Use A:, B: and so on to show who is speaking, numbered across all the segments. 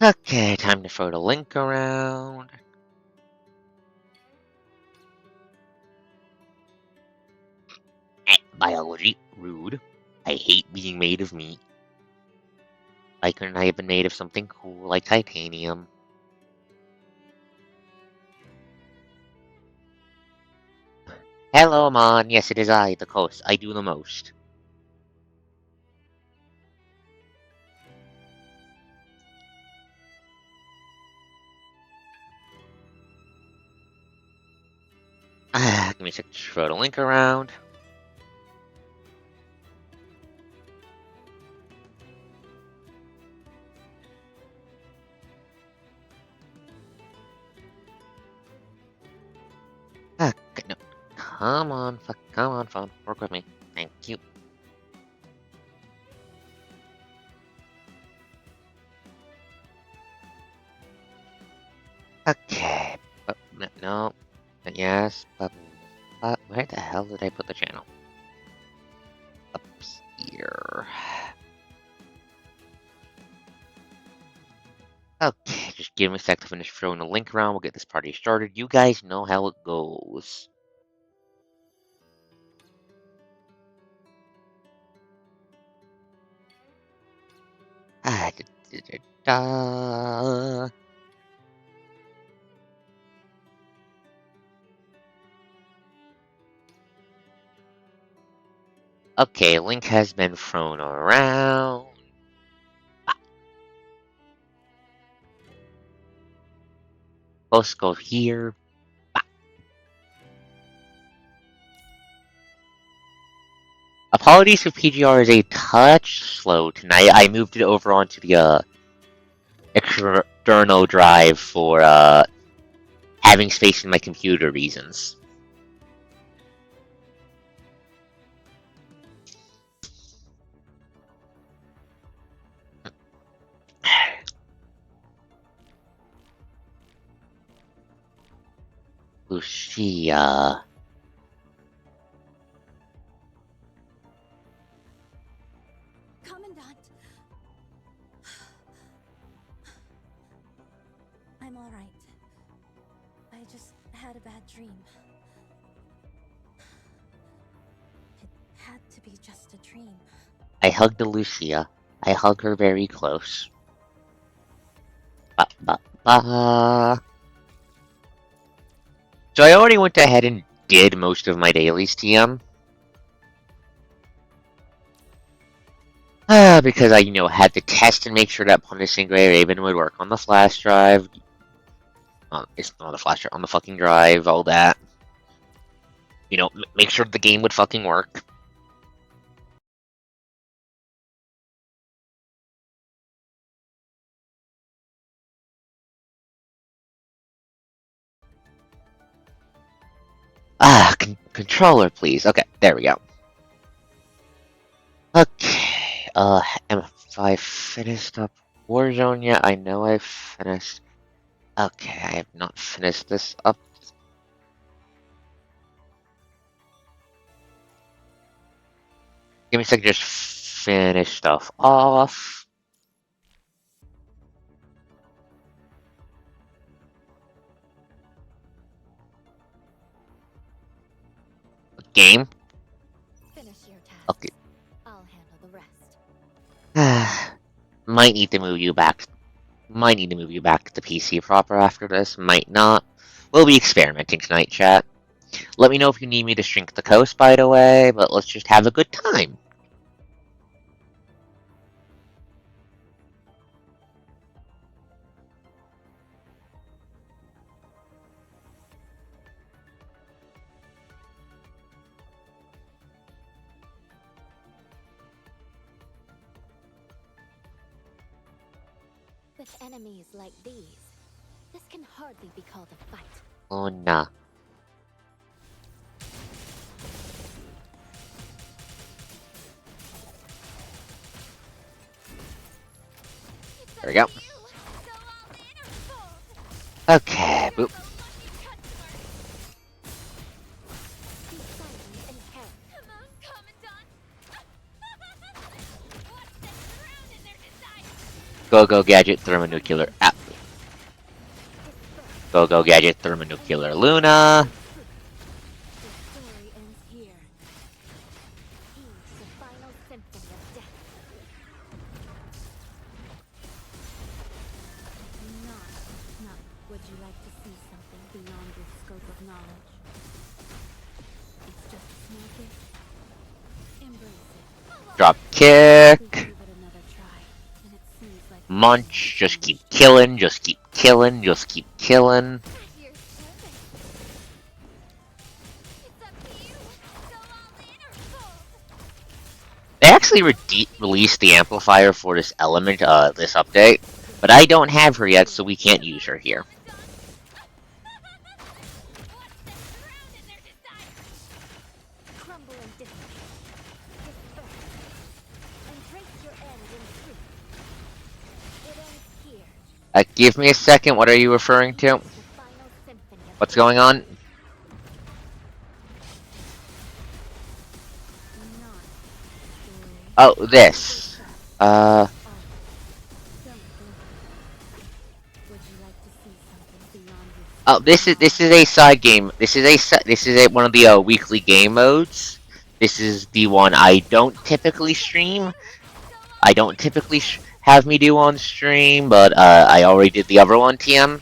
A: Okay, time to throw the link around. Biology, rude. I hate being made of meat. Why couldn't I have been made of something cool like titanium? Hello, Amon. Yes, it is I, the host. I do the most. Give me a sec to throw the link around. Okay, no. Come on, come on, phone. Work with me. Thank you. Okay. No. Yes, but where the hell did I put the channel? Up here. Okay, just give me a sec to finish throwing the link around. We'll get this party started. You guys know how it goes. Ah, da, da, da. Okay, link has been thrown around. Let's go here. Apologies if PGR is a touch slow tonight. I moved it over onto the external drive for having space in my computer reasons. Lucia.
B: Commandant. I'm all right. I just had a bad dream. It had to be just a dream.
A: I hugged Lucia. I hug her very close. Ba, ba, ba. So I already went ahead and did most of my dailies, TM. Because I, had to test and make sure that Punishing Grey Raven would work on the flash drive. It's not the flash drive, on the fucking drive, all that. Make sure the game would fucking work. Controller, please. Okay, there we go. Okay, have I finished up Warzone yet? I know I've finished. Okay, I have not finished this up. Give me a second, just finish stuff off. Game.
B: Finish your task.
A: Okay.
B: I'll handle the rest.
A: Might need to move you back. Might need to move you back to PC proper after this. Might not. We'll be experimenting tonight, chat. Let me know if you need me to shrink the coast, by the way, but let's just have a good time.
B: With enemies like these, this can hardly be called a fight.
A: Oh, nah. There we go. Okay, boop. Go gadget thermonuclear. Go gadget thermonuclear Luna.
B: The story ends here. He's the final symphony of death. Not. Would you like to see something beyond your scope of knowledge? It's just a small gift. Embrace it.
A: Drop
B: We
A: kick.
B: gave it another try, and it seems like
A: Munch. Just keep killing. Just keep killing. Just keep killing.
B: Your service. It's up to you. Go all in or fold.
A: They actually released the amplifier for this element, this update, but I don't have her yet, so we can't use her here.
B: Crumble and dissipate. Disperse. Embrace your end in truth. It ends here.
A: Give me a second, what are you referring to?
B: The final symphony of
A: What's going on?
B: not
A: Oh, this.
B: Don't go. Would you like to see something beyond your
A: Oh, this is a side game. This is one of the weekly game modes. This is the one I don't typically stream. I don't typically have me do on stream, but I already did the other one, TM.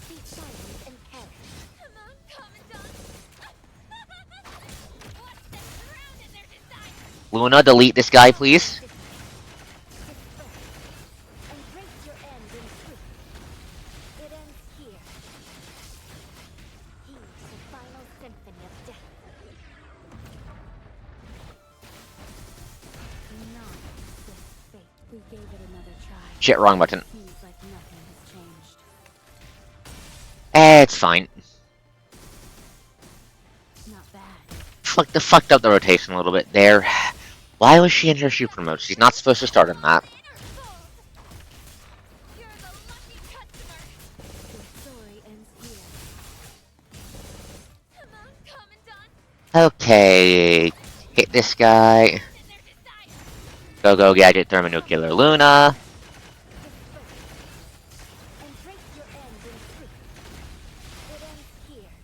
B: Be silent and perish. Come on, Commandant. Watch them drown in their desire.
A: Luna, delete this guy, please.
B: Embrace your end in truth. It ends here. He's the final symphony of death. Not this fate. We gave it another try.
A: Shit, wrong button.
B: Seems like nothing has changed.
A: It's fine.
B: Not bad.
A: Fucked up the rotation a little bit there. Why was she in her super mode? She's not supposed to start in that.
B: You're the lucky customer. The story ends here. Come on, Commandant.
A: Okay, hit this guy.
B: In their desire.
A: Go gadget thermonuclear Luna.
B: Embrace your end in truth. It ends here.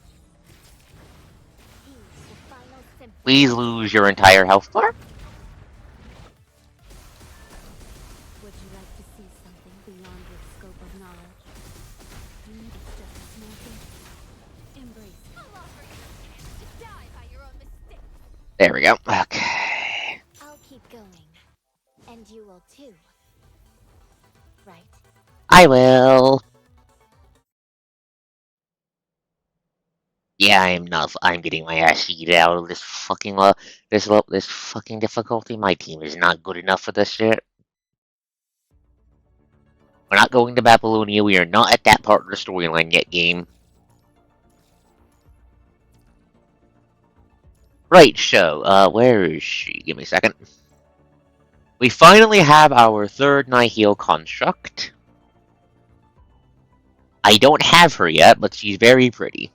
B: He's the final symphony.
A: Please lose your entire health bar.
B: Would you like to see something beyond your scope of knowledge? It's just a small gift. Embrace it. I'll offer you a chance to die by your own mistakes.
A: There we go. Okay.
B: I'll keep going. And you will too. Right?
A: I will. Yeah, I'm getting my ass eaten out of this fucking this fucking difficulty. My team is not good enough for this shit. We're not going to Babylonia. We are not at that part of the storyline yet, game. Right, show. Where is she? Give me a second. We finally have our third Nihil construct. I don't have her yet, but she's very pretty.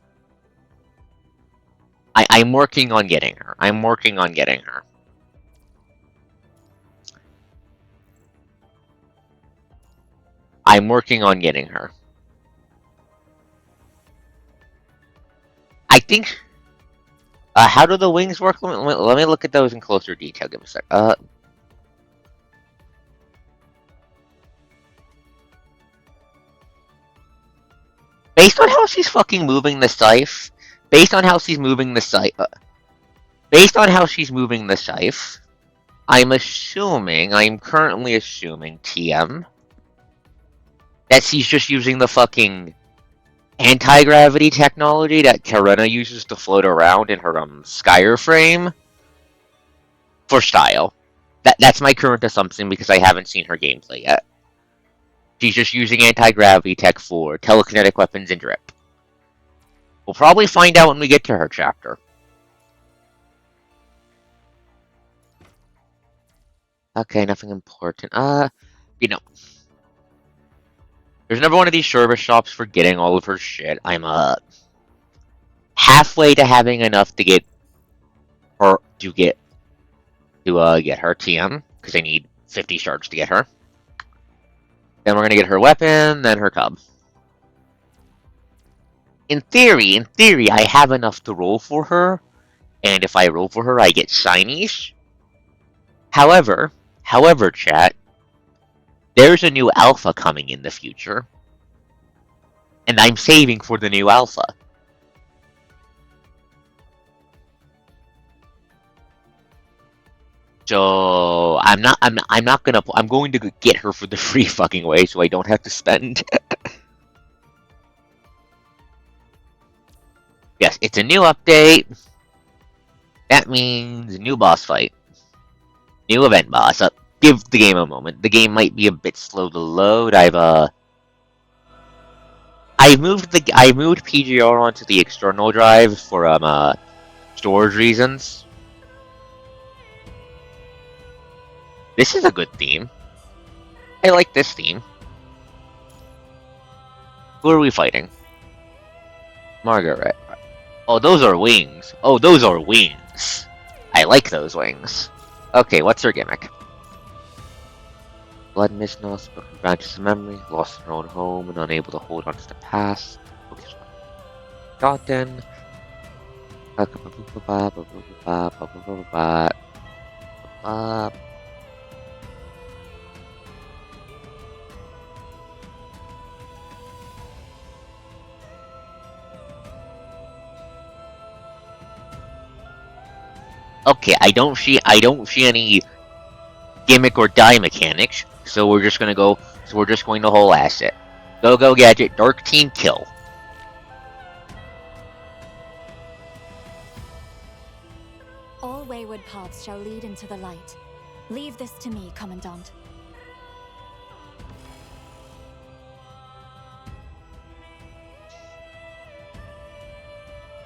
A: I'm working on getting her. I'm working on getting her. I'm working on getting her. I think... how do the wings work? Let me look at those in closer detail. Give me a sec. Based on how she's fucking moving the scythe... Based on how she's moving the scythe... based on how she's moving the scythe... I'm currently assuming, TM... that she's just using the fucking... anti-gravity technology that Karina uses to float around in her Skyer frame for style. That's my current assumption because I haven't seen her gameplay yet. She's just using anti-gravity tech for telekinetic weapons and drip. We'll probably find out when we get to her chapter. Okay, nothing important. You know. There's another one of these service shops for getting all of her shit. I'm, halfway to having enough to get her TM, because I need 50 shards to get her. Then we're gonna get her weapon, then her cub. In theory, I have enough to roll for her, and if I roll for her, I get shinies. However, chat, there's a new alpha coming in the future, and I'm saving for the new alpha. So I'm going to get her for the free fucking way, so I don't have to spend. Yes, it's a new update. That means new boss fight, new event boss. Give the game a moment. The game might be a bit slow to load. I moved PGR onto the external drive for storage reasons. This is a good theme. I like this theme. Who are we fighting? Margaret. Oh, those are wings. Oh, those are wings. I like those wings. Okay, what's her gimmick? Blood misnos, broken branches of memory, lost in her own home and unable to hold on to the past. Forgotten. Okay, I don't see any gimmick or die mechanics, so we're just going to whole asset. Go gadget, dark team kill.
B: All wayward paths shall lead into the light. Leave this to me, Commandant.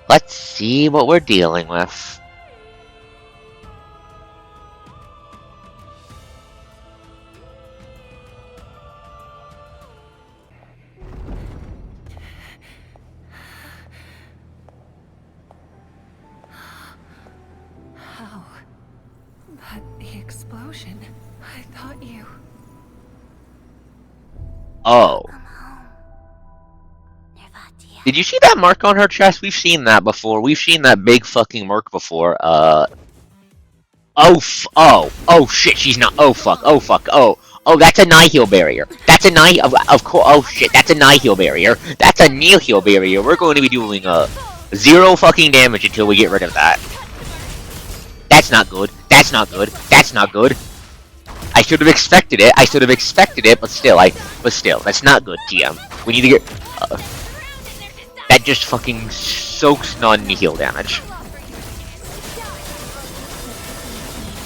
A: Let's see what we're dealing with.
C: How? But the explosion, I thought you...
A: Oh. Did you see that mark on her chest? We've seen that before. We've seen that big fucking mark before. Oh shit, she's not. Oh fuck, oh, that's a nihil barrier. That's a nihil, of course. Oh shit, that's a nihil barrier. That's a nihil barrier. We're going to be doing, 0 fucking damage until we get rid of that. That's not good. That's not good. That's not good. I should have expected it. But still, that's not good, TM. We need to get, that just fucking soaks non-nihil damage.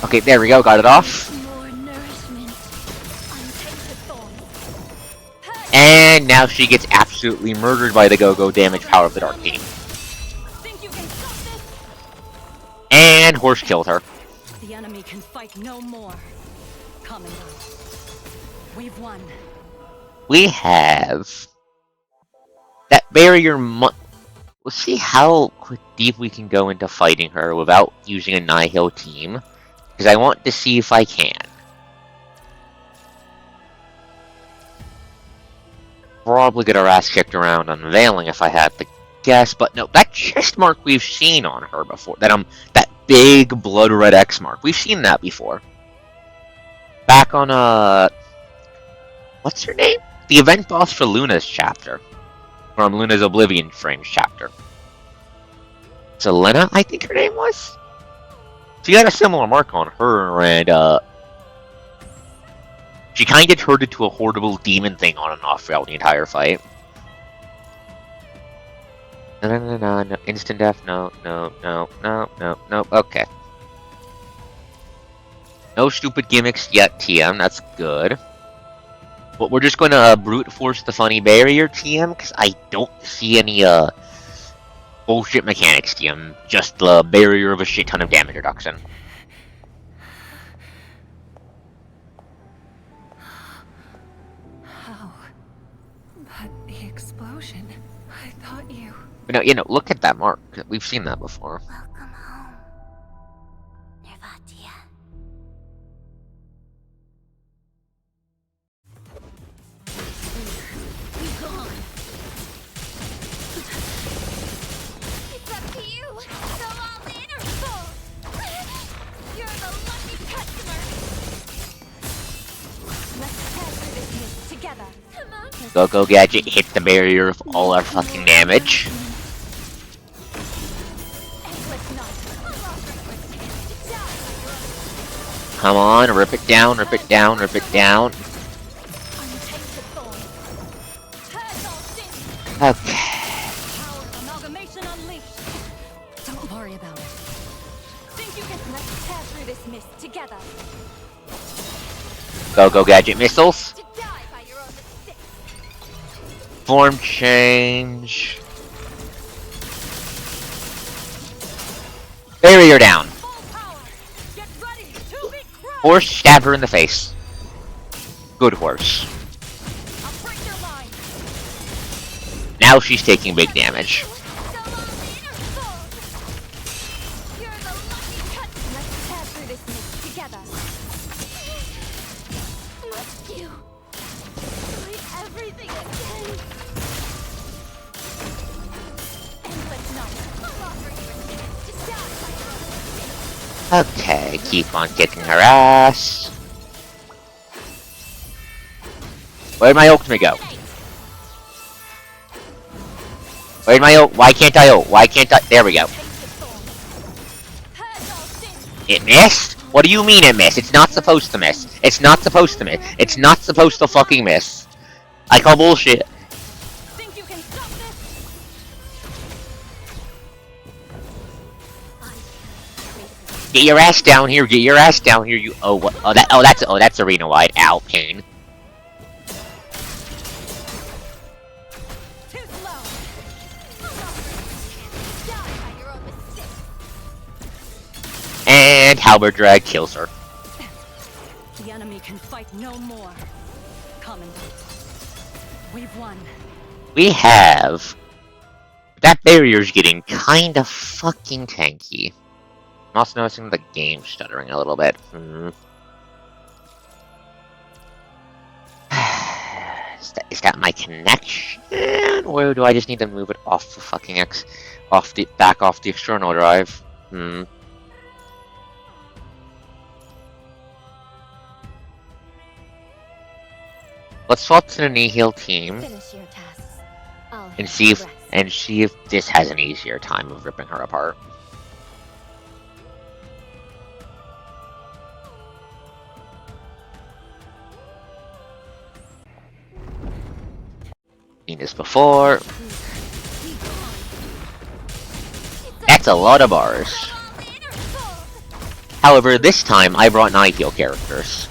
A: Okay, there we go, got it off. And now she gets absolutely murdered by the go-go damage power of the Dark Team. And Horse killed her.
C: The enemy can fight no more. Commandant, we've won.
A: We have... That barrier We'll see how deep we can go into fighting her without using a nihil team. Because I want to see if I can. Probably get our ass kicked around unveiling if I had to guess, but no, that chest mark we've seen on her before. That big blood red X mark. We've seen that before. Back on what's her name? The event boss for Luna's chapter. From Luna's Oblivion Frames chapter. Selena, I think her name was? She got a similar mark on her, and she kind of turned into a horrible demon thing on and off throughout the entire fight. No, instant death, no, okay. No stupid gimmicks yet, TM, that's good. But we're just going to brute force the funny barrier, TM, because I don't see any, bullshit mechanics, TM. Just the barrier of a shit ton of damage reduction.
C: How? But the explosion, I thought you...
A: But no, look at that mark. We've seen that before.
B: Welcome home, Nervatia. Let's tear through this mist together. Come on.
A: Go Gadget hit the barrier with all our fucking damage.
B: Endless night. I'm offering my chance to die by your own
A: Come on, rip it down, rip it down, rip it down.
B: untainted thorn. Turns all sin.
A: Okay.
C: Power of amalgamation unleashed. Don't worry about it.
B: Think you can let's tear through this mist together.
A: Go Gadget missiles.
B: To die by your own mistakes.
A: Form change. Barrier down.
C: Full power. Get ready to be crushed.
A: Horse, stab her in the face. Good horse.
C: I'll break their line.
A: Now she's taking big damage.
B: So on the inner fold. You're the lucky cut. Let's tear through this mist together. Must you fight everything again? Endless night. I'll offer you a chance to die by your own mistakes.
A: Okay, keep on kicking her ass. Where'd my ultimate go? Where'd my ult? Why can't I ult? Why can't I? There we go. It missed? What do you mean it missed? It's not supposed to miss. It's not supposed to miss. It's not supposed to fucking miss. I call bullshit.
C: Think you can stop this?
A: Get your ass down here. Get your ass down here. You. Oh what? Oh that's arena wide. Ow, pain.
C: Too slow.
B: Die by your own mistakes.
A: And halberd drag kills her.
C: The enemy can fight no more. Commandant. We've won.
A: We have. That barrier's getting kind of fucking tanky. I'm also noticing the game stuttering a little bit. Is that my connection? Or do I just need to move it off the fucking back off the external drive? Let's swap to the Nihil team
B: Finish your tasks. I'll
A: and
B: handle the rest.
A: see if this has an easier time of ripping her apart. Seen this before. That's a lot of bars. However, this time I brought Nihil characters.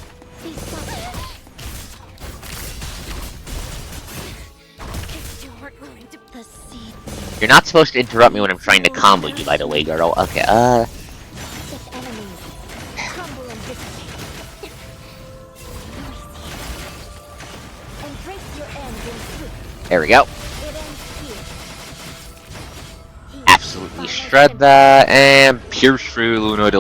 A: You're not supposed to interrupt me when I'm trying to combo you, by the way, girl. Okay, there we go. Absolutely shred that, and pierce through Luna.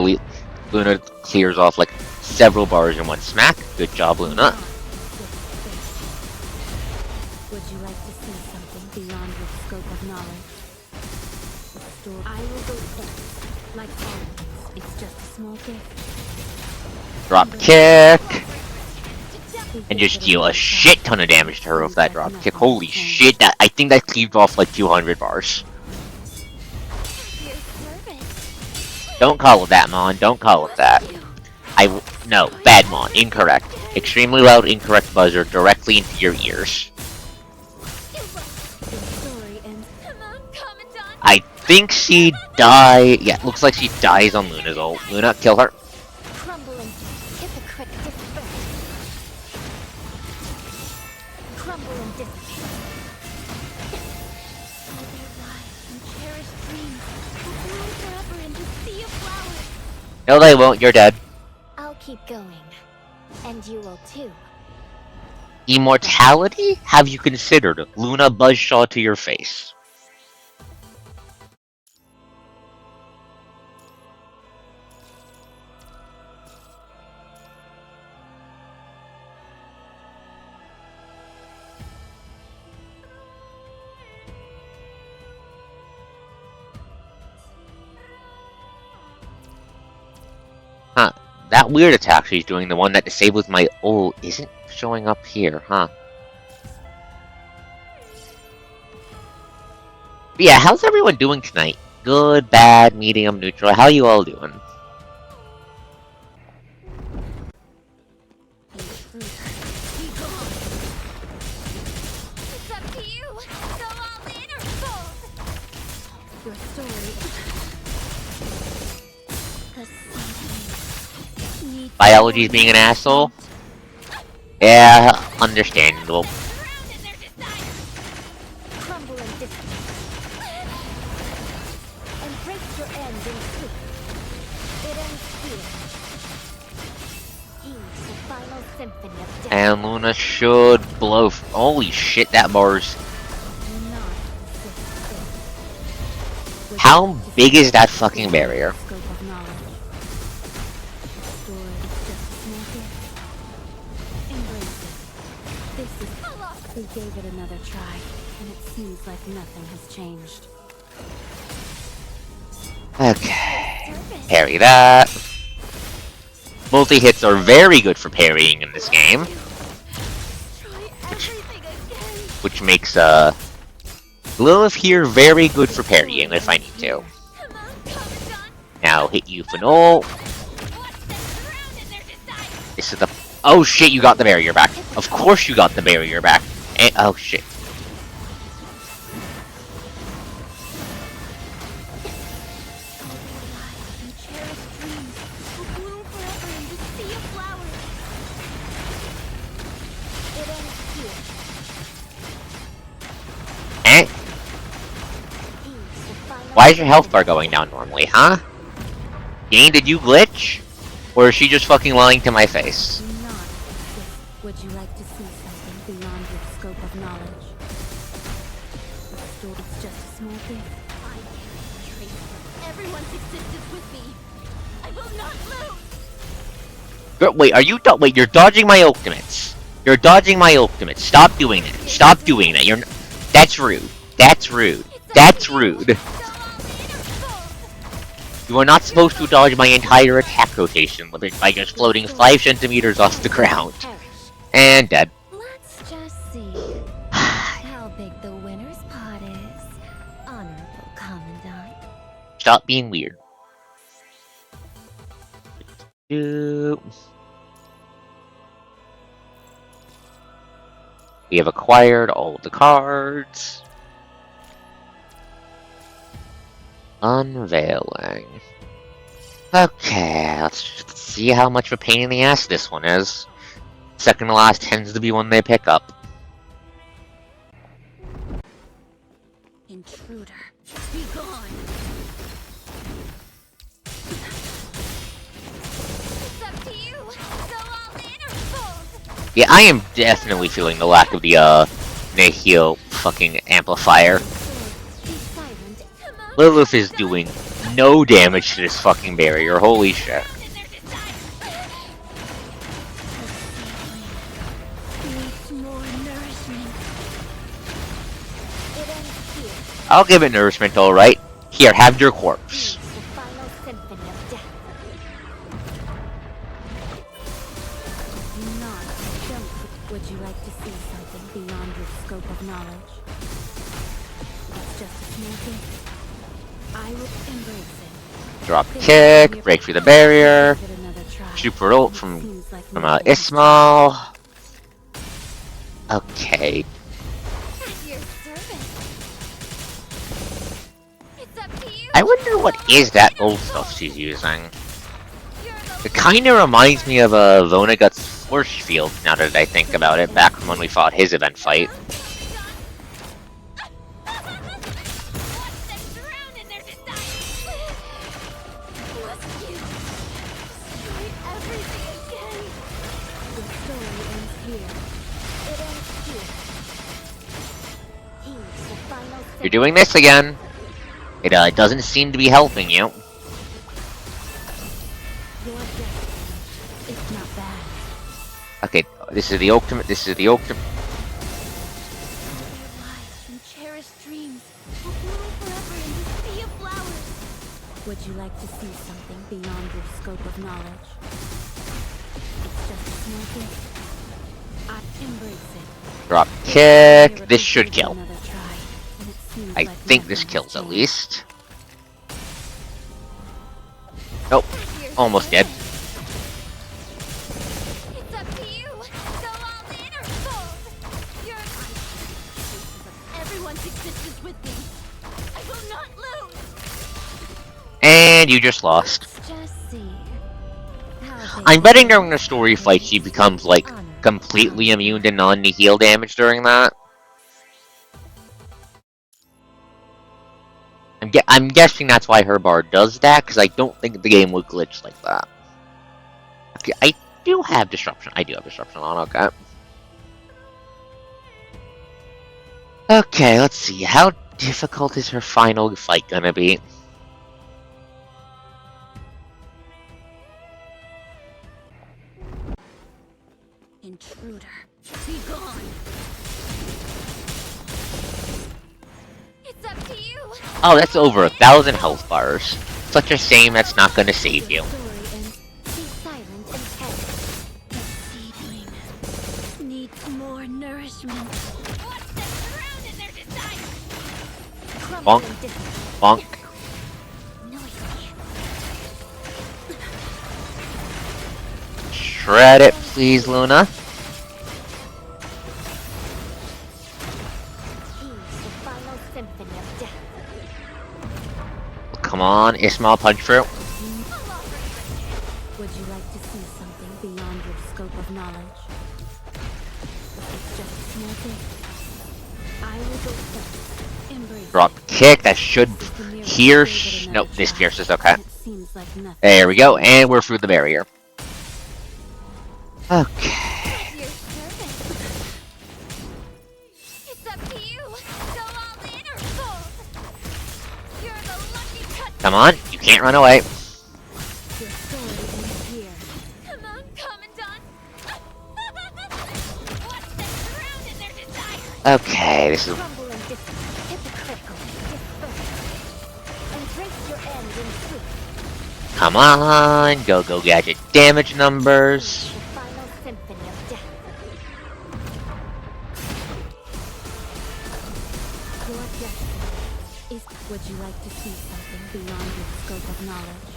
A: Luna clears off like several bars in one smack. Good job, Luna.
B: Would you like to see something beyond your scope of knowledge? I will go first. Like always, it's just a small gift.
A: Drop kick. And just deal a shit ton of damage to her with that drop kick. Holy shit, I think that cleaved off like 200 bars.
B: Your servant.
A: Don't call it that, Mon. Don't call it that. No, bad Mon. Incorrect. Extremely loud, incorrect buzzer directly into your ears. I think she died. Yeah, looks like she dies on Luna's ult. Luna, kill her.
B: Crumbling, hypocrite disperse. Crumble and dissipate. All their lives and cherished dreams will bloom forever into sea of flowers.
A: No, they won't. You're dead.
B: I'll keep going. And you will too.
A: Immortality? Have you considered Luna Buzzsaw to your face? that weird attack she's doing, the one that disables my ult, isn't showing up here, huh? But yeah, how's everyone doing tonight? Good, bad, medium, neutral, how you all doing?
B: It's up to you. Go all in or fold. Your story. The something needs
A: Biology's being an asshole? Yeah, understandable.
B: around in their desire. Crumble and dissipate. Embrace your end in truth. It ends here. He's the final symphony of death.
A: And Luna should blow. Holy shit, that bar's.
B: Do not resist fate.
A: How big is that fucking barrier?
B: Scope of knowledge. Story is just a small gift. Embrace it. This is. We gave it another try, and it seems like nothing has changed.
A: Okay. Parry that. Multi-hits are very good for parrying in this game,
B: Try everything again.
A: which makes Lilith here very good for parrying if I need to.
B: Come on, Commandant.
A: Now hit you for null.
B: Watch them drown in their desire.
A: This is the. Oh shit, you got the barrier back. Of course you got the barrier back. And, oh shit.
B: And cherished dreams will bloom forever in the sea of flowers. It ends here.
A: Eh?
B: He's the final.
A: Why is your health bar going down normally, huh? Game, did you glitch? Or is she just fucking lying to my face?
B: Do not exist. Would you like to see something beyond your scope of knowledge? The story's just a small gift. I carry the trace of everyone's existence with me. I will not lose.
A: But wait, are you wait, you're dodging my ultimates. You're dodging my ultimates. Stop doing that. Stop doing that. That's rude. That's rude. That's rude.
B: Go all in or fold.
A: You are not supposed to dodge my entire attack rotation limit by just floating 5 centimeters off the ground.
B: Perish.
A: And dead.
B: Let's just see how big the winner's pot is. Honorable Commandant.
A: Stop being weird. We have acquired all of the cards. Unveiling. Okay, let's see how much of a pain in the ass this one is. Second to last tends to be one they pick up.
B: Intruder, be gone. It's up to you. Go all in or fold.
A: Yeah, I am definitely feeling the lack of the Nahil fucking amplifier.
B: Be silent. Come on.
A: Lilith is doing no damage to this fucking barrier, holy shit.
B: In their desire. Needs more nourishment. It ends here.
A: I'll give it nourishment, alright. Here, have your corpse.
B: The final symphony of death. Do not jump. Would you like to see something beyond your scope of knowledge? That's just a small gift. I will embrace it.
A: Drop kick, break through the barrier.
B: Give it another try.
A: Super ult
B: It
A: from
B: seems like nothing has
A: Ismail. Okay.
B: At your service. It's up to you.
A: I wonder what is that old stuff she's using.
B: You're the
A: It kinda reminds me of Vonegut's Force Field, now that I think about it, back from when we fought his event fight.
B: Watch them drown in their desire. Must you destroy everything again? The story ends here. It ends here. He's the final.
A: You're doing this again. It doesn't seem to be helping you.
B: Your destiny. It's not bad.
A: Okay, this is the ultimate, this is the ultimate.
B: Their lives and cherished dreams will bloom forever in the sea of flowers. Would you like to see something beyond your scope of knowledge? smell good? I embrace it.
A: Drop
B: Your
A: kick. This
B: therapy
A: should
B: gave it
A: kill.
B: another try, and it seems
A: I
B: like
A: think this
B: nothing has
A: kills at
B: changed.
A: least. Nope.
B: Here's
A: Almost dead.
B: the It's up to you. Go all in or fold. You're everyone's existence with me. I will not lose.
A: And you just lost.
B: Let's just see how they
A: I'm betting
B: go.
A: during the story fight she becomes, like, completely immune to non-heal damage during that. I'm guessing that's why her bar does that, because I don't think the game would glitch like that. Okay, I do have disruption. I do have disruption on, okay. Okay, let's see. How difficult is her final fight gonna be?
B: Intruder, be gone. It's up to you.
A: Oh, that's over 1,000 health bars. Such a shame that's not gonna save you.
B: Be silent and tense. The seedling needs more nourishment. Watch them drown in their desire.
A: Bonk. Bonk. Shred it, please, Luna. Come on, Ismail punch through.
B: Would you like to see something beyond your scope of knowledge? It's just a small thing. I will go first. Embrace
A: Drop
B: it.
A: kick, that should
B: Just a mere
A: pierce.
B: give it
A: Nope,
B: another
A: this
B: try.
A: pierces, okay.
B: It seems like nothing.
A: There we go, and we're through the barrier. Okay.
B: Your servant. It's up to you. Go all in or fold. You're the lucky cut.
A: Come on, you can't run away.
B: Your story ends here. Come on, Commandant. Watch them drown in their desire.
A: Okay, this is...
B: Crumble and hypocritical. Embrace your end in truth.
A: Come on, go gadget damage numbers.
B: The final symphony of death. Your destiny is. Would you like to see something beyond your scope of knowledge?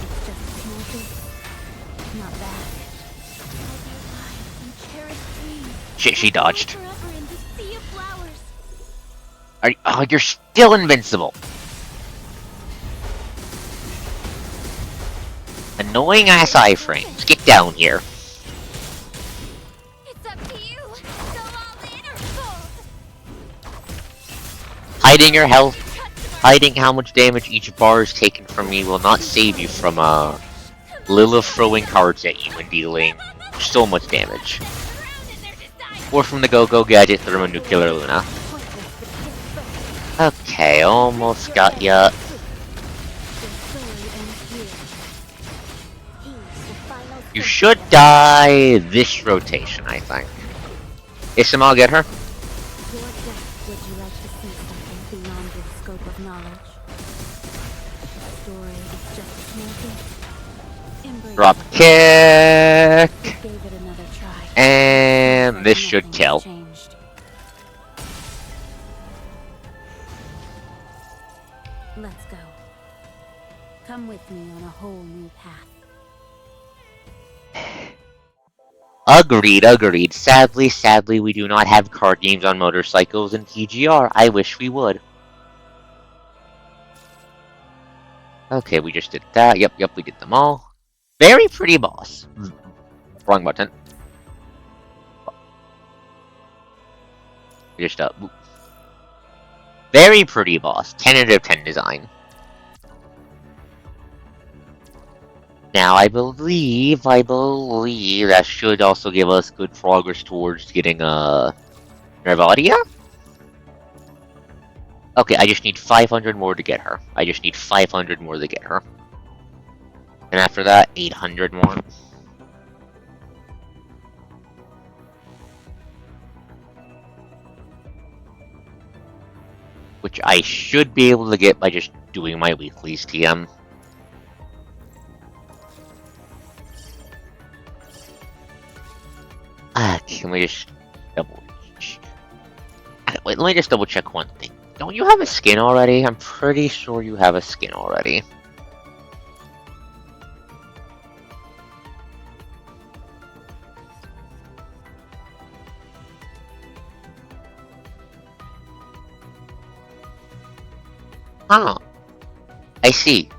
B: It's just a small thing. Not bad. All their lives and cherished dreams.
A: Shit, she dodged.
B: Forever in the sea of flowers.
A: Oh, you're still invincible. Annoying ass iframes. Get down here.
B: It's up to you. Go all in or fold.
A: Hiding your health, hiding how much damage each bar is taken from me will not save you from Lilith throwing cards at you and dealing so much damage. Or from the Go-Go Gadget Thermonuclear Luna. Okay, almost got ya. You should die this rotation, I think. Ismail, get her?
B: Your death, would you like to see something beyond your scope of knowledge? The story is just a small thing. Embrace
A: Drop
B: it.
A: kick.
B: Gave it another try.
A: And
B: Like
A: this should
B: nothing
A: kill.
B: has changed. Let's go. Come with me on a whole new path.
A: Agreed. Sadly, we do not have card games on motorcycles in PGR. I wish we would. Okay, we just did that. Yep, we did them all. Very pretty boss. Wrong button. Just very pretty boss. 10 out of 10 design. Now, I believe that should also give us good progress towards getting, Nervadia? Okay, I just need 500 more to get her. And after that, 800 more. Which I should be able to get by just doing my weeklies, TM. Can we just double... Wait, let me just double check one thing. Don't you have a skin already? I'm pretty sure you have a skin already. Huh. I see.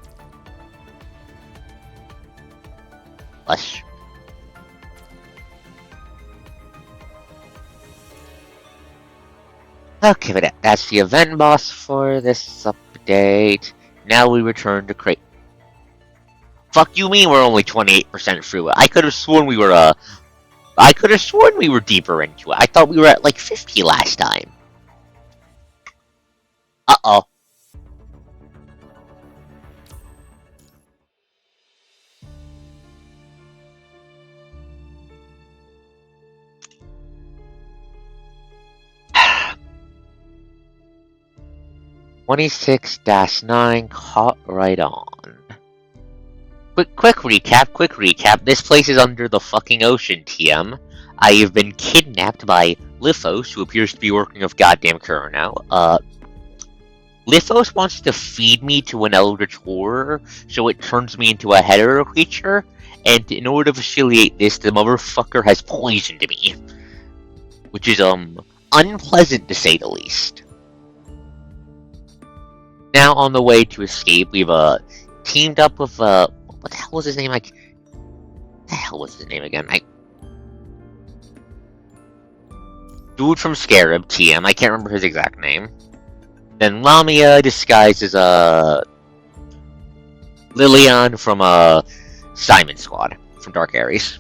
A: Let's... Okay, but that's the event boss for this update. Now we return to crate. Fuck you mean we're only 28% through it? I could have sworn we were, I could have sworn we were deeper into it. I thought we were at like 50 last time. Uh-oh. (26-9) caught right on. Quick recap. This place is under the fucking ocean, TM. I have been kidnapped by Lithos, who appears to be working with goddamn Kuro now. Lithos wants to feed me to an eldritch horror, so it turns me into a hetero creature, and in order to facilitate this, the motherfucker has poisoned me. Which is, unpleasant to say the least. Now on the way to escape, we've, teamed up with, what the hell was his name? What the hell was his name again? Dude from Scarab, TM, I can't remember his exact name. Then Lamia disguised as, Lilian from, Simon Squad, from Dark Ares.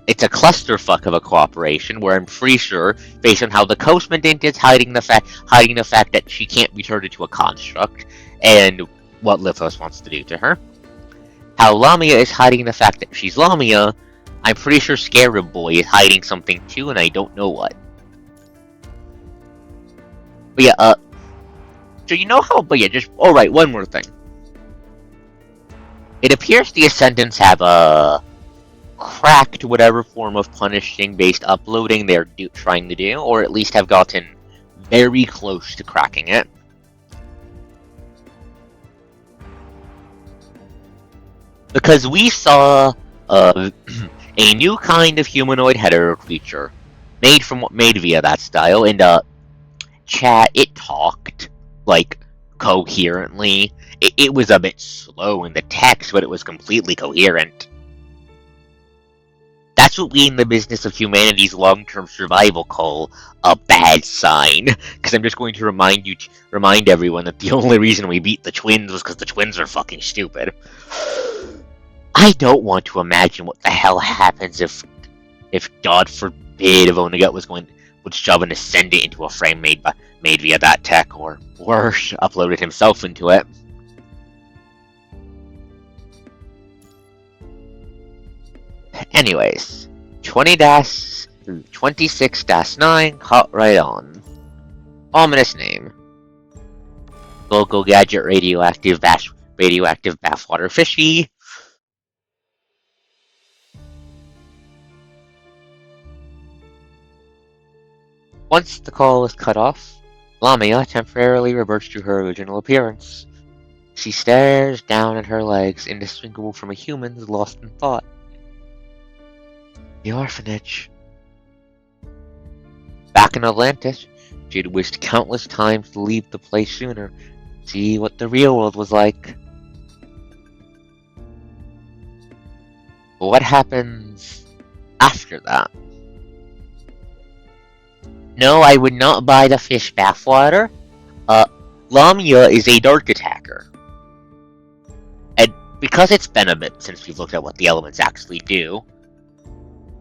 A: It's a clusterfuck of a cooperation where I'm pretty sure, based on how the Coastman is hiding the fact that she can't be turned into a construct, and what Lithos wants to do to her. How Lamia is hiding the fact that she's Lamia, I'm pretty sure Scarab Boy is hiding something too, and I don't know what. But yeah, so you know how, but yeah, just, alright, one more thing. It appears the Ascendants have, cracked whatever form of punishing-based uploading they're trying to do, or at least have gotten very close to cracking it. Because we saw a new kind of humanoid hetero creature made via that style, and chat, it talked like coherently. It was a bit slow in the text, but it was completely coherent. That's what we in the business of humanity's long-term survival call a bad sign. Because I'm just going to remind everyone that the only reason we beat the twins was because the twins are fucking stupid. I don't want to imagine what the hell happens if God forbid Vonnegut would shove an Ascendant into a frame made via that tech, or worse, uploaded himself into it. Anyways, 26-9 caught right on. Ominous name. Local gadget radioactive bathwater fishy. Once the call is cut off, Lamia temporarily reverts to her original appearance. She stares down at her legs, indistinguishable from a human's lost in thought. The orphanage. Back in Atlantis, she had wished countless times to leave the place sooner, see what the real world was like. But what happens after that? No, I would not buy the fish bathwater. Lamia is a dark attacker. And because it's been a bit since we've looked at what the elements actually do,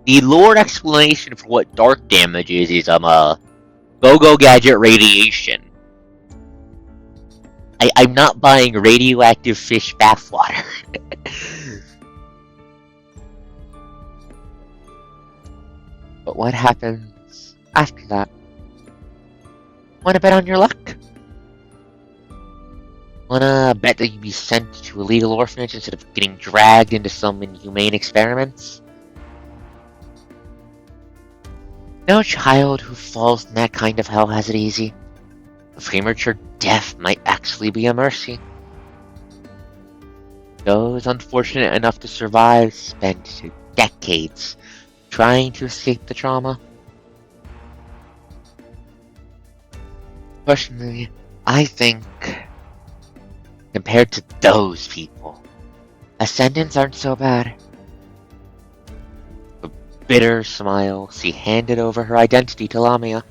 A: the lore explanation for what dark damage is go-go gadget radiation. I'm not buying radioactive fish bathwater. But what happens after that? Wanna bet on your luck? Wanna bet that you'd be sent to a legal orphanage instead of getting dragged into some inhumane experiments? No child who falls in that kind of hell has it easy. Premature death might actually be a mercy. Those unfortunate enough to survive spend decades trying to escape the trauma. Personally, I think, compared to those people, ascendants aren't so bad. A bitter smile, she handed over her identity to Lamia.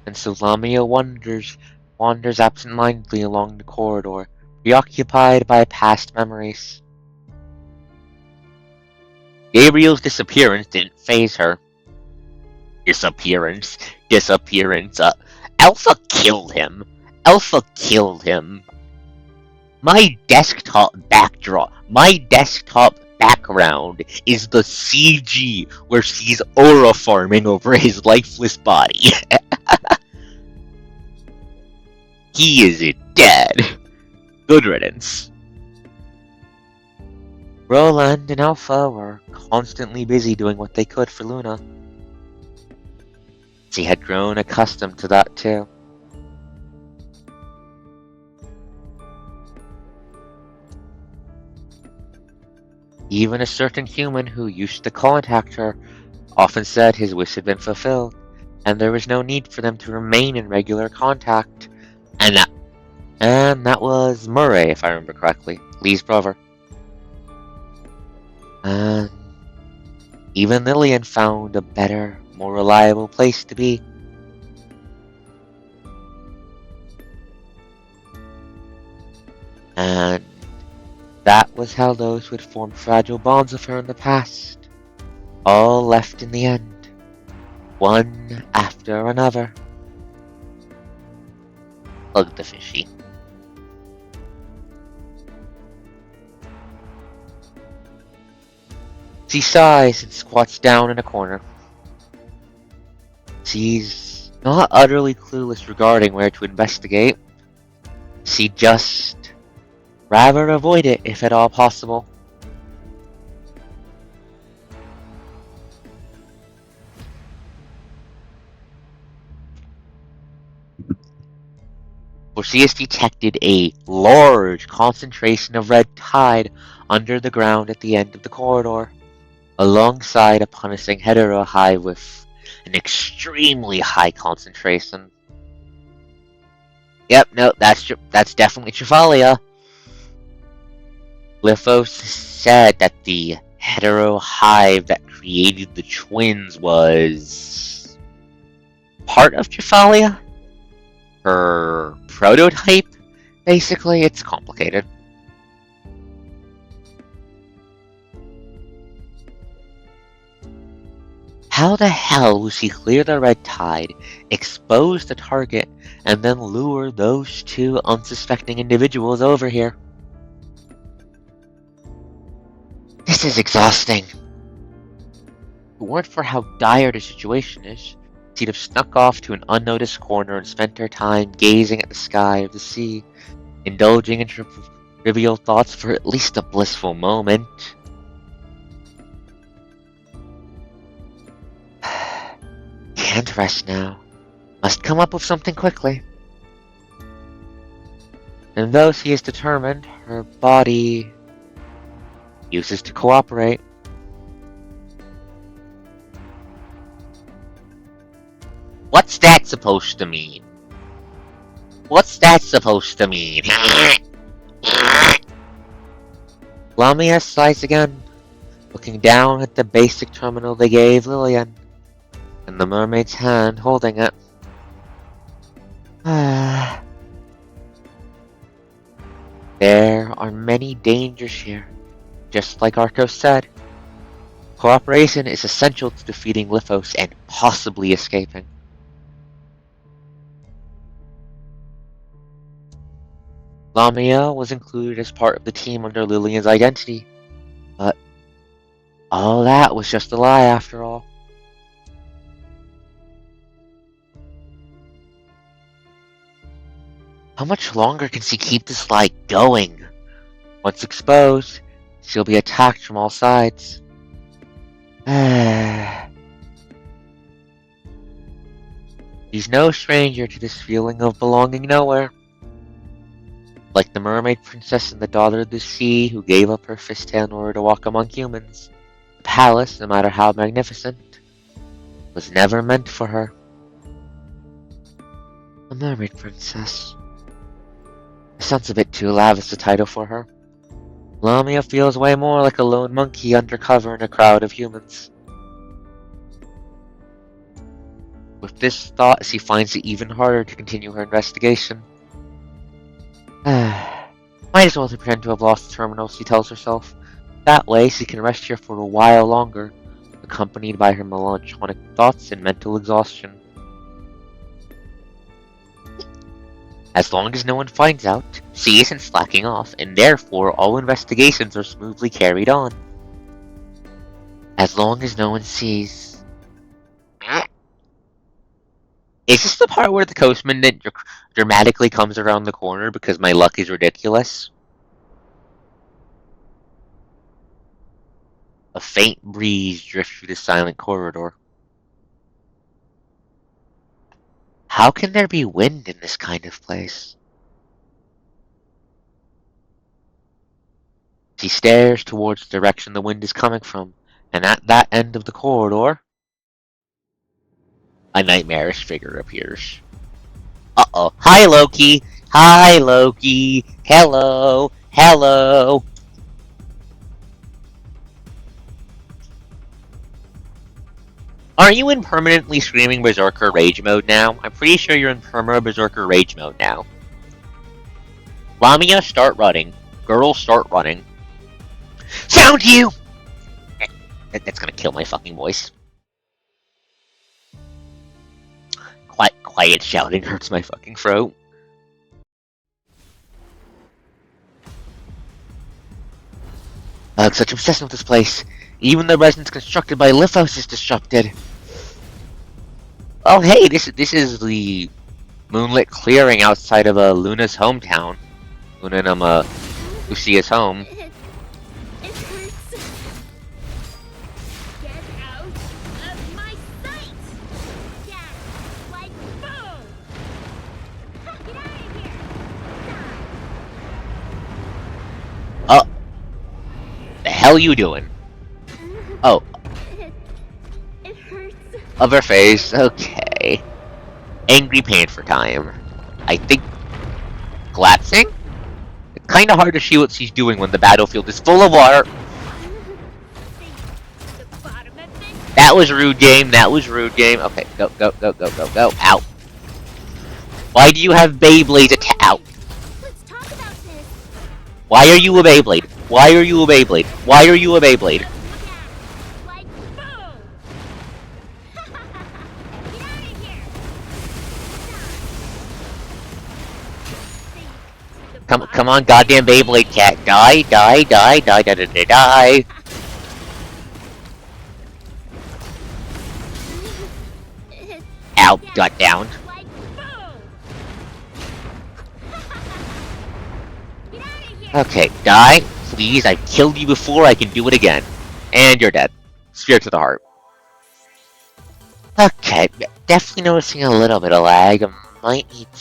A: And so Lamia wanders absent-mindedly along the corridor, preoccupied by past memories. Gabriel's disappearance didn't faze her. Disappearance. Alpha killed him. My desktop background is the CG where she's aura farming over his lifeless body. He is dead. Good riddance. Roland and Alpha were constantly busy doing what they could for Luna. She had grown accustomed to that too. Even a certain human who used to contact her often said his wish had been fulfilled, and there was no need for them to remain in regular contact. And that was Murray, if I remember correctly, Lee's brother. And even Lillian found a better, more reliable place to be. And that was how those who had formed fragile bonds with her in the past all left in the end, one after another. Hug the fishy. She sighs and squats down in a corner. She's not utterly clueless regarding where to investigate. She'd just rather avoid it if at all possible. For she has detected a large concentration of red tide under the ground at the end of the corridor, alongside a punishing hetero hive with an extremely high concentration. Yep, no, that's definitely Trefalia. Lithos said that the hetero hive that created the twins was part of Trefalia? Her prototype? Basically, it's complicated. How the hell will she clear the red tide, expose the target, and then lure those two unsuspecting individuals over here? This is exhausting. If it weren't for how dire the situation is, she'd have snuck off to an unnoticed corner and spent her time gazing at the sky of the sea, indulging in trivial thoughts for at least a blissful moment. Can't rest now. Must come up with something quickly. And though she is determined, her body refuses to cooperate. What's that supposed to mean? Lamia sighs again, looking down at the basic terminal they gave Lillian, and the mermaid's hand holding it. There are many dangers here, just like Arkos said. Cooperation is essential to defeating Lithos and possibly escaping. Lamia was included as part of the team under Lillian's identity, but all that was just a lie after all. How much longer can she keep this lie going? Once exposed, she'll be attacked from all sides. He's no stranger to this feeling of belonging nowhere. Like the mermaid princess and the daughter of the sea who gave up her fishtail in order to walk among humans. The palace, no matter how magnificent, was never meant for her. A mermaid princess. It sounds a bit too lavish a title for her. Lamia feels way more like a lone monkey undercover in a crowd of humans. With this thought, she finds it even harder to continue her investigation. Might as well pretend to have lost the terminal, she tells herself. That way, she can rest here for a while longer, accompanied by her melancholic thoughts and mental exhaustion. As long as no one finds out, she isn't slacking off, and therefore all investigations are smoothly carried on. As long as no one sees. Is this the part where the coastman dramatically comes around the corner because my luck is ridiculous? A faint breeze drifts through the silent corridor. How can there be wind in this kind of place? She stares towards the direction the wind is coming from, and at that end of the corridor, a nightmarish figure appears. Uh-oh. Hi, Loki! Hi, Loki! Hello! Hello! Are you in permanently screaming Berserker Rage mode now? I'm pretty sure you're in perma Berserker Rage mode now. Lamia, start running. Girl, start running. Found you! That's gonna kill my fucking voice. Quiet shouting hurts my fucking throat. Such obsession with this place. Even the residence constructed by Lithos is disrupted. Oh hey, this is the moonlit clearing outside of Luna's hometown. Luna and Lucia's home.
B: It hurts. Get out of my sight! Yeah, like boom! Get out of here!
A: Oh, the hell you doing? Oh,
B: It hurts.
A: other face. Okay. Angry Panther time. I think collapsing? It's kind of hard to see what she's doing when the battlefield is full of water.
B: The bottom of this.
A: That was rude game. That was rude game. Okay, go, go, go, go, go, go. Ow. Why do you have Beyblades out?
B: Let's talk about this.
A: Why are you a Beyblade? Why are you a Beyblade? Why are you a Beyblade?
B: Yeah, like boom! Get out of here!
A: Come on, goddamn Beyblade cat. Die, die, die, die, die, die, die, die. Ow, got down.
B: Like boom! Get out of here!
A: Okay, die. Please, I've killed you before, I can do it again. And you're dead. Spear to the heart. Okay, definitely noticing a little bit of lag. I might need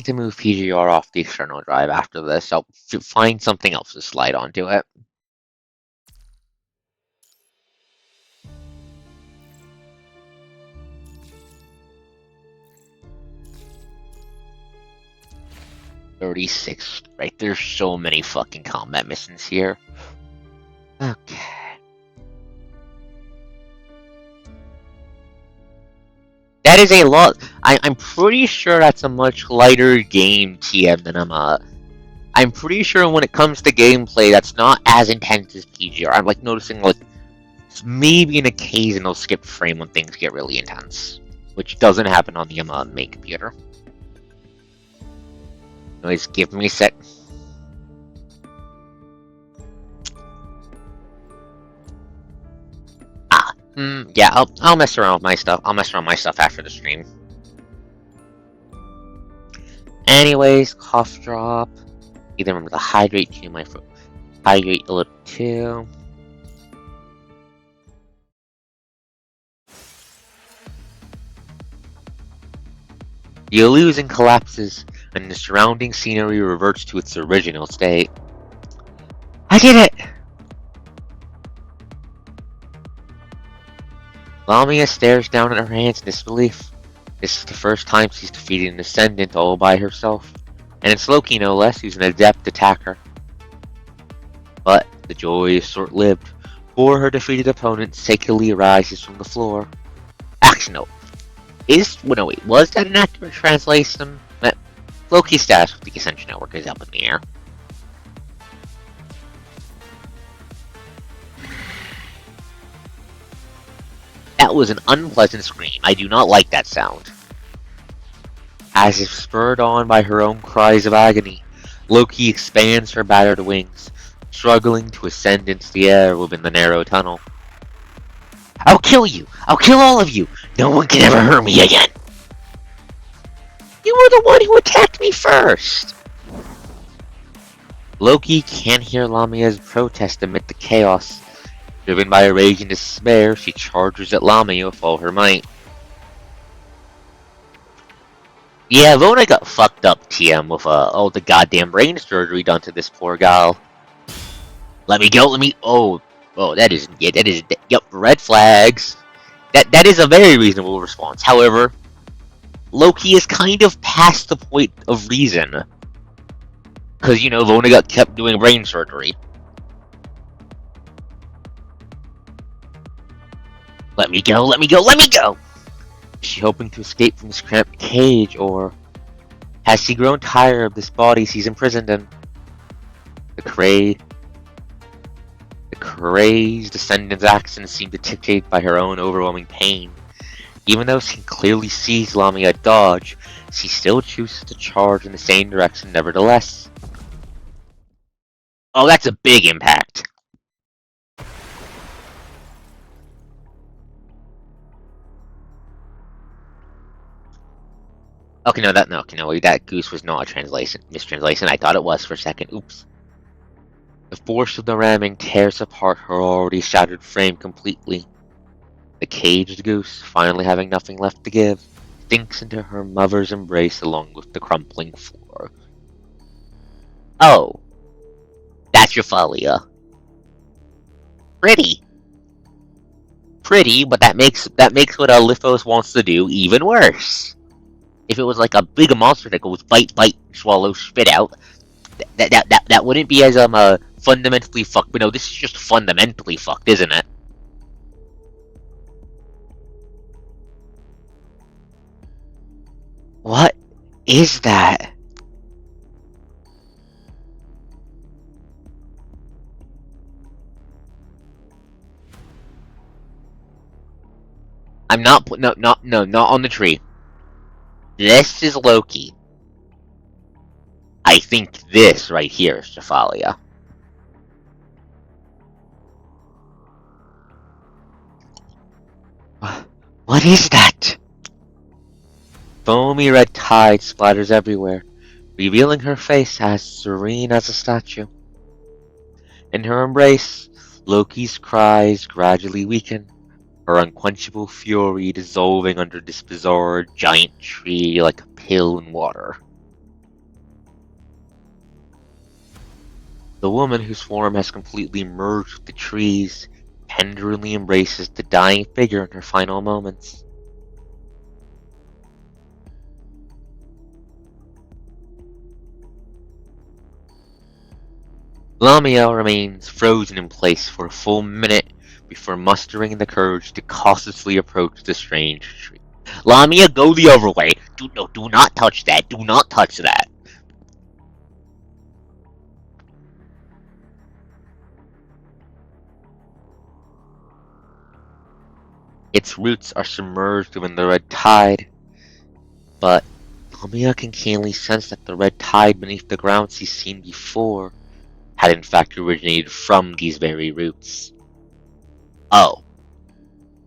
A: to move PGR off the external drive after this. I'll find something else to slide onto it. $36. Right, there's so many fucking combat missions here. Okay. That is a lot. I'm pretty sure that's a much lighter game TM than I'm pretty sure when it comes to gameplay, that's not as intense as PGR. I'm like noticing like maybe an occasional skip frame when things get really intense, which doesn't happen on the main computer. Anyways, give me a sec. Yeah, I'll mess around with my stuff. I'll mess around with my stuff after the stream. Anyways, cough drop. Either remember to hydrate to my foot. Hydrate a little too. The illusion collapses, and the surrounding scenery reverts to its original state. I did it! Lamia stares down at her hands in disbelief. This is the first time she's defeated an Ascendant all by herself, and it's Loki no less who's an adept attacker. But the joy is short-lived, for her defeated opponent shakily rises from the floor. Action note. Was that an accurate translation? Loki's status with the Ascension Network is up in the air. That was an unpleasant scream. I do not like that sound. As if spurred on by her own cries of agony, Loki expands her battered wings, struggling to ascend into the air within the narrow tunnel. I'll kill you! I'll kill all of you! No one can ever hurt me again! You were the one who attacked me first! Loki can't hear Lamia's protest amid the chaos. Driven by a rage and despair, she charges at Lamia with all her might. Yeah, Vona got fucked up, TM, with all the goddamn brain surgery done to this poor gal. Let me go, oh, yep, red flags. That is a very reasonable response. However, Loki is kind of past the point of reason. Because, Vona got kept doing brain surgery. Let me go, let me go, let me go! Is she hoping to escape from this cramped cage, or has she grown tired of this body she's imprisoned in? The crazed Ascendant's actions seem to dictate by her own overwhelming pain. Even though she clearly sees Lamia dodge, she still chooses to charge in the same direction nevertheless. Oh, that's a big impact. Okay, that goose was not a mistranslation. I thought it was for a second. Oops. The force of the ramming tears apart her already shattered frame completely. The caged goose, finally having nothing left to give, sinks into her mother's embrace along with the crumpling floor. Oh. That's Raphalia. Pretty. Pretty, but that makes what Lithos wants to do even worse. If it was like a big monster that goes bite, swallow, spit out, that wouldn't be as fundamentally fucked. But no, this is just fundamentally fucked, isn't it? What is that? I'm not not on the tree. This is Loki. I think this right here is Jephalia. What is that? Foamy red tide splatters everywhere, revealing her face as serene as a statue. In her embrace, Loki's cries gradually weaken, her unquenchable fury dissolving under this bizarre giant tree like a pill in water. The woman whose form has completely merged with the trees tenderly embraces the dying figure in her final moments. Lamia remains frozen in place for a full minute before mustering the courage to cautiously approach the strange tree. Lamia, go the other way! Do not touch that! Do not touch that! Its roots are submerged within the red tide, but Lamia can keenly sense that the red tide beneath the ground she's seen before had in fact originated from these very roots. Oh.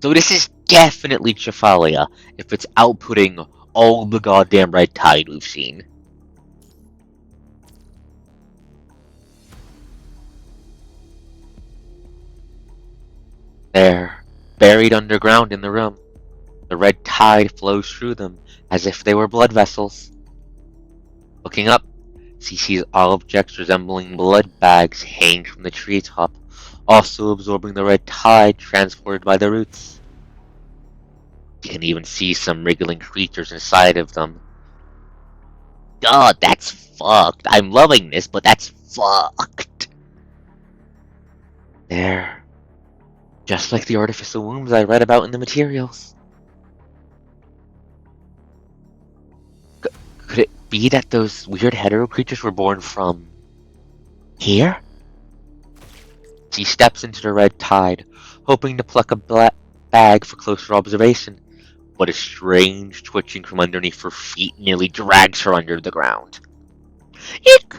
A: So this is definitely Jephalia, if it's outputting all the goddamn red tide we've seen. There, buried underground in the room, The red tide flows through them as if they were blood vessels. Looking up, she sees objects resembling blood bags hanging from the treetop, also absorbing the red tide transported by the roots. You can even see some wriggling creatures inside of them. God, that's fucked. I'm loving this, but that's fucked. There. Just like the artificial wombs I read about in the materials. Could it be that those weird hetero creatures were born from here? She steps into the red tide, hoping to pluck a bag for closer observation, but a strange twitching from underneath her feet nearly drags her under the ground. Eek!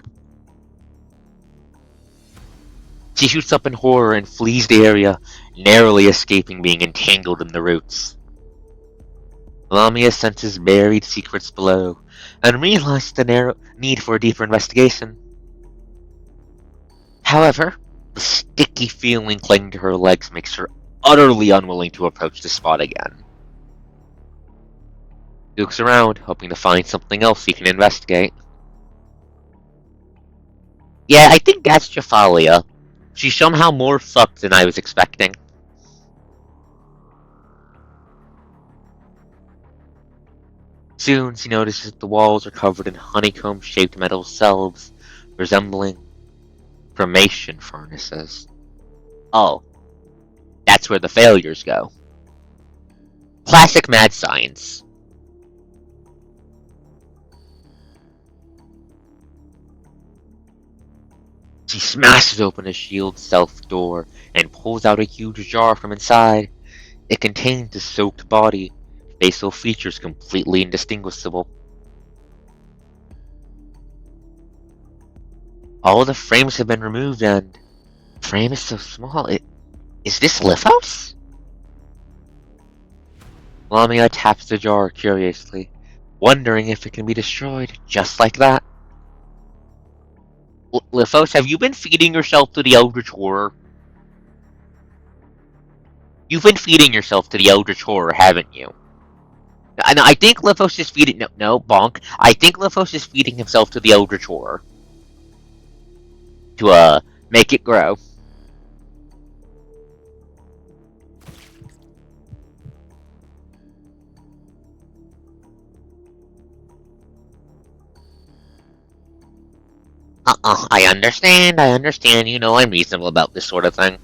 A: She shoots up in horror and flees the area, narrowly escaping being entangled in the roots. Lamia senses buried secrets below, and realizes the need for a deeper investigation. However, the sticky feeling clinging to her legs makes her utterly unwilling to approach the spot again. She looks around, hoping to find something else she can investigate. Yeah, I think that's Jaffalia. She's somehow more fucked than I was expecting. Soon, she notices that the walls are covered in honeycomb-shaped metal cells, resembling cremation furnaces. Oh, that's where the failures go. Classic mad science. She smashes open a shield self door and pulls out a huge jar from inside. It contains a soaked body, facial features completely indistinguishable. All the frames have been removed and the frame is so small. Is this Lithos? Lamia taps the jar curiously, wondering if it can be destroyed just like that. Lithos, have you been feeding yourself to the Eldritch Horror? You've been feeding yourself to the Eldritch Horror, haven't you? And I think Lithos is feeding... No, bonk. I think Lithos is feeding himself to the Eldritch Horror. To, make it grow. I understand, you know I'm reasonable about this sort of thing.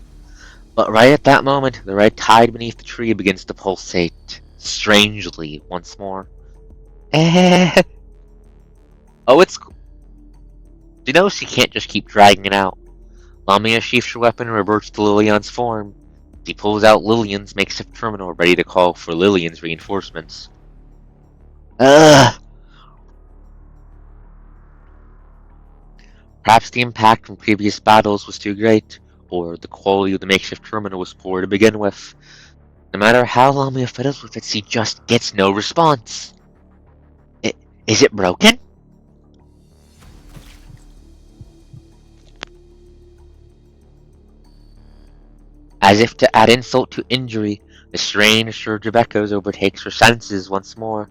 A: But right at that moment, the red tide beneath the tree begins to pulsate, strangely, once more. Eh. Oh, it's... You know she can't just keep dragging it out. Lamia sheaths her weapon and reverts to Lillian's form. She pulls out Lillian's makeshift terminal, ready to call for Lillian's reinforcements. Ugh! Perhaps the impact from previous battles was too great, or the quality of the makeshift terminal was poor to begin with. No matter how Lamia fiddles with it, she just gets no response. Is it broken? As if to add insult to injury, the strange surge of echoes overtakes her senses once more.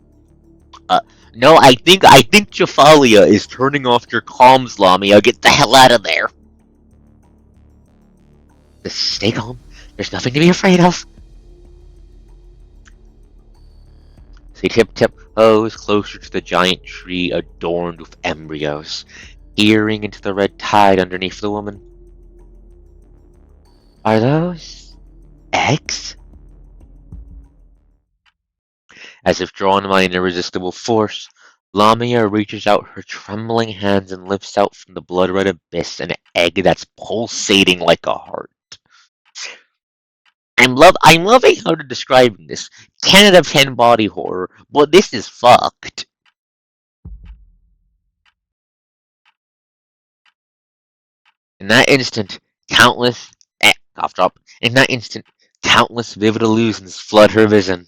A: No, I think Jaffalia is turning off your comms, Lamia. Get the hell out of there. Just stay calm. There's nothing to be afraid of. She tiptoes closer to the giant tree adorned with embryos, peering into the red tide underneath the woman. Are those eggs? As if drawn by an irresistible force, Lamia reaches out her trembling hands and lifts out from the blood-red abyss an egg that's pulsating like a heart. I'm loving how to describe this. 10 out of 10 body horror, but this is fucked. In that instant, cough drop. In that instant, countless vivid illusions flood her vision.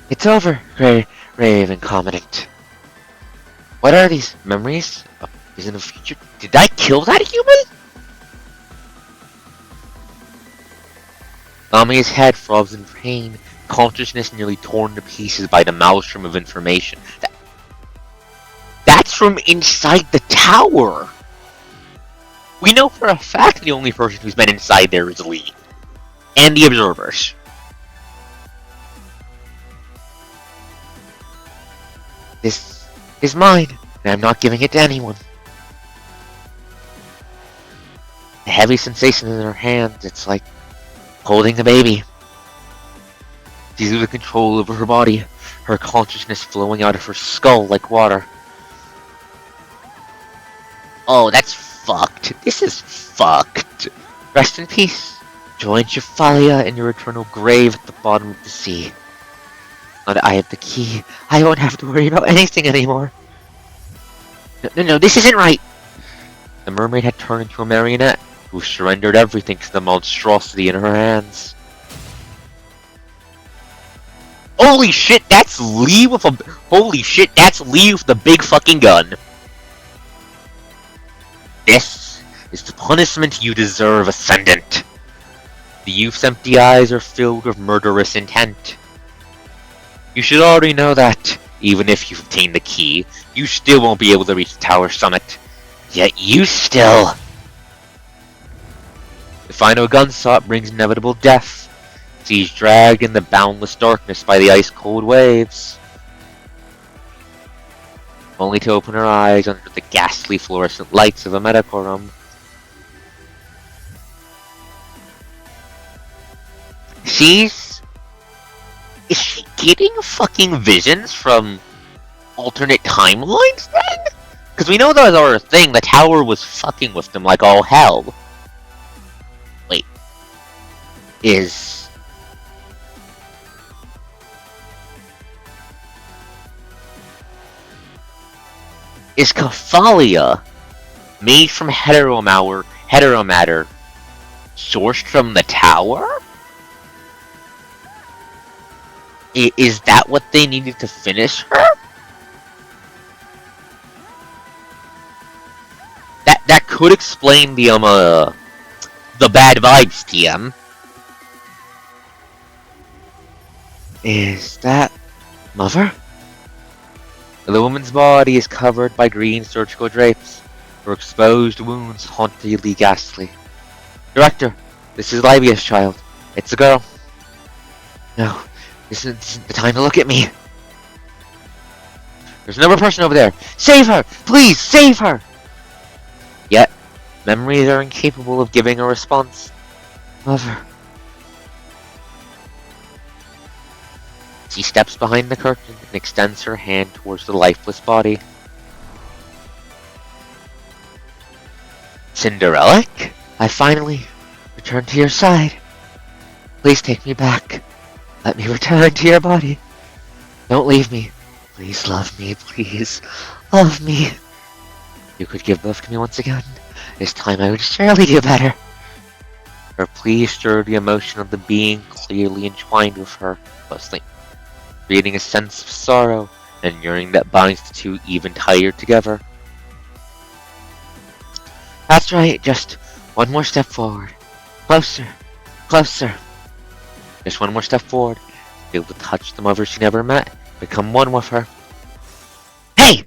A: It's over, Raven Commandant. What are these? Memories? is in the future. Did I kill that human? Lamia's head throbs in pain, consciousness nearly torn to pieces by the maelstrom of information. That's from inside the tower! We know for a fact the only person who's been inside there is Lee. And the observers. This is mine, and I'm not giving it to anyone. A heavy sensation in her hands, it's like holding a baby. She's losing control over her body, her consciousness flowing out of her skull like water. Oh, that's fucked. This is fucked. Rest in peace. Join Shaphalia in your eternal grave at the bottom of the sea. Now that I have the key, I won't have to worry about anything anymore. No, this isn't right! The mermaid had turned into a marionette, who surrendered everything to the monstrosity in her hands. Holy shit, that's Lee with a... Holy shit, that's Lee with the big fucking gun. This is the punishment you deserve, Ascendant. The youth's empty eyes are filled with murderous intent. You should already know that, even if you've obtained the key, you still won't be able to reach the tower summit. Yet you still... The final gunshot brings inevitable death. She's dragged in the boundless darkness by the ice-cold waves. Only to open her eyes under the ghastly fluorescent lights of a medical room. Is she getting fucking visions from alternate timelines then? Because we know that was our thing, the tower was fucking with them like all hell. Wait. Is Cathalia made from heteromatter sourced from the tower? Is that what they needed to finish her? That could explain the bad vibes, TM. Is that Mother? The woman's body is covered by green surgical drapes. Her exposed wounds hauntingly ghastly. Director, this is Livia's child. It's a girl. No, this isn't the time to look at me. There's another person over there. Save her! Please, save her! Yet, memories are incapable of giving a response. Mother. She steps behind the curtain and extends her hand towards the lifeless body. Cinderelic? I finally returned to your side. Please take me back. Let me return to your body. Don't leave me. Please love me, please. Love me. You could give birth to me once again. This time I would surely do better. Her plea stirred the emotion of the being clearly entwined with her closely, creating a sense of sorrow and yearning that binds the two even tighter together. That's right, just one more step forward. Closer, closer. Just one more step forward. Be able to touch the mother she never met. Become one with her. Hey!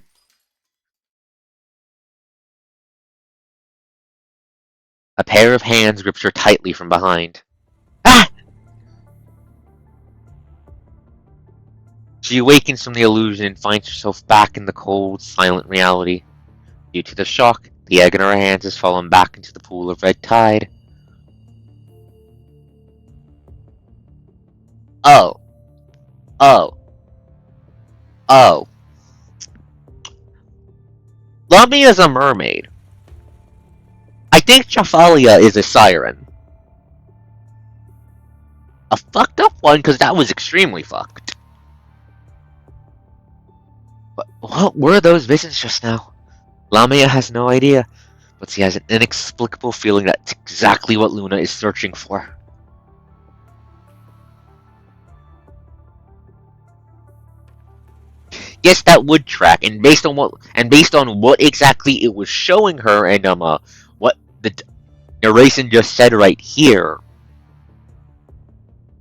A: A pair of hands grips her tightly from behind. Ah! She awakens from the illusion and finds herself back in the cold, silent reality. Due to the shock, the egg in her hands has fallen back into the pool of red tide. Oh. Lummy is a mermaid. I think Trafalia is a siren. A fucked up one, because that was extremely fucked. But what were those visions just now? Lamia has no idea, but she has an inexplicable feeling that's exactly what Luna is searching for. Yes, that would track, and based on what exactly it was showing her, and what the narration just said right here,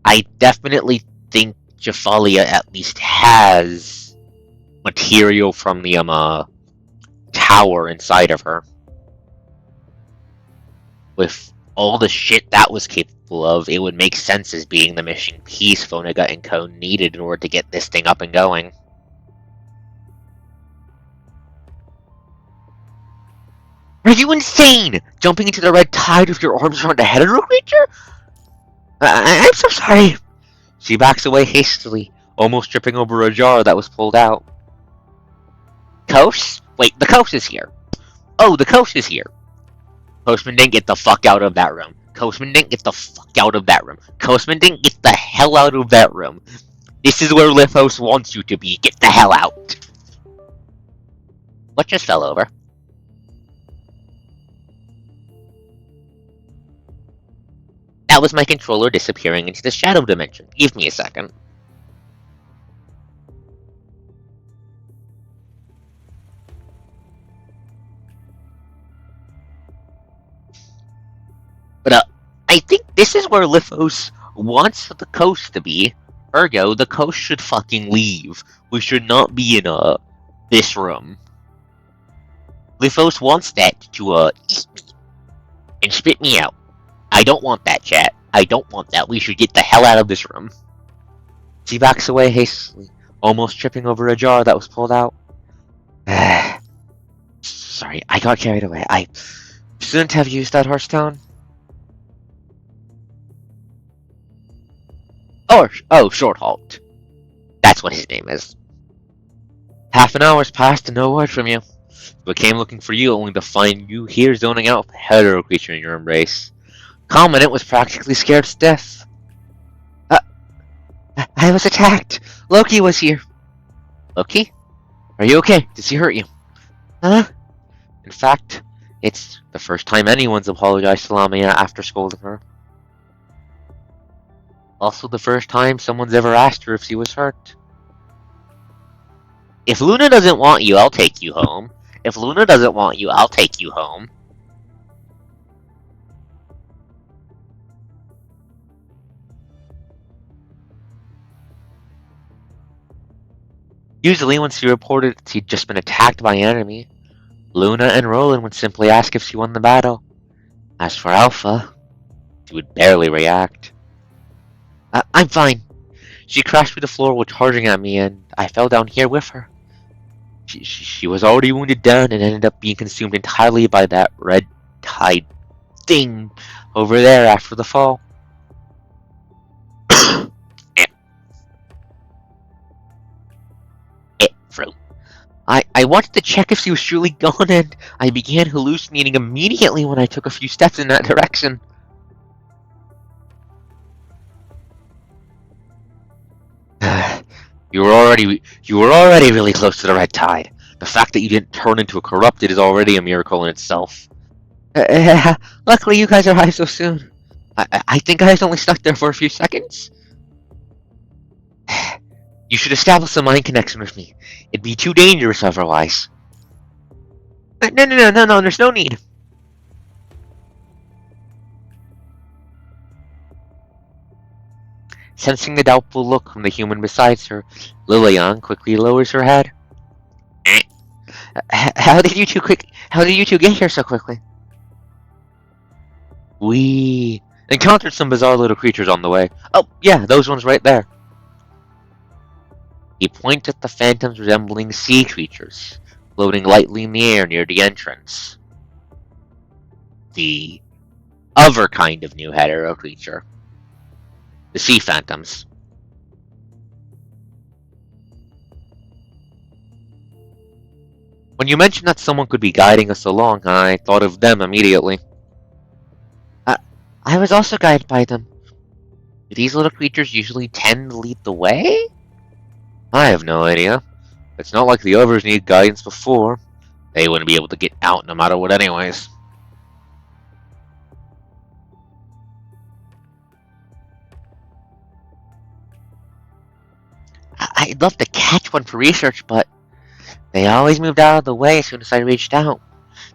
A: I definitely think Jafalia at least has material from the tower inside of her. With all the shit that was capable of, it would make sense as being the missing piece Fonaga and Co needed in order to get this thing up and going. Are you insane? Jumping into the red tide with your arms around a hetero creature? I'm so sorry. She backs away hastily, almost tripping over a jar that was pulled out. Coast? Wait, the coast is here. Oh, the coast is here. Coastman didn't get the fuck out of that room. Coastman didn't get the fuck out of that room. Coastman didn't get the hell out of that room. This is where Lithos wants you to be. Get the hell out. What just fell over? That was my controller disappearing into the shadow dimension. Give me a second. But I think this is where Lithos wants the coast to be. Ergo, the coast should fucking leave. We should not be in this room. Lithos wants that to eat me and spit me out. I don't want that, chat. I don't want that. We should get the hell out of this room. She backs away hastily, almost tripping over a jar that was pulled out. Sorry, I got carried away. I shouldn't have used that Hearthstone. Oh, Short Halt. That's what his name is. Half an hour's passed and no word from you. We came looking for you only to find you here zoning out with a hetero creature in your embrace. Commandant was practically scared stiff. I was attacked. Loki was here. Loki? Are you okay? Did she hurt you? Huh? In fact, it's the first time anyone's apologized to Lamia after scolding her. Also the first time someone's ever asked her if she was hurt. If Luna doesn't want you, I'll take you home. If Luna doesn't want you, I'll take you home. Usually when she reported that she'd just been attacked by an enemy, Luna and Roland would simply ask if she won the battle. As for Alpha, she would barely react. I'm fine. She crashed through the floor while charging at me, and I fell down here with her. She was already wounded down and ended up being consumed entirely by that red tide thing over there after the fall. Fruit. I wanted to check if she was truly gone, and I began hallucinating immediately when I took a few steps in that direction. You were already really close to the red tide. The fact that you didn't turn into a corrupted is already a miracle in itself. Luckily you guys arrived so soon. I think I was only stuck there for a few seconds. You should establish a mind connection with me. It'd be too dangerous otherwise. No, there's no need. Sensing the doubtful look from the human beside her, Lilian quickly lowers her head. How did you two get here so quickly? We encountered some bizarre little creatures on the way. Oh, yeah, those ones right there. He points at the phantoms resembling sea creatures, floating lightly in the air near the entrance. The other kind of new hetero creature. The sea phantoms. When you mentioned that someone could be guiding us along, I thought of them immediately. I was also guided by them. Do these little creatures usually tend to lead the way? I have no idea. It's not like the others need guidance before. They wouldn't be able to get out no matter what anyways. I'd love to catch one for research, but They always moved out of the way as soon as I reached out.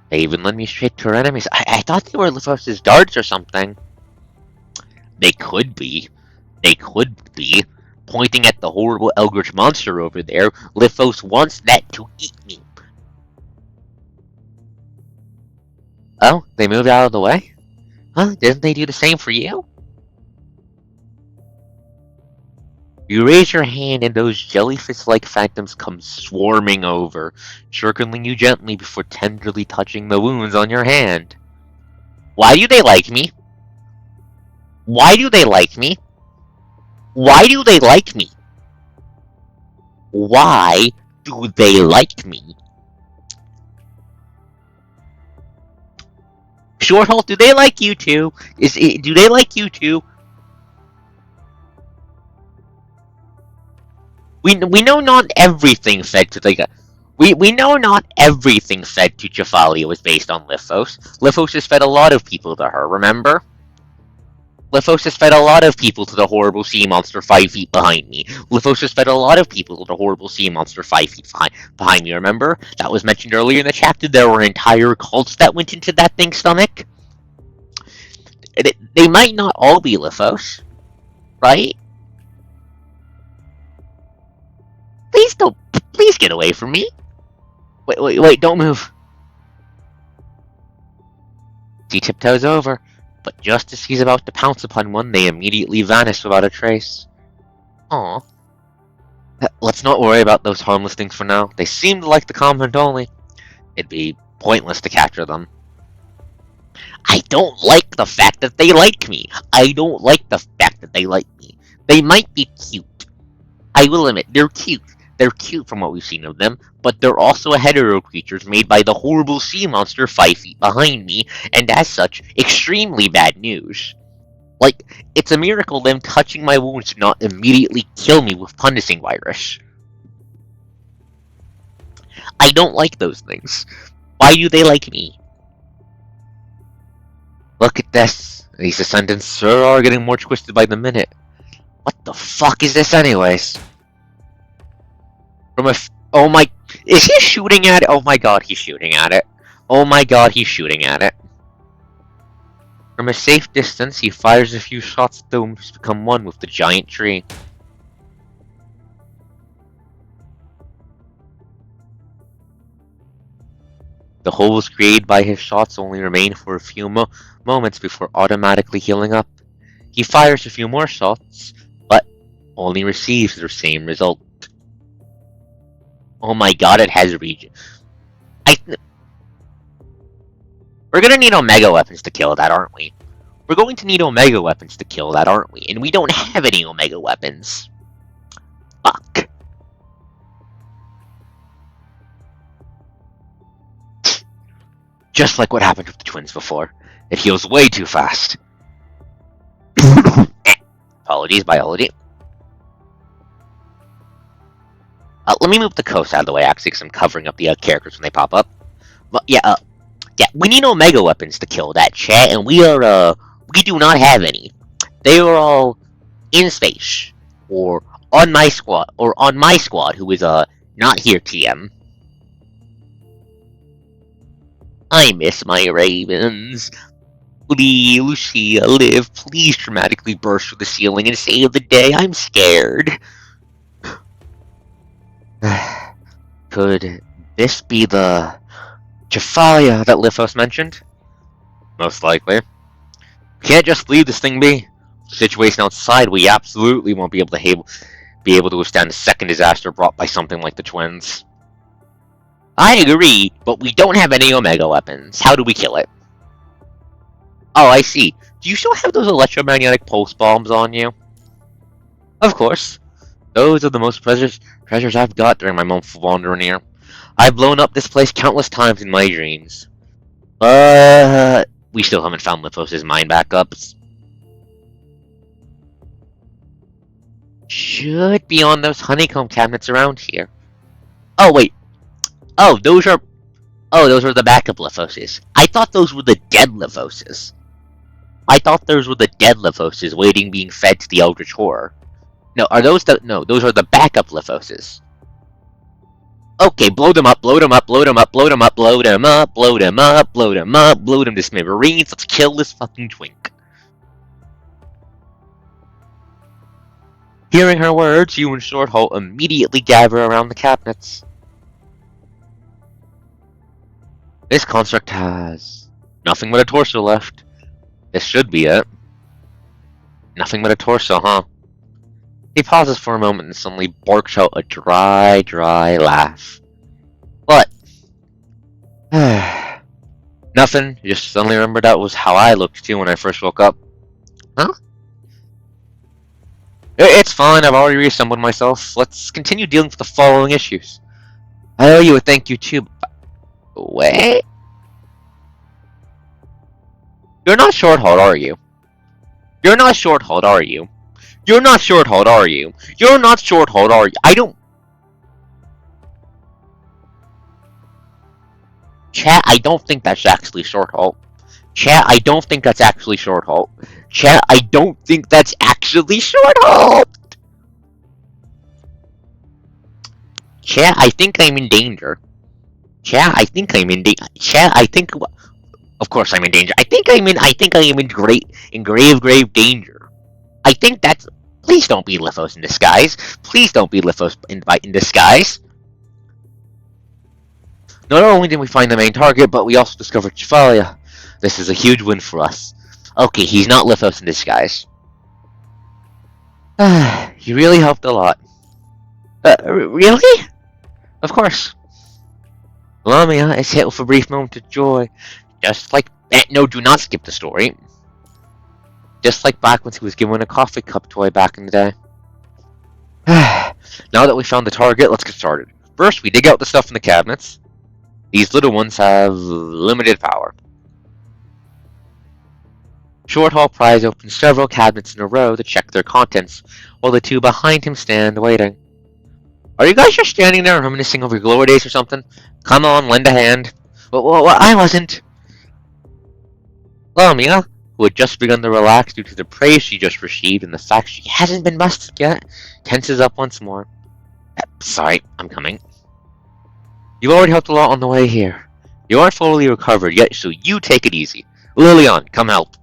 A: They even led me straight to our enemies. I thought they were Lithos' darts or something. They could be. They could be. Pointing at the horrible eldritch monster over there, Lithos wants that to eat me. Oh, they moved out of the way? Huh? Didn't they do the same for you? You raise your hand and those jellyfish-like phantoms come swarming over, circling you gently before tenderly touching the wounds on your hand. Why do they like me? Why do they like me? Why do they like me? Why do they like me? Shorthalt, do they like you too? Do they like you too? We know not everything fed to the we know not everything fed to Jephalia was based on Lithos. Lithos has fed a lot of people to her, remember? Lithos has fed a lot of people to the horrible sea monster 5 feet behind me. Lithos has fed a lot of people to the horrible sea monster 5 feet behind me, remember? That was mentioned earlier in the chapter. There were entire cults that went into that thing's stomach. They might not all be Lithos, right? Please get away from me. Wait, don't move. He tiptoes over, but just as he's about to pounce upon one, they immediately vanish without a trace. Aw. Let's not worry about those harmless things for now. They seem to like the convent only. It'd be pointless to capture them. I don't like the fact that they like me. I don't like the fact that they like me. They might be cute. I will admit, they're cute. They're cute from what we've seen of them, but they're also hetero creatures made by the horrible sea monster 5 feet behind me, and as such, extremely bad news. Like, it's a miracle them touching my wounds did not immediately kill me with punishing virus. I don't like those things. Why do they like me? Look at this. These descendants sure are getting more twisted by the minute. What the fuck is this anyways? Oh my... Is he shooting at it? Oh my god, he's shooting at it. Oh my god, he's shooting at it. From a safe distance, he fires a few shots at the wound to become one with the giant tree. The holes created by his shots only remain for a few moments before automatically healing up. He fires a few more shots, but only receives the same result. Oh my god, it has regen. We're gonna need Omega weapons to kill that, aren't we? We're going to need Omega weapons to kill that, aren't we? And we don't have any Omega weapons. Fuck. Just like what happened with the twins before. It heals way too fast. Apologies, biology. Let me move the coast out of the way, actually, because I'm covering up the characters when they pop up. But yeah, we need Omega weapons to kill that, chat, and we do not have any. They are all in space, or on my squad, who is, not here, TM. I miss my ravens. Please, Lucia, live. Please dramatically burst through the ceiling and save the day. I'm scared. Could this be the Jephalia that Lithos mentioned? Most likely. We can't just leave this thing be. The situation outside, we absolutely won't be able to withstand a second disaster brought by something like the twins. I agree, but we don't have any Omega weapons. How do we kill it? Oh, I see. Do you still have those electromagnetic pulse bombs on you? Of course. Those are the most treasures I've got during my month of wandering here. I've blown up this place countless times in my dreams. But we still haven't found Lithos' mine backups. Should be on those honeycomb cabinets around here. Oh, wait. Oh, those are the backup Lithoses. I thought those were the dead Lithoses. I thought those were the dead Lithoses waiting being fed to the Eldritch Horror. No, those are the backup Lithoses. Okay, blow them up, blow them up, blow them up, blow them up, blow them up, blow them up, blow them up, blow them to smithereens. Let's kill this fucking twink. Hearing her words, you and Shorthalt immediately gather around the cabinets. This construct has nothing but a torso left. This should be it. Nothing but a torso, huh? He pauses for a moment and suddenly barks out a dry, dry laugh. What? Nothing. Just suddenly remembered that was how I looked too when I first woke up. Huh? It's fine. I've already reassembled myself. Let's continue dealing with the following issues. I owe you a thank you too. Wait. You're not Shorthalt, are you? You're not Shorthalt, are you? You're not Shorthalt, are you? You're not Shorthalt, are you? I don't... Chat, I don't think that's actually Shorthalt. Chat, I don't think that's actually Shorthalt. Chat, I don't think that's actually Shorthalt! Chat, I think I'm in danger. Chat, I think I'm in danger. Chat, I think... Of course I'm in danger. I think I am in grave danger. I think that's... Please don't be Lithos in disguise. Please don't be Lithos in disguise. Not only did we find the main target, but we also discovered Chevalia. This is a huge win for us. Okay, he's not Lithos in disguise. He really helped a lot. Really? Of course. Lamia is hit with a brief moment of joy. Just like... no, do not skip the story. Just like back when he was given a coffee cup toy back in the day. Now that we found the target, let's get started. First, we dig out the stuff in the cabinets. These little ones have limited power. Shorthalt pries open several cabinets in a row to check their contents, while the two behind him stand waiting. Are you guys just standing there reminiscing over your glory days or something? Come on, lend a hand. Well, I wasn't. Lamia, who had just begun to relax due to the praise she just received and the fact she hasn't been busted yet, tenses up once more. Sorry, I'm coming. You already helped a lot on the way here. You aren't fully recovered yet, so you take it easy. Lillian, come help.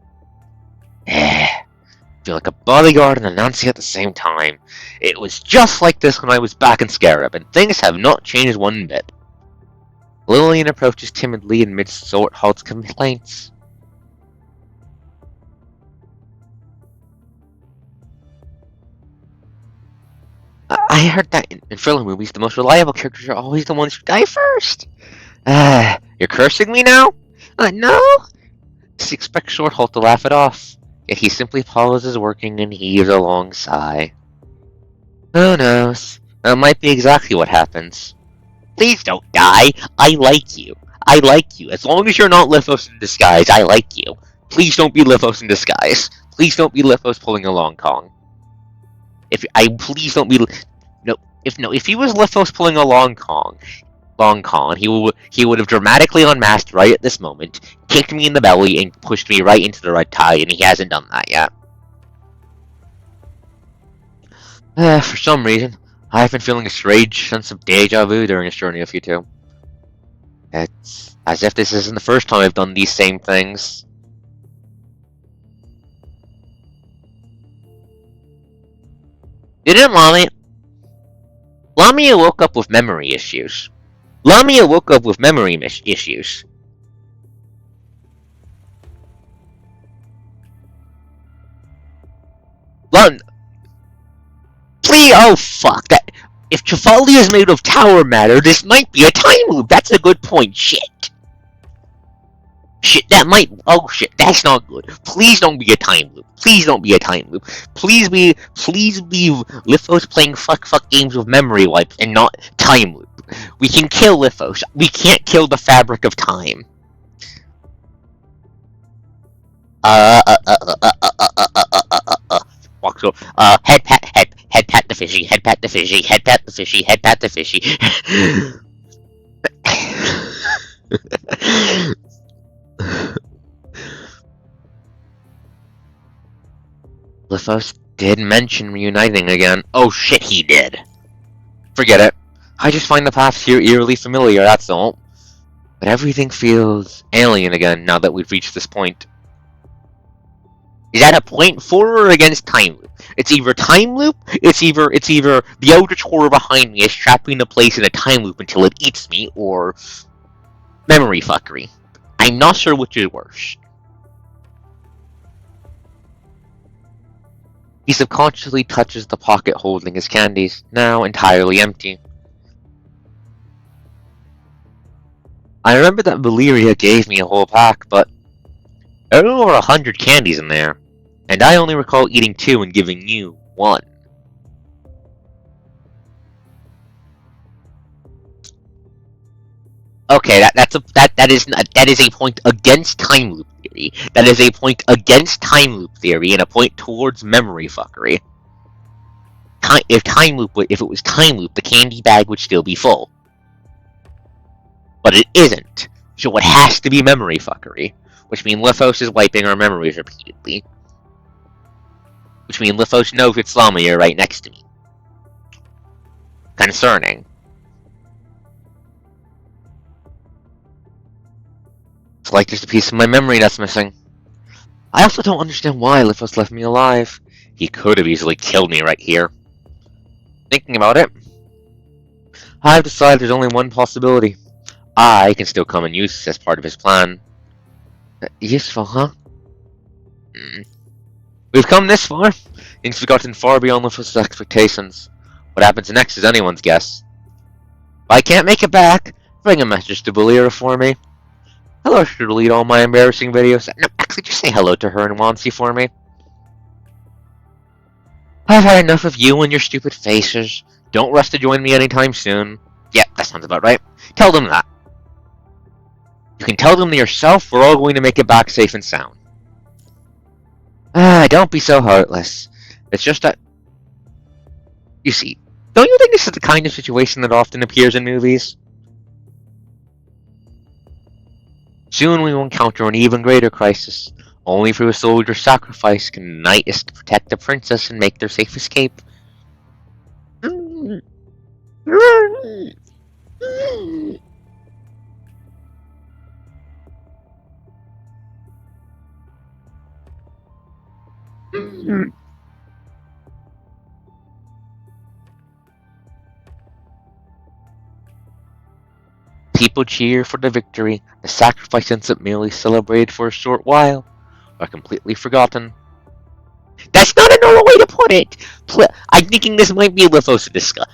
A: Feel like a bodyguard and a Nancy at the same time. It was just like this when I was back in Scarab, and things have not changed one bit. Lillian approaches timidly amidst Shorthalt's complaints. I heard that in thriller movies, the most reliable characters are always the ones who die first. You're cursing me now? No? Just expect Shorthalt to laugh it off. Yet he simply pauses working and heaves a long sigh. Who knows? That might be exactly what happens. Please don't die. I like you. I like you. As long as you're not Lithos in disguise, I like you. Please don't be Lithos in disguise. Please don't be Lithos pulling a Long Kong. Please don't be... If he was Lithos pulling a Long Kong, he would have dramatically unmasked right at this moment, kicked me in the belly, and pushed me right into the red tide, and he hasn't done that yet. For some reason, I've been feeling a strange sense of deja vu during this journey with you two. It's as if this isn't the first time I've done these same things. Didn't Lamia woke up with memory issues. Lamia woke up with memory issues. Please, oh fuck that. If Chevalia is made of tower matter, this might be a time loop. That's a good point. Shit, that might. Oh shit, that's not good. Please don't be a time loop. Please don't be a time loop. Please be Lithos playing fuck games with memory wipes and not time loop. We can kill Lithos. We can't kill the fabric of time. Walks over. Head pat the fishy. Head pat the fishy. Head pat the fishy. Head pat the fishy. Lithos did mention reuniting again. Oh shit, he did. Forget it. I just find the paths here eerily familiar, that's all. But everything feels alien again now that we've reached this point. Is that a point for or against time loop? It's either time loop, it's either the eldritch horror behind me is trapped me in a place in a time loop until it eats me, or memory fuckery. I'm not sure which is worse. He subconsciously touches the pocket holding his candies, now entirely empty. I remember that Valeria gave me a whole pack, but there were over 100 candies in there, and I only recall eating 2 and giving you 1. Okay, that is a point against time loop theory. That is a point against time loop theory and a point towards memory fuckery. If it was time loop, the candy bag would still be full, but it isn't. So it has to be memory fuckery, which means Lithos is wiping our memories repeatedly. Which means Lithos knows it's Lamia right next to me. Concerning. It's like there's a piece of my memory that's missing. I also don't understand why Lithos left me alive. He could have easily killed me right here. Thinking about it, I've decided there's only one possibility. I can still come and use this as part of his plan. Useful, huh? We've come this far. Things have gotten far beyond Lithos' expectations. What happens next is anyone's guess. If I can't make it back, bring a message to Valeria for me. Hello, to delete all my embarrassing videos. No, actually, just say hello to her and Wansi for me. I've had enough of you and your stupid faces. Don't rush to join me anytime soon. Yeah, that sounds about right. Tell them that. You can tell them to yourself. We're all going to make it back safe and sound. Don't be so heartless. It's just that... You see, don't you think this is the kind of situation that often appears in movies? Soon we will encounter an even greater crisis. Only through a soldier's sacrifice can the knight protect the princess and make their safe escape. People cheer for the victory. The sacrifice ends up merely celebrated for a short while, or completely forgotten. That's not a normal way to put it! I'm thinking this might be Lithos in disguise.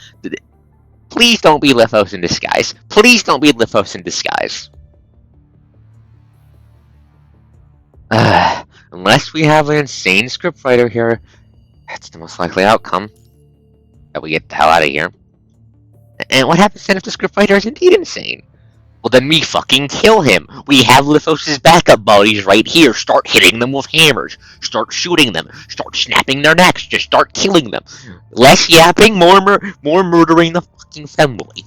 A: Please don't be Lithos in disguise. Please don't be Lithos in disguise. Unless we have an insane scriptwriter here, that's the most likely outcome. That we get the hell out of here. And what happens then if the scriptwriter is indeed insane? Well, then we fucking kill him. We have Lithos' backup bodies right here. Start hitting them with hammers. Start shooting them. Start snapping their necks. Just start killing them. Less yapping, more murdering the fucking family.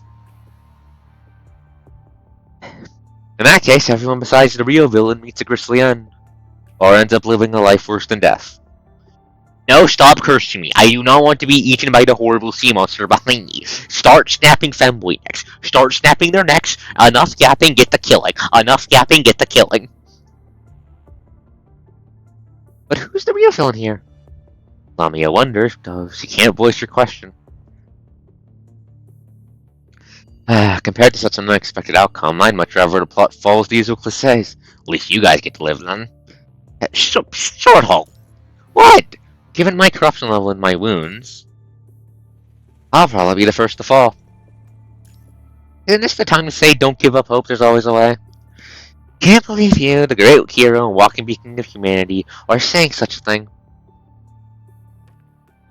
A: In that case, everyone besides the real villain meets a grisly end. Or ends up living a life worse than death. No, stop cursing me. I do not want to be eaten by the horrible sea monster behind me. Start snapping femboy necks. Start snapping their necks. Enough yapping, get the killing. Enough yapping, get the killing. But who's the real villain here? Lamia wonders, though she can't voice her question. Compared to such an unexpected outcome, I'd much rather the plot follows the usual cliches. At least you guys get to live then. Short haul. What? Given my corruption level and my wounds, I'll probably be the first to fall. Isn't this the time to say don't give up hope, there's always a way? Can't believe you, the great hero and walking beacon of humanity, are saying such a thing.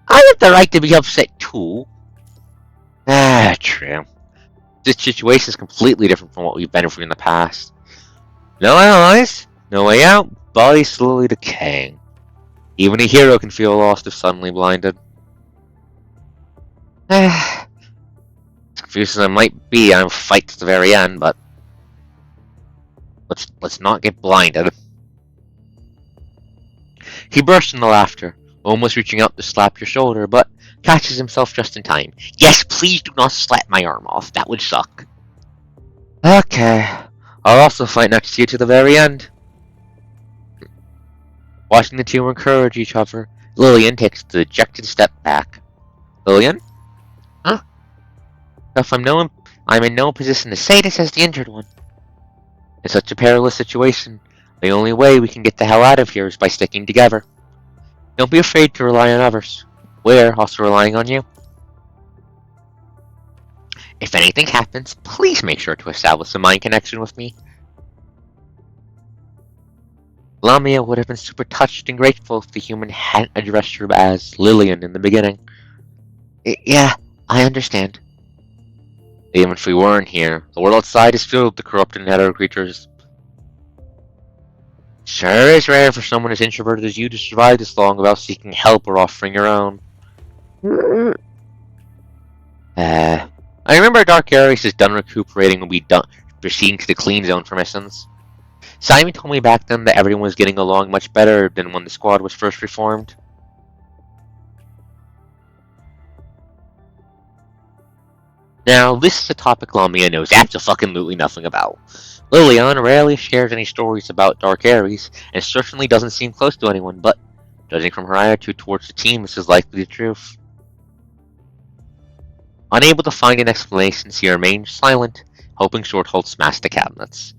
A: I have the right to be upset too. True. This situation is completely different from what we've been through in the past. No allies, no way out, body slowly decaying. Even a hero can feel lost if suddenly blinded. As confused as I might be, I'm fight to the very end, but let's not get blinded. He burst into laughter, almost reaching out to slap your shoulder, but catches himself just in time. Yes, please do not slap my arm off. That would suck. Okay. I'll also fight next to you to the very end. Watching the two encourage each other, Lillian takes a dejected step back. Lillian? Huh? If I'm in no position to say this as the injured one. In such a perilous situation, the only way we can get the hell out of here is by sticking together. Don't be afraid to rely on others. We're also relying on you. If anything happens, please make sure to establish a mind connection with me. Lamia would have been super touched and grateful if the human hadn't addressed her as Lillian in the beginning. Yeah, I understand. Even if we weren't here, the world outside is filled with the corrupt and hetero creatures. Sure is rare for someone as introverted as you to survive this long without seeking help or offering your own. I remember Dark Ares is done recuperating when we proceeding to the clean zone for missions. Simon told me back then that everyone was getting along much better than when the squad was first reformed. Now, this is a topic Lamia knows absolutely nothing about. Lillian rarely shares any stories about Dark Ares, and certainly doesn't seem close to anyone, but judging from her attitude towards the team, this is likely the truth. Unable to find an explanation, she remains silent, hoping Shorthold smashed the cabinets.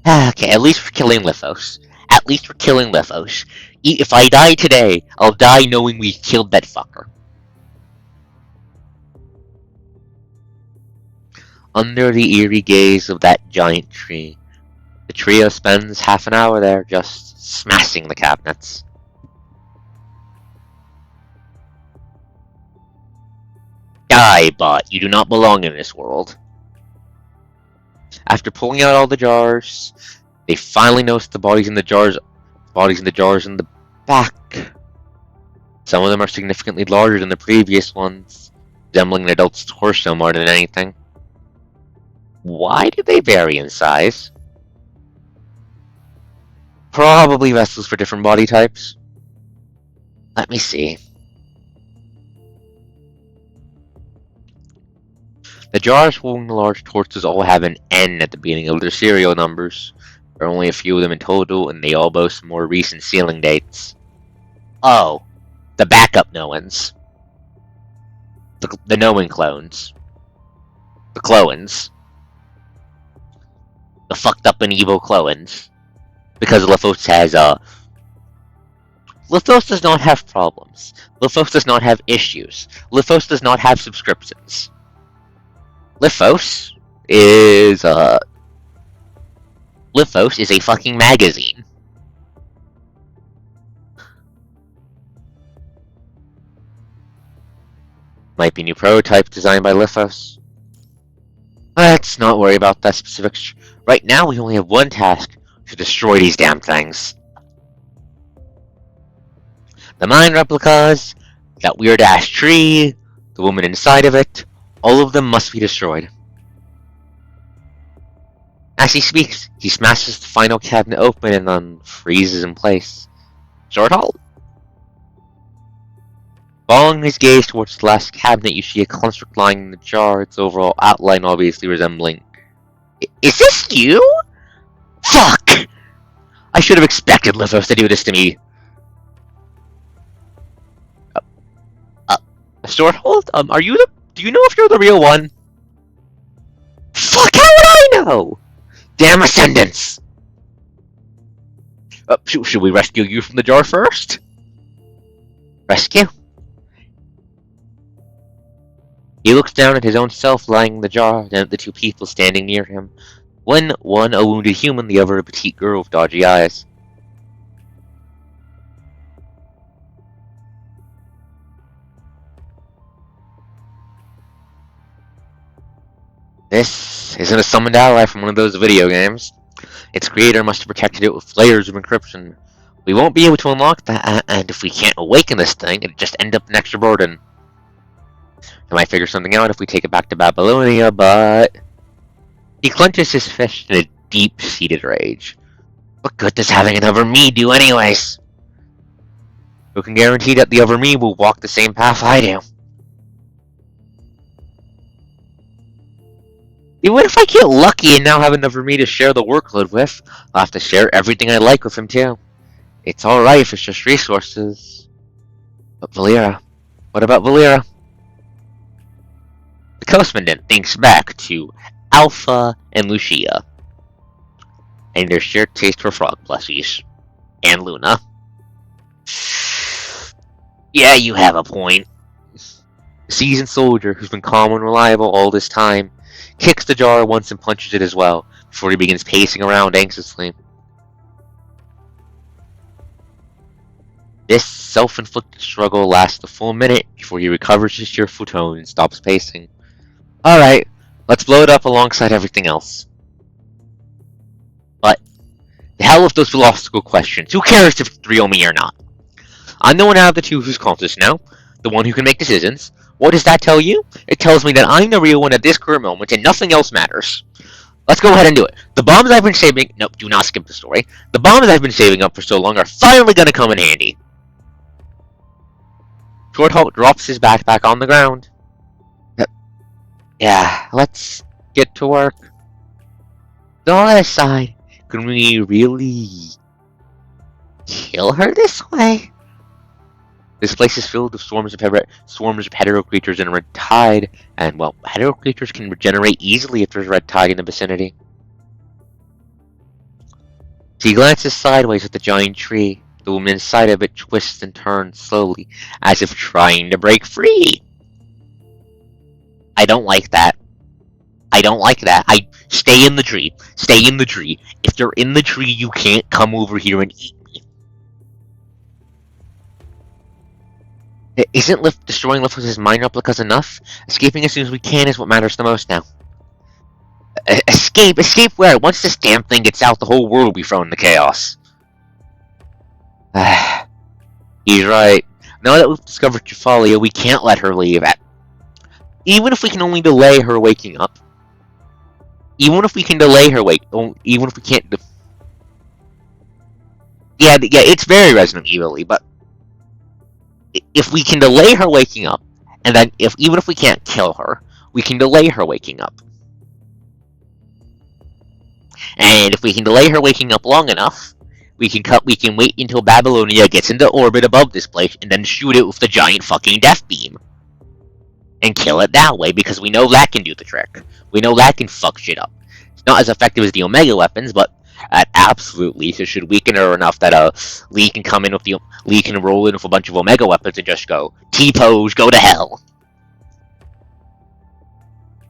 A: Okay, at least we're killing Lithos. At least we're killing Lithos. If I die today, I'll die knowing we killed that fucker. Under the eerie gaze of that giant tree, the trio spends half an hour there just smashing the cabinets. Die, bot. You do not belong in this world. After pulling out all the jars, they finally notice the bodies in the jars in the back. Some of them are significantly larger than the previous ones, resembling an adult's torso more than anything. Why do they vary in size? Probably vessels for different body types. Let me see. The jars holding the large torches all have an N at the beginning of their serial numbers. There are only a few of them in total, and they all boast more recent sealing dates. Oh, the backup Noans. The Noan clones. The Cloans. The fucked up and evil Cloans. Because Lithos has, Lithos does not have problems. Lithos does not have issues. Lithos does not have subscriptions. Lithos is a fucking magazine. Might be new prototype designed by Lithos. Let's not worry about that specific. Right now, we only have one task: to destroy these damn things. The mine replicas, that weird-ass tree, the woman inside of it, all of them must be destroyed. As he speaks, he smashes the final cabinet open and then freezes in place. Short halt? Following his gaze towards the last cabinet, you see a construct lying in the jar, its overall outline obviously resembling... Is this you? Fuck! I should have expected Lithos to do this to me. Shorthold? Are you the... Do you know if you're the real one? Fuck, how would I know? Damn Ascendants! Should we rescue you from the jar first? Rescue? He looks down at his own self lying in the jar, then at the two people standing near him. One a wounded human, the other a petite girl with dodgy eyes. This isn't a summoned ally from one of those video games. Its creator must have protected it with layers of encryption. We won't be able to unlock that, and if we can't awaken this thing, it'll just end up an extra burden. I might figure something out if we take it back to Babylonia, but... He clenches his fist in a deep-seated rage. What good does having another me do anyways? Who can guarantee that the other me will walk the same path I do? Even if I get lucky and now have another me to share the workload with, I'll have to share everything I like with him too. It's alright if it's just resources. But Valera. What about Valera? The Coastman then thinks back to Alpha and Lucia, and their shared taste for frog plushies. And Luna. Yeah, you have a point. The seasoned soldier, who's been calm and reliable all this time, kicks the jar once and punches it as well, before he begins pacing around anxiously. This self-inflicted struggle lasts a full minute before he recovers his cheerful tone and stops pacing. Alright, let's blow it up alongside everything else. But, the hell with those philosophical questions. Who cares if it's real me or not? I'm the one out of the two who's conscious now, the one who can make decisions. What does that tell you? It tells me that I'm the real one at this current moment and nothing else matters. Let's go ahead and do it. The bombs I've been saving... Nope, do not skip the story. The bombs I've been saving up for so long are finally gonna come in handy. Shorthalt drops his backpack on the ground. Yeah, let's get to work. All that aside, can we really kill her this way? This place is filled with swarms of hetero creatures in a red tide, and, well, hetero creatures can regenerate easily if there's red tide in the vicinity. He glances sideways at the giant tree. The woman inside of it twists and turns slowly, as if trying to break free. I don't like that. I don't like that. Stay in the tree. Stay in the tree. If you're in the tree, you can't come over here and eat me. Isn't destroying Lifos' mind replicas enough? Escaping as soon as we can is what matters the most now. Escape? Escape where? Once this damn thing gets out, the whole world will be thrown into chaos. He's right. Now that we've discovered Jephalia, we can't let her leave. Even if we can only delay her waking up. Even if we can delay her even if we can't... Yeah, it's very Resident Evil-y, but... If we can delay her waking up, and then even if we can't kill her, we can delay her waking up. And if we can delay her waking up long enough, we can wait until Babylonia gets into orbit above this place, and then shoot it with the giant fucking death beam. And kill it that way, because we know that can do the trick. We know that can fuck shit up. It's not as effective as the Omega weapons, but at absolute least it should weaken her enough that Lee can come in with Lee can roll in with a bunch of Omega weapons and just go T-pose, go to hell.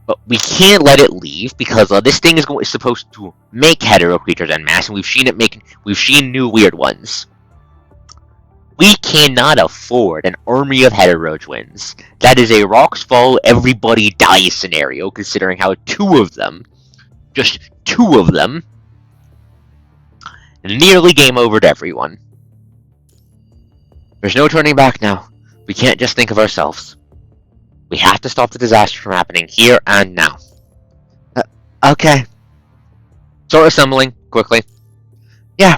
A: But we can't let it leave because this thing is supposed to make hetero creatures en masse, and we've seen new weird ones. We cannot afford an army of hetero twins. That is a rocks fall, everybody dies scenario, considering how just two of them, nearly game overed everyone. There's no turning back now. We can't just think of ourselves. We have to stop the disaster from happening here and now. Okay. Start assembling, quickly. Yeah.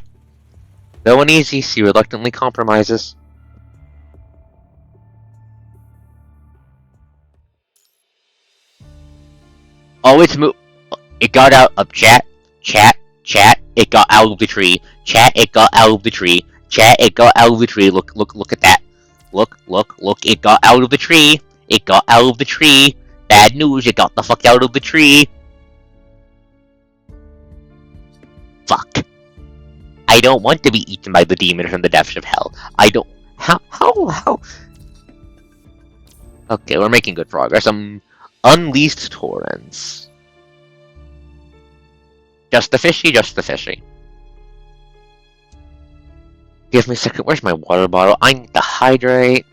A: No one easy, she reluctantly compromises. Oh, it's it got out of chat, it got out of the tree. Chat, it got out of the tree. Chat, it got out of the tree. Look at that. Look, it got out of the tree. It got out of the tree. Bad news, it got the fuck out of the tree. Fuck. I don't want to be eaten by the demon from the depths of hell. I don't... How? Okay, we're making good progress. Unleashed torrents. Just the fishy. Give me a second, where's my water bottle? I need to hydrate.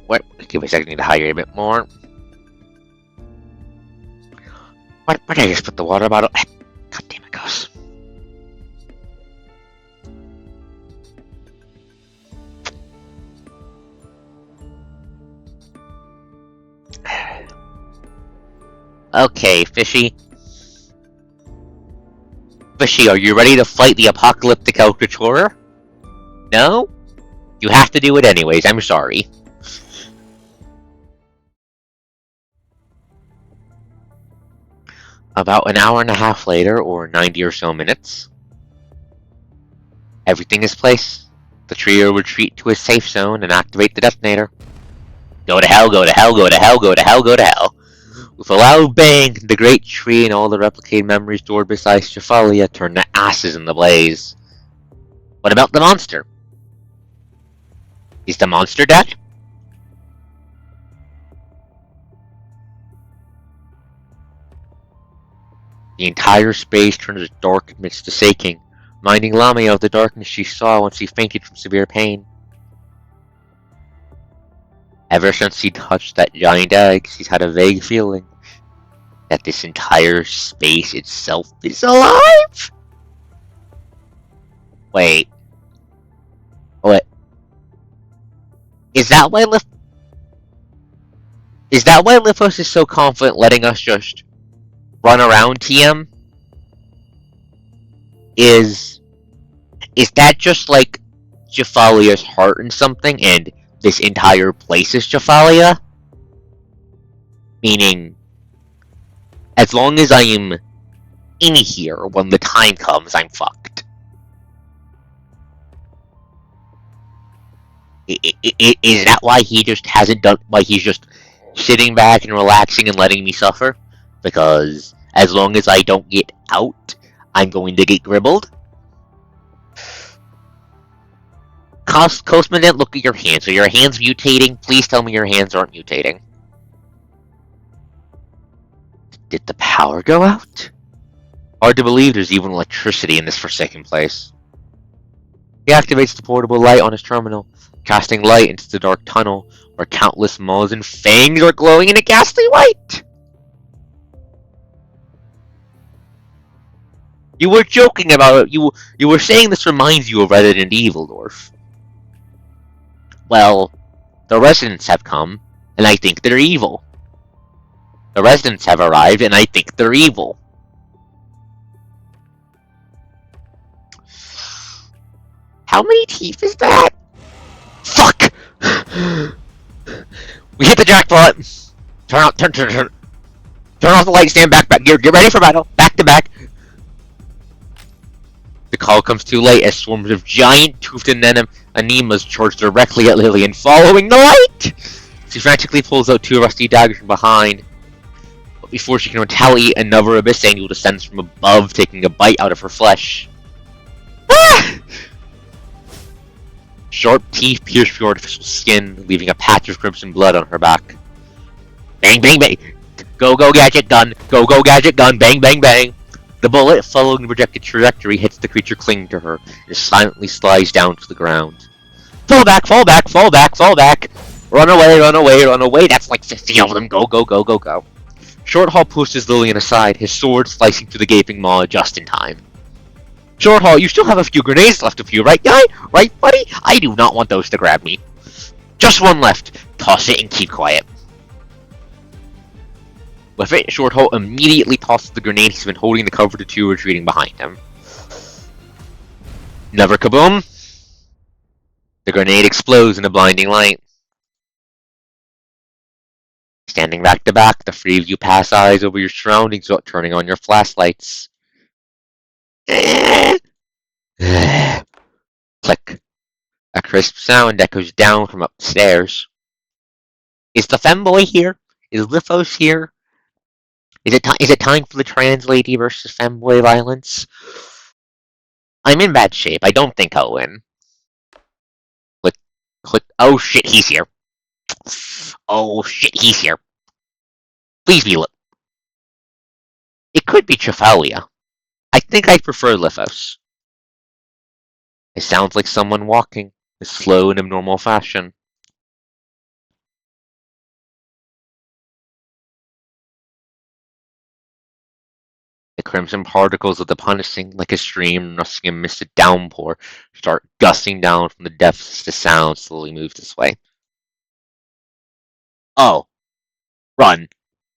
A: Wait, give me a second, I need to hydrate a bit more. Where did I just put the water bottle? God damn it, goes. Okay, Fishy. Fishy, are you ready to fight the apocalyptic Eldritch Horror? No? You have to do it anyways, I'm sorry. About an hour and a half later, or 90 or so minutes, everything is placed. The trio retreat to a safe zone and activate the detonator. Go to hell, go to hell, go to hell, go to hell, go to hell. With a loud bang, the great tree and all the replicated memories stored beside Strophalia turn to ashes in the blaze. What about the monster? Is the monster dead? The entire space turns dark amidst the shaking, reminding Lamia of the darkness she saw when she fainted from severe pain. Ever since she touched that giant egg, she's had a vague feeling that this entire space itself is alive? Wait. What? Is that why Lithos is so confident letting us just run around TM? Is that just like Japhalia's heart and something, and this entire place is Japhalia? Meaning, as long as I am in here when the time comes, I'm fucked. Is that why he just hasn't done? Why he's just sitting back and relaxing and letting me suffer? Because as long as I don't get out, I'm going to get gribbled. Cosmonant, look at your hands. Are your hands mutating? Please tell me your hands aren't mutating. Did the power go out? Hard to believe there's even electricity in this forsaken place. He activates the portable light on his terminal, casting light into the dark tunnel, where countless maws and fangs are glowing in a ghastly white! You were joking about it. You were saying this reminds you of Resident Evil, Dorf. Well, the residents have come, and I think they're evil. The residents have arrived, and I think they're evil. How many teeth is that? Fuck! We hit the jackpot! Turn off the light, stand back. Get ready for battle. Back to back. The call comes too late as swarms of giant toothed anemas charge directly at Lillian, following the light! She frantically pulls out two rusty daggers from behind. But before she can retaliate, another abyss angel descends from above, taking a bite out of her flesh. Ah! Sharp teeth pierce through artificial skin, leaving a patch of crimson blood on her back. Bang, bang, bang! Go, go, gadget gun! Go, go, gadget gun! Bang, bang, bang! The bullet, following the projected trajectory, hits the creature clinging to her, and silently slides down to the ground. Fall back, fall back, fall back, fall back! Run away, run away, run away! That's like 50 of them! Go, go, go, go, go! Shorthaul pushes Lillian aside, his sword slicing through the gaping maw just in time. Shorthaul, you still have a few grenades left of you, right, guy? Right, buddy? I do not want those to grab me. Just one left. Toss it and keep quiet. With it, Shorthaul immediately tosses the grenade he's been holding to cover the two retreating behind him. Never kaboom! The grenade explodes in a blinding light. Standing back to back, the three of you pass eyes over your surroundings without turning on your flashlights. Click. A crisp sound echoes down from upstairs. Is the femboy here? Is Lithos here? Is it time for the trans lady versus femboy violence? I'm in bad shape. I don't think I'll win. Click. Oh shit, he's here. Oh shit, he's here. Please be It could be Triphalia. I think I prefer Lithos. It sounds like someone walking, in slow and abnormal fashion. The crimson particles of the punishing, like a stream rushing a misted downpour, start gusting down from the depths as the sound slowly moves this way. Oh. Run.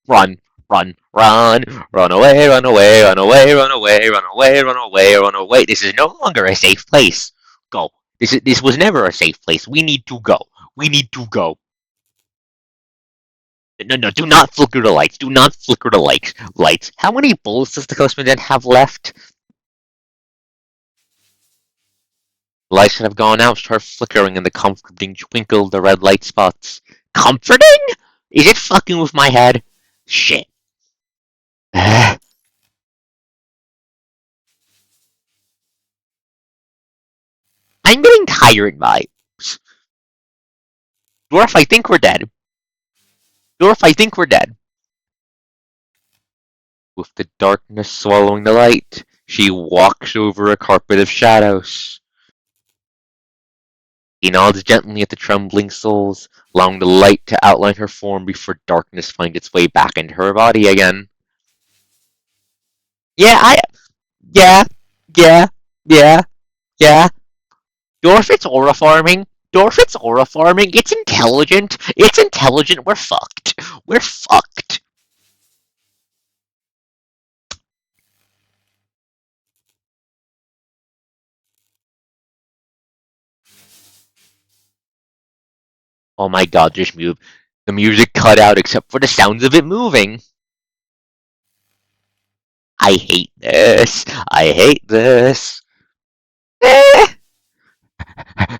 A: Run. Run, run, run away, run away, run away, run away, run away, run away, run away. This is no longer a safe place. Go. This was never a safe place. We need to go. We need to go. No, do not flicker the lights. Do not flicker the lights. How many bullets does the Coastman have left? The lights that have gone out start flickering in the comforting twinkle of the red light spots. Comforting? Is it fucking with my head? Shit. I'm getting tired vibes. Dwarf, I think we're dead. Dwarf, I think we're dead. With the darkness swallowing the light, she walks over a carpet of shadows. He nods gently at the trembling souls, allowing the light to outline her form before darkness finds its way back into her body again. Yeah. Yeah. Dwarf, it's aura farming. It's intelligent. We're fucked. We're fucked. Oh my god, just move. The music cut out except for the sounds of it moving. I hate this.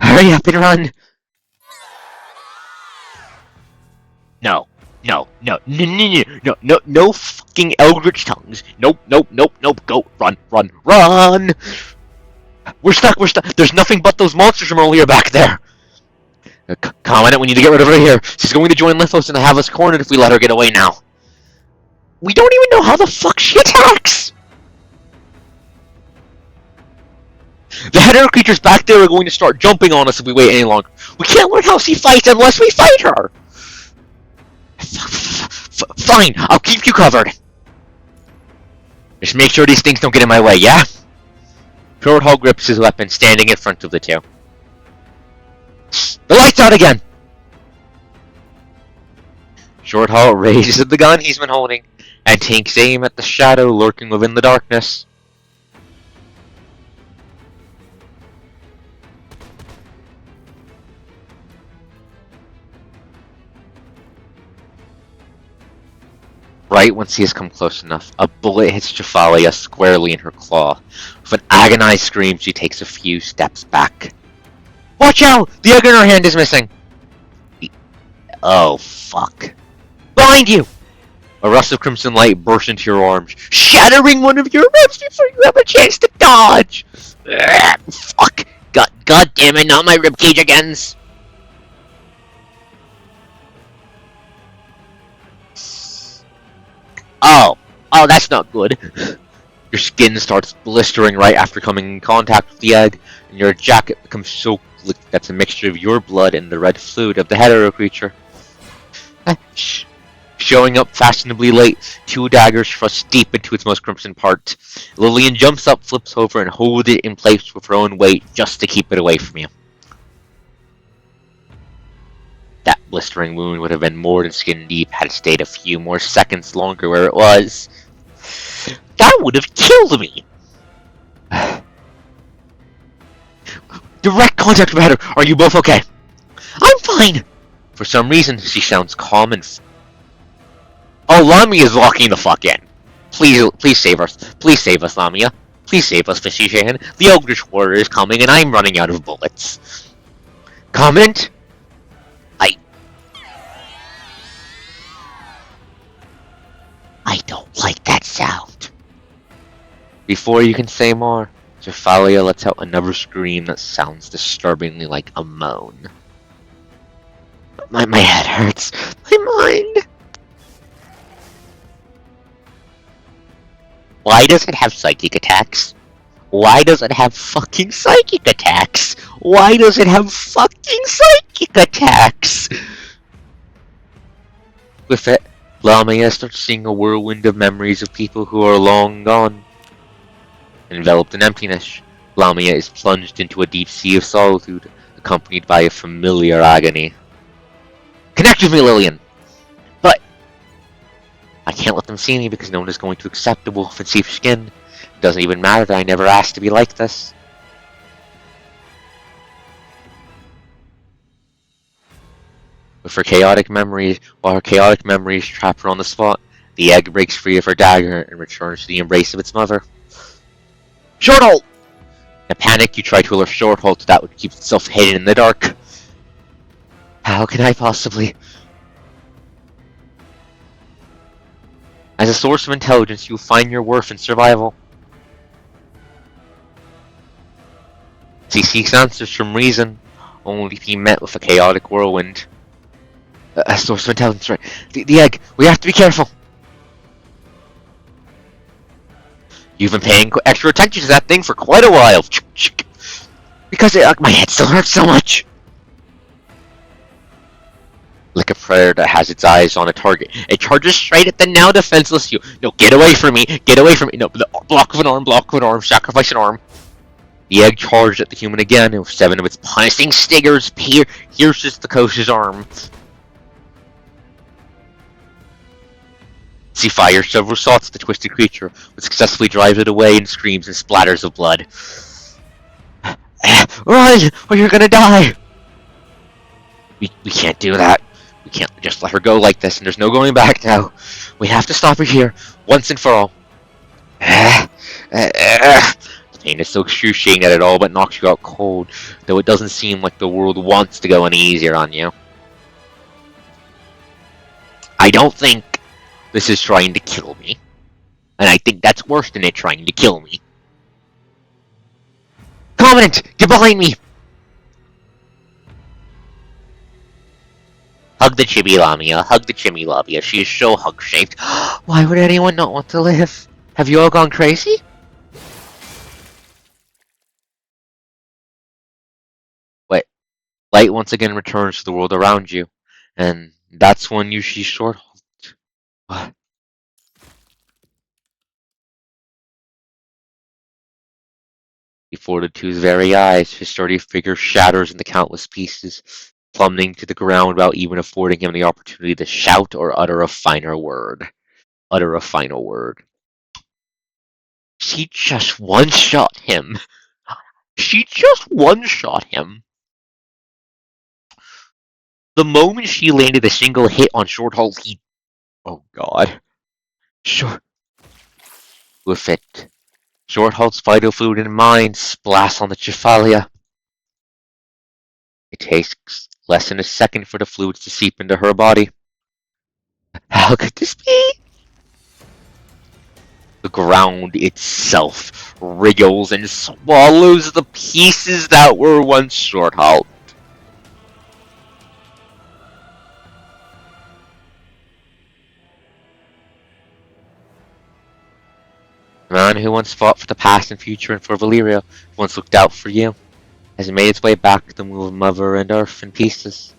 A: Hurry up and run. No fucking eldritch tongues. Nope. Go, run. We're stuck. There's nothing but those monsters from earlier back there. Comment, we need to get rid of her here. She's going to join Lithos and have us cornered if we let her get away now. We don't even know how the fuck she attacks! The header creatures back there are going to start jumping on us if we wait any longer. We can't learn how she fights unless we fight her! Fine, I'll keep you covered. Just make sure these things don't get in my way, yeah? Shorthall grips his weapon, standing in front of the two. The light's out again! Shorthall raises the gun he's been holding and takes aim at the shadow lurking within the darkness. Right once he has come close enough, a bullet hits Jaffalia squarely in her claw. With an agonized scream, she takes a few steps back. Watch out! The egg in her hand is missing! Oh, fuck. Behind you! A rush of crimson light bursts into your arms, shattering one of your ribs before you have a chance to dodge! Fuck! God damn it, not my ribcage again! Oh, that's not good. Your skin starts blistering right after coming in contact with the egg, and your jacket becomes soaked with that's a mixture of your blood and the red fluid of the hetero creature. Showing up fashionably late, two daggers thrust deep into its most crimson part. Lillian jumps up, flips over, and holds it in place with her own weight just to keep it away from you. That blistering wound would have been more than skin deep had it stayed a few more seconds longer where it was. That would have killed me! Direct contact with her. Are you both okay? I'm fine! For some reason, she sounds calm and... Oh, Lamia is locking the fuck in. Please save us. Please save us, Lamia. Please save us, Fishy Shan. The Eldritch Warrior is coming and I'm running out of bullets. Comment? I don't like that sound. Before you can say more, Jaffalia lets out another scream that sounds disturbingly like a moan. My head hurts. My mind. Why does it have psychic attacks? Why does it have fucking psychic attacks? Why does it have fucking psychic attacks? With it, Lamia starts seeing a whirlwind of memories of people who are long gone. Enveloped in emptiness, Lamia is plunged into a deep sea of solitude, accompanied by a familiar agony. Connect with me, Lillian! But... I can't let them see me because no one is going to accept a wolf in safe skin. It doesn't even matter that I never asked to be like this. With her chaotic memories, while her chaotic memories trap her on the spot, the egg breaks free of her dagger and returns to the embrace of its mother. Shorthold! In a panic, you try to alert Shorthold that would keep itself hidden in the dark. How can I possibly? As a source of intelligence, you will find your worth in survival. She seeks answers from reason, only to be met with a chaotic whirlwind. A source of intelligence, right? The egg. We have to be careful. You've been paying extra attention to that thing for quite a while. Because my head still hurts so much. Like a predator that has its eyes on a target, it charges straight at the now defenseless you. No, get away from me! Get away from me! No, block of an arm, sacrifice an arm. The egg charged at the human again, and with 7 of its punishing stingers pierces the coach's arm. She fires several shots at the twisted creature, but successfully drives it away and screams and splatters of blood. Run, or you're gonna die! We can't do that. We can't just let her go like this, and there's no going back now. We have to stop her here, once and for all. The pain is so excruciating that it all but knocks you out cold, though it doesn't seem like the world wants to go any easier on you. I don't think this is trying to kill me, and I think that's worse than it trying to kill me. Covenant, get behind me! Hug the Chibi Lamia, hug the Chibi Lamia. She is so hug-shaped. Why would anyone not want to live? Have you all gone crazy? Wait. Light once again returns to the world around you, and that's when you see Shorthold. What? Before the two's very eyes, his sturdy figure shatters into countless pieces, plummeting to the ground without even affording him the opportunity to shout or utter a final word. She just one-shot him. She just one-shot him. The moment she landed a single hit on Shorthold, he... Oh god. With it, Shorthold's vital fluid and mind splash on the Cefalia. It takes less than a second for the fluids to seep into her body. How could this be? The ground itself wriggles and swallows the pieces that were once Shorthold. The man who once fought for the past and future and for Valyria, who once looked out for you, has made its way back to the move of Mother and Earth in pieces,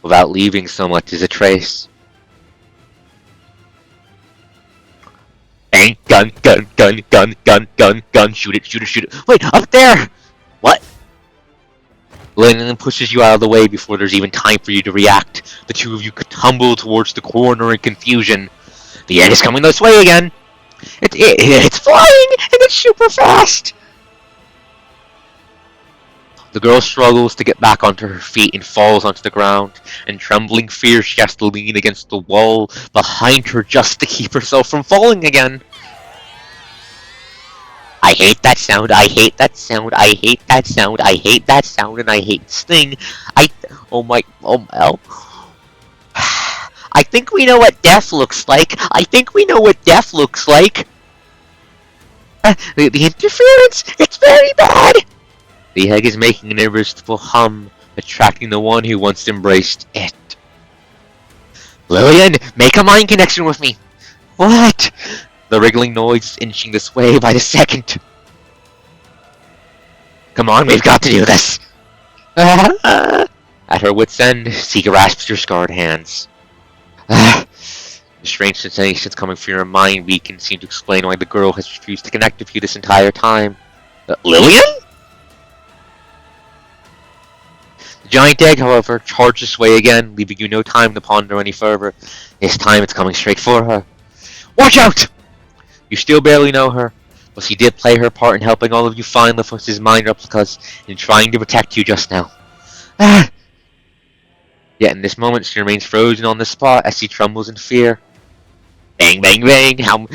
A: without leaving so much as a trace. Bang, gun, shoot it. Wait, up there! What? Lennon pushes you out of the way before there's even time for you to react. The two of you could tumble towards the corner in confusion. The egg is coming this way again. It's flying, and it's super fast. The girl struggles to get back onto her feet and falls onto the ground. In trembling fear, she has to lean against the wall behind her just to keep herself from falling again. I hate that sound, I hate that sound, I hate that sound, I hate that sound, and I hate Sting. Oh my. I think we know what death looks like. The interference, it's very bad. The egg is making an irresistible hum, attracting the one who once embraced it. Lillian, make a mind connection with me. What? The wriggling noise is inching this way by the second. Come on, we've got to do this. At her wit's end, she grasps your scarred hands. The strange sensations coming from your mind weaken seem to explain why the girl has refused to connect with you this entire time. Lillian? The The giant egg, however, charged its way again, leaving you no time to ponder any further. This time it's coming straight for her. Watch out! You still barely know her, but she did play her part in helping all of you find Lefos's mind replicas in trying to protect you just now. Ah! Yet in this moment she remains frozen on the spot as she trembles in fear. Bang, bang, bang!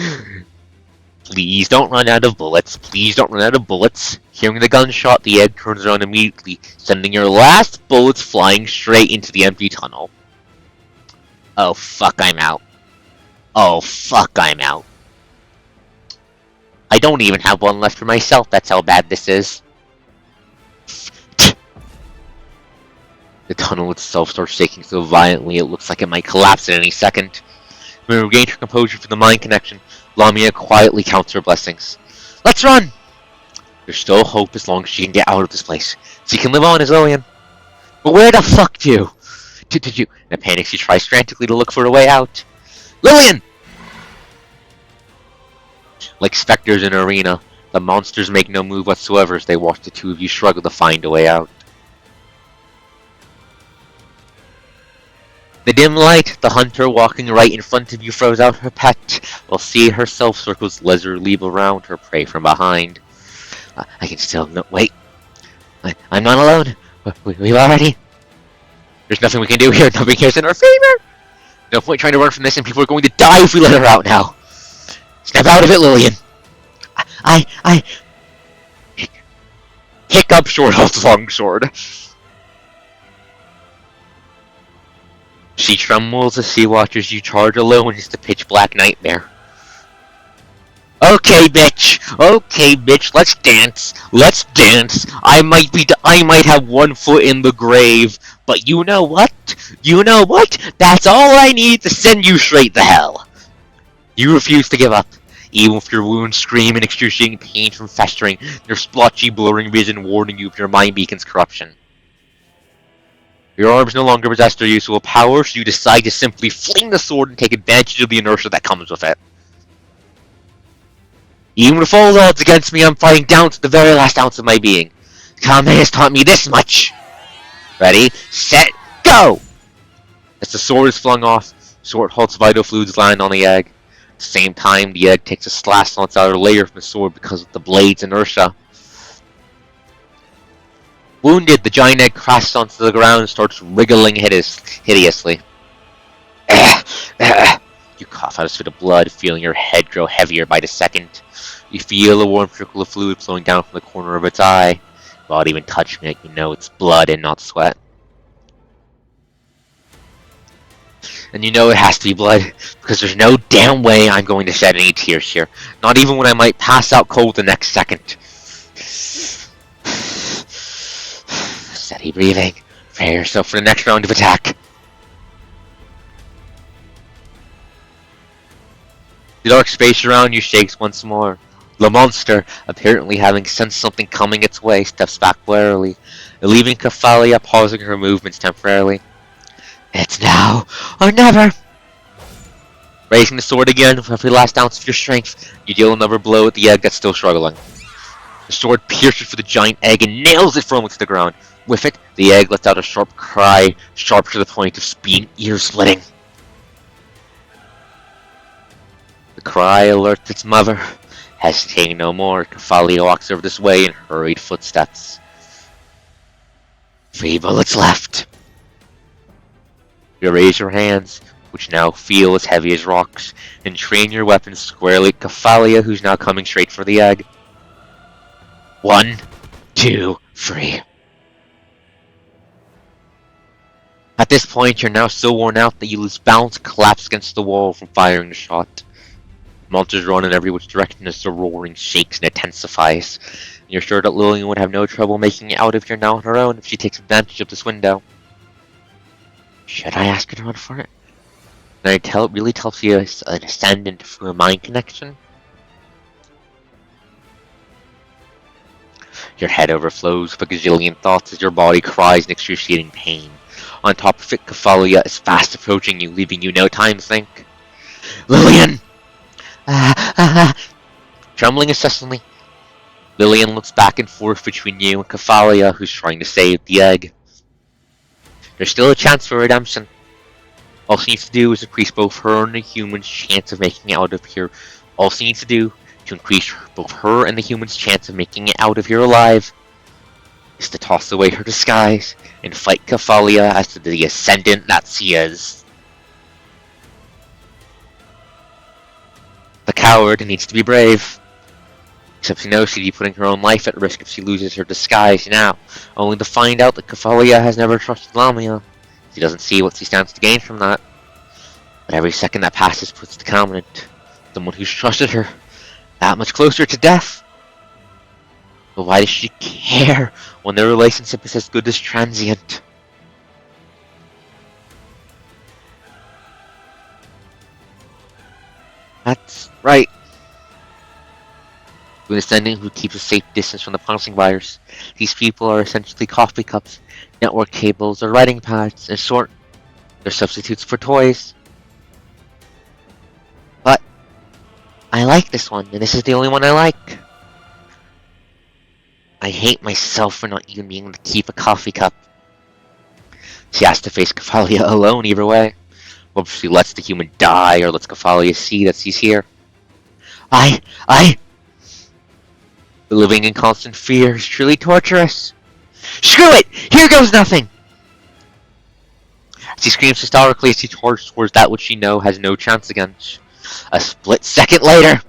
A: Please don't run out of bullets. Please don't run out of bullets. Hearing the gunshot, the egg turns around immediately, sending your last bullets flying straight into the empty tunnel. Oh fuck, I'm out. Oh fuck, I'm out. I don't even have one left for myself, that's how bad this is. The tunnel itself starts shaking so violently it looks like it might collapse at any second. When we regain her composure from the mind connection, Lamia quietly counts her blessings. Let's run! There's still hope as long as she can get out of this place. She can live on as Lillian. But where the fuck to? In a panic, she tries frantically to look for a way out. Lillian! Like specters in an arena, the monsters make no move whatsoever as they watch the two of you struggle to find a way out. The dim light, the hunter walking right in front of you throws out her pet, while she herself circles leisurely around her prey from behind. I can still no wait. I'm not alone. We've already. There's nothing we can do here. Nothing cares in our favor. No point trying to run from this, and people are going to die if we let her out now. Snap out of it, Lillian. I pick up Shorthold's longsword. She trembles as she watches you charge alone into the pitch-black nightmare. Okay, bitch, let's dance. Let's dance. I might have one foot in the grave, but you know what? That's all I need to send you straight to hell. You refuse to give up, even with your wounds scream in excruciating pain from festering, your splotchy, blurring vision warning you of your mind beacon's corruption. Your arms no longer possess their useful power, so you decide to simply fling the sword and take advantage of the inertia that comes with it. Even with all odds against me, I'm fighting down to the very last ounce of my being. Kame has taught me this much. Ready, set, go! As the sword is flung off, Shorthold's vital fluids land on the egg. At the same time, the egg takes a slash on its outer layer from the sword because of the blade's inertia. Wounded, the giant egg crashes onto the ground and starts wriggling hideously. You cough out a spit of blood, feeling your head grow heavier by the second. You feel a warm trickle of fluid flowing down from the corner of its eye. Without even touching it, you know it's blood and not sweat. And you know it has to be blood, because there's no damn way I'm going to shed any tears here. Not even when I might pass out cold the next second. Steady breathing. Prepare yourself for the next round of attack. The dark space around you shakes once more. The monster, apparently having sensed something coming its way, steps back warily, leaving Cathalia pausing her movements temporarily. It's now or never! Raising the sword again with every last ounce of your strength, you deal another blow at the egg that's still struggling. The sword pierces through the giant egg and nails it firmly to the ground. With it, the egg lets out a sharp cry, sharp to the point of being ear-splitting. The cry alerts its mother. Hesitating no more, Cathalia walks over this way in hurried footsteps. 3 bullets left. You raise your hands, which now feel as heavy as rocks, and train your weapons squarely at Cathalia, who's now coming straight for the egg. 1, 2, 3. At this point, you're now so worn out that you lose balance and collapse against the wall from firing the shot. Monsters run in every which direction as the roaring shakes and intensifies. And you're sure that Lillian would have no trouble making it out if you're now on her own if she takes advantage of this window. Should I ask her to run for it? Can I really tell she is an ascendant through a mind connection? Your head overflows with a gazillion thoughts as your body cries in excruciating pain. On top of it, Cathalia is fast approaching you, leaving you no time to think. Lillian! Trembling incessantly, Lillian looks back and forth between you and Cathalia, who's trying to save the egg. There's still a chance for redemption. All she needs to do is increase both her and the human's chance of making it out of here. All she needs to do to increase both her and the human's chance of making it out of here alive is to toss away her disguise and fight Kefalia as the ascendant that she is. The coward needs to be brave. Except she knows she'd be putting her own life at risk if she loses her disguise now, only to find out that Kefalia has never trusted Lamia. She doesn't see what she stands to gain from that. But every second that passes puts the Covenant, someone who's trusted her, that much closer to death. But why does she care when their relationship is as good as transient? That's right. An ascendant who keeps a safe distance from the punishing virus. These people are essentially coffee cups, network cables, or writing pads. In short, they're substitutes for toys. But I like this one, and this is the only one I like. I hate myself for not even being able to keep a coffee cup. She has to face Kefalia alone either way. Whether she lets the human die or lets Kefalia see that she's here. Living in constant fear is truly torturous. Screw it! Here goes nothing! She screams hysterically as she charges towards that which she knows has no chance against. A split second later,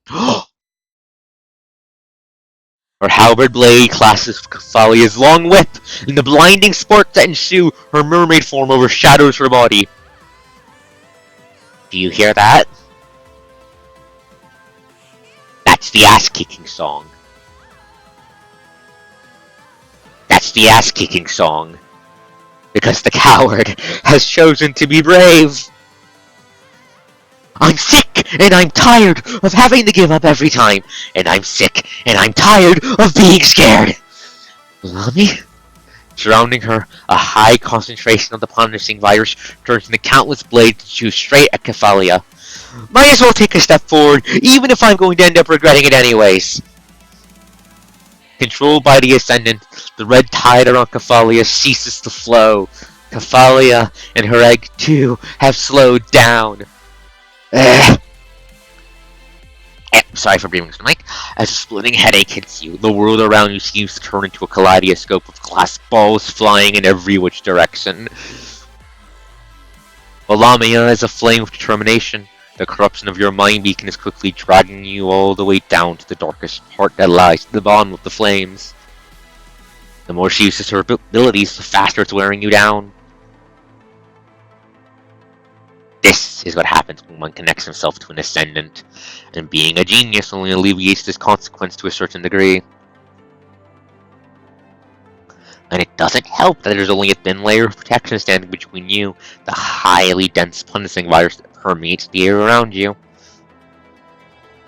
A: her halberd blade clashes Kefalia's long whip. In the blinding sparks that ensue, her mermaid form overshadows her body. Do you hear that? That's the ass-kicking song. That's the ass-kicking song. Because the coward has chosen to be brave. I'm sick and I'm tired of having to give up every time. And I'm sick and I'm tired of being scared. Lami? Surrounding her, a high concentration of the punishing virus turns into countless blades to shoot straight at Kefalia. Might as well take a step forward, even if I'm going to end up regretting it anyways. Controlled by the Ascendant, the red tide around Kefalia ceases to flow. Kefalia and her egg, too, have slowed down. Sorry for breathing into the mic. As a splitting headache hits you, the world around you seems to turn into a kaleidoscope of glass balls flying in every which direction. Lamia is aflame with determination. The corruption of your mind beacon is quickly dragging you all the way down to the darkest part that lies at the bottom of the flames. The more she uses her abilities, the faster it's wearing you down. This is what happens when one connects himself to an Ascendant, and being a genius only alleviates this consequence to a certain degree. And it doesn't help that there's only a thin layer of protection standing between you, the highly dense punishing virus that permeates the air around you.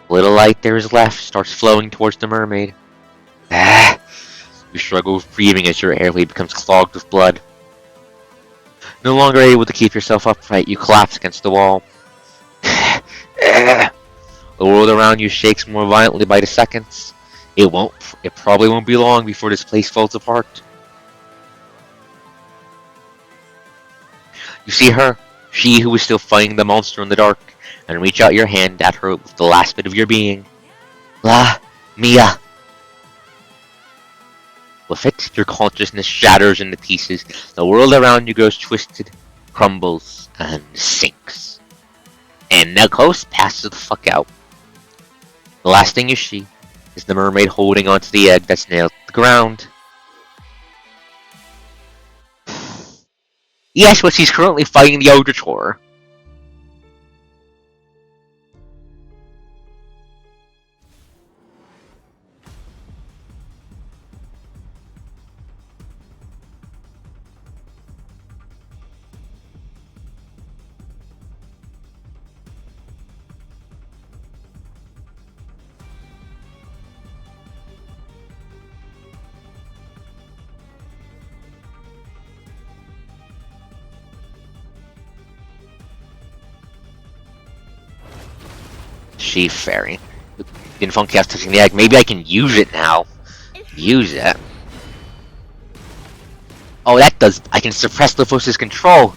A: The little light there is left starts flowing towards the mermaid. You struggle with breathing as your airway becomes clogged with blood. No longer able to keep yourself upright, you collapse against the wall. The world around you shakes more violently by the seconds. It probably won't be long before this place falls apart. You see her, she who is still fighting the monster in the dark, and reach out your hand at her with the last bit of your being. Mia. With it, your consciousness shatters into pieces. The world around you goes twisted, crumbles, and sinks. And the ghost passes the fuck out. The last thing you see is the mermaid holding onto the egg that's nailed to the ground. Yes, but she's currently fighting the Auditor. She fairy. Didn't funky ass touching the egg. Maybe I can use it now. Use it. Oh, that does. I can suppress the force's control.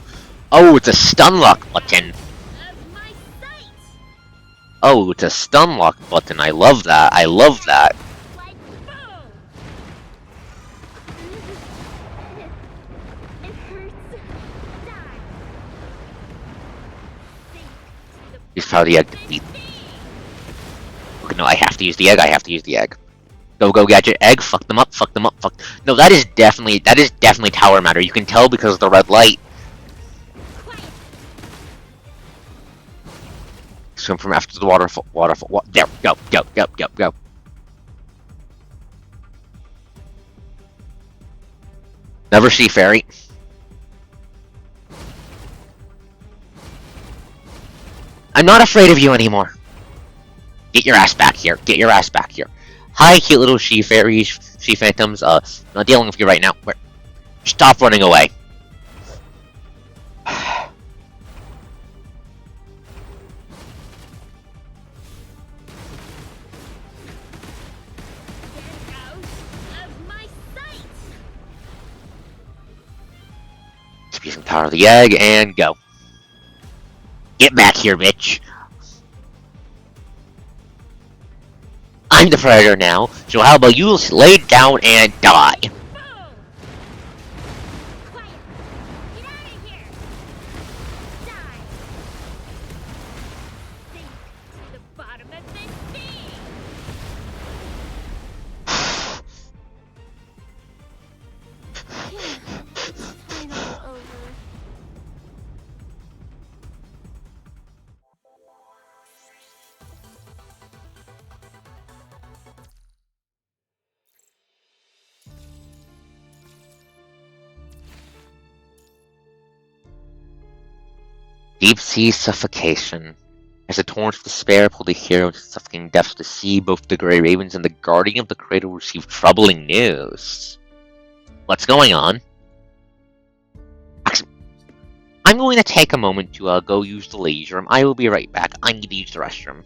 A: Oh, it's a stun lock button.
B: Of my sight!
A: Oh, it's a stun lock button. I love that. I love that.
B: Like boom! It hurts. Die. Sink to the
A: Use power of the egg to
B: bottom
A: beat.
B: of the sea.
A: Okay, no, I have to use the egg. I have to use the egg. Go gadget egg. Fuck them up. Fuck them up. Fuck. No, that is definitely tower matter. You can tell because of the red light.
B: Quiet.
A: Swim from after the waterfall. There. Go. Never see fairy. I'm not afraid of you anymore. Get your ass back here. Get your ass back here. Hi, cute little she fairies, she phantoms. Not dealing with you right now. Stop running away.
B: Get out of my sight!
A: Speed some power of the egg and go. Get back here, bitch. I'm the predator now, so how about you lay down and die?
B: Boom! Quiet. Get out of here. Die. Sink to the bottom of the sea. It's finally over.
A: Deep sea suffocation. As the torrents of despair pull the hero into suffocating depths of the sea, both the Grey Ravens and the Guardian of the Cradle receive troubling news. What's going on? Actually, I'm going to take a moment to go use the ladies' room. I will be right back. I need to use the restroom.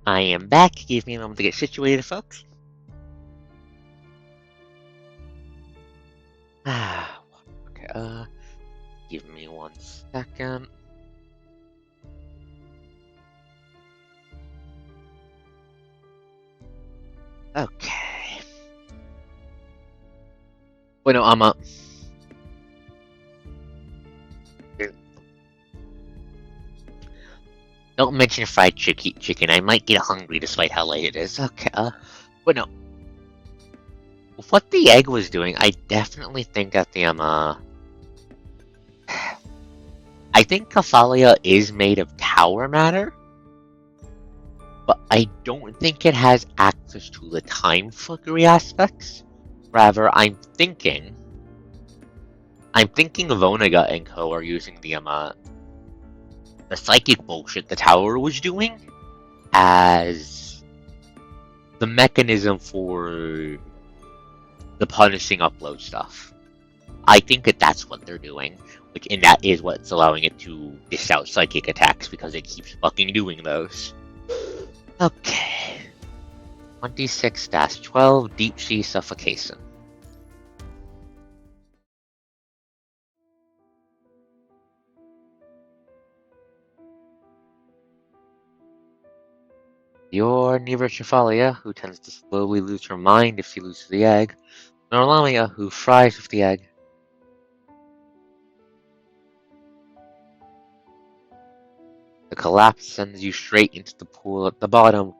A: I am back. Give me a moment to get situated, folks. Okay, give me 1 second. Okay. Bueno, don't mention fried chicken. I might get hungry despite how late it is. Okay, bueno. What the egg was doing, I definitely think that I think Cathalia is made of tower matter, but I don't think it has access to the time fuckery aspects. Rather, I'm thinking Vonnegut and co are using the psychic bullshit the tower was doing as the mechanism for the punishing upload stuff. I think that's what they're doing, and that is what's allowing it to dish out psychic attacks because it keeps fucking doing those. Okay. 26-12 Deep Sea Suffocation. You're neither Chefalia, who tends to slowly lose her mind if she loses the egg, nor Lamia, who fries with the egg. The collapse sends you straight into the pool at the bottom,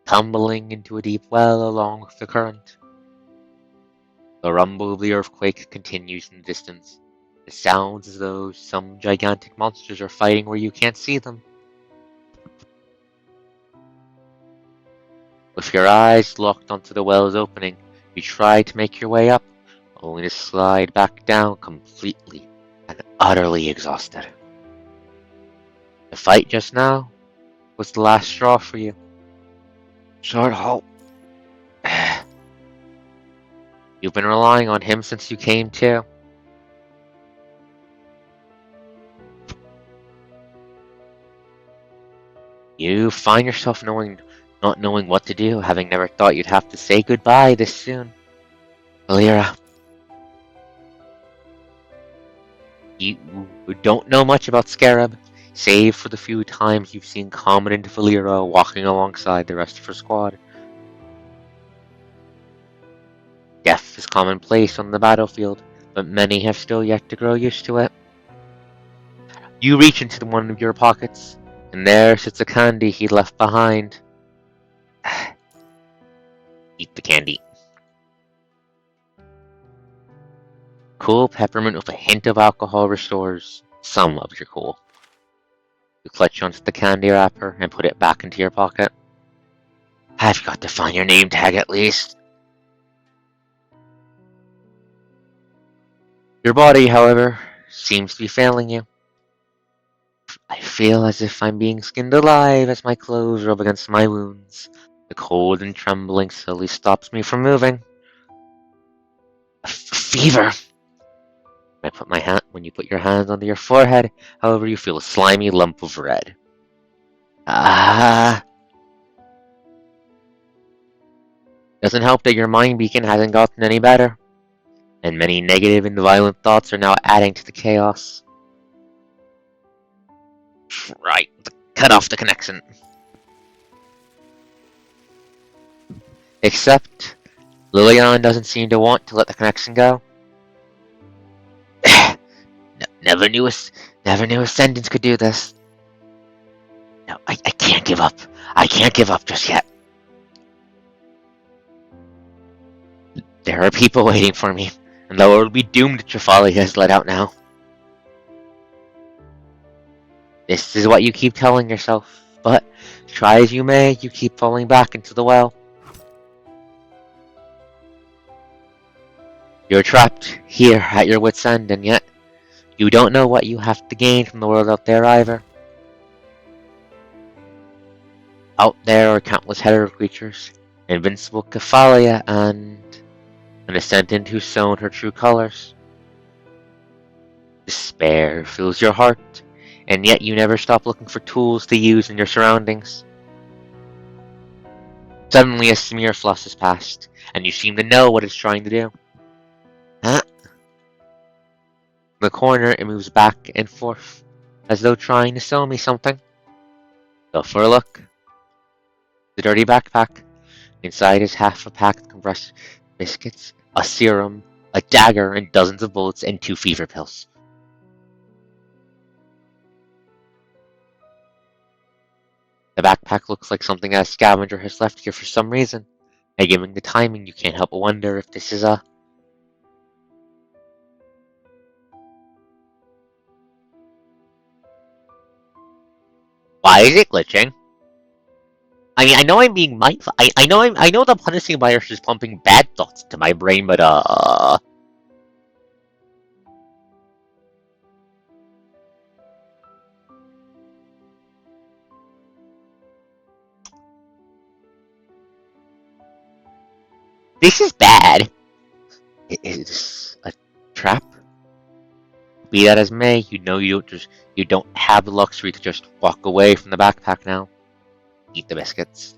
A: tumbling into a deep well along with the current. The rumble of the earthquake continues in the distance. It sounds as though some gigantic monsters are fighting where you can't see them. With your eyes locked onto the well's opening, you try to make your way up, only to slide back down completely and utterly exhausted. The fight just now was the last straw for you. Short halt. You've been relying on him since you came to. You find yourself not knowing what to do, having never thought you'd have to say goodbye this soon. Valera, you don't know much about Scarab, save for the few times you've seen Commandant Valera walking alongside the rest of her squad. Death is commonplace on the battlefield, but many have still yet to grow used to it. You reach into one of your pockets, and there sits a candy he left behind. Eat the candy. Cool peppermint with a hint of alcohol restores some of your cool. You clutch onto the candy wrapper and put it back into your pocket. I've got to find your name tag at least. Your body, however, seems to be failing you. I feel as if I'm being skinned alive as my clothes rub against my wounds. The cold and trembling slowly stops me from moving. A fever! When you put your hands under your forehead, however, you feel a slimy lump of red. Doesn't help that your mind beacon hasn't gotten any better, and many negative and violent thoughts are now adding to the chaos. Right, cut off the connection. Except, Lilian doesn't seem to want to let the connection go. Never knew Ascendants could do this. No, I can't give up. I can't give up just yet. There are people waiting for me, and though it will be doomed if Trafalgar is let out now. This is what you keep telling yourself, but try as you may, you keep falling back into the well. You're trapped here at your wit's end, and yet you don't know what you have to gain from the world out there either. Out there are countless hetero creatures, invincible Cathalia, and an Ascendant who's sown her true colors. Despair fills your heart, and yet you never stop looking for tools to use in your surroundings. Suddenly, a smear flushes past, and you seem to know what it's trying to do. Huh? In the corner, it moves back and forth, as though trying to sell me something. Go for a look. The dirty backpack. Inside is half a pack of compressed biscuits, a serum, a dagger, and dozens of bullets, and 2 fever pills. The backpack looks like something that a scavenger has left here for some reason. And given the timing, you can't help but wonder if this is a... Why is it glitching? I mean, I know I'm being mindful. I know the punishing virus is pumping bad thoughts to my brain, but this is bad. Is this a trap? Be that as may, you know you don't have the luxury to just walk away from the backpack now. Eat the biscuits.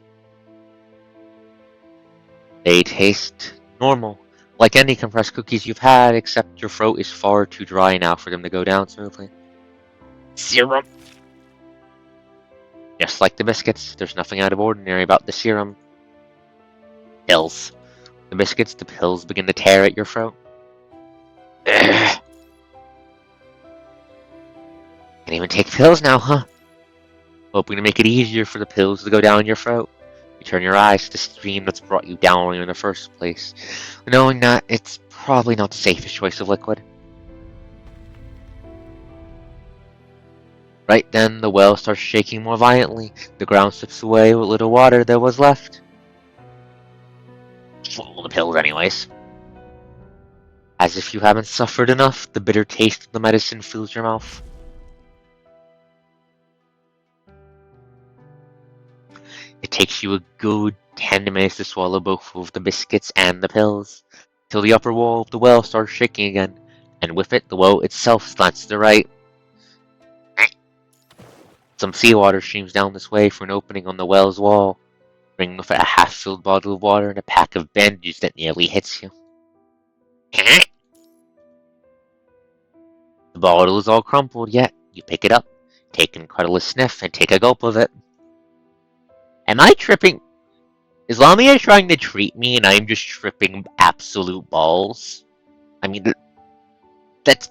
A: They taste normal, like any compressed cookies you've had, except your throat is far too dry now for them to go down smoothly. Serum! Just like the biscuits, there's nothing out of ordinary about the serum. Pills. The biscuits, the pills begin to tear at your throat. Ugh. Can't even take pills now, huh? Hoping to make it easier for the pills to go down your throat. You turn your eyes to the stream that's brought you down in the first place, knowing that it's probably not the safest choice of liquid. Right then, the well starts shaking more violently. The ground slips away what little water there was left. Swallow the pills anyways. As if you haven't suffered enough, the bitter taste of the medicine fills your mouth. It takes you a good 10 minutes to swallow both of the biscuits and the pills, till the upper wall of the well starts shaking again, and with it, the well itself slants to the right. Some seawater streams down this way through an opening on the well's wall, bringing with it a half-filled bottle of water and a pack of bandages that nearly hits you. The bottle is all crumpled, yet you pick it up, take an incredulous sniff, and take a gulp of it. Am I tripping? Is Lamia trying to treat me and I'm just tripping absolute balls? I mean, that's...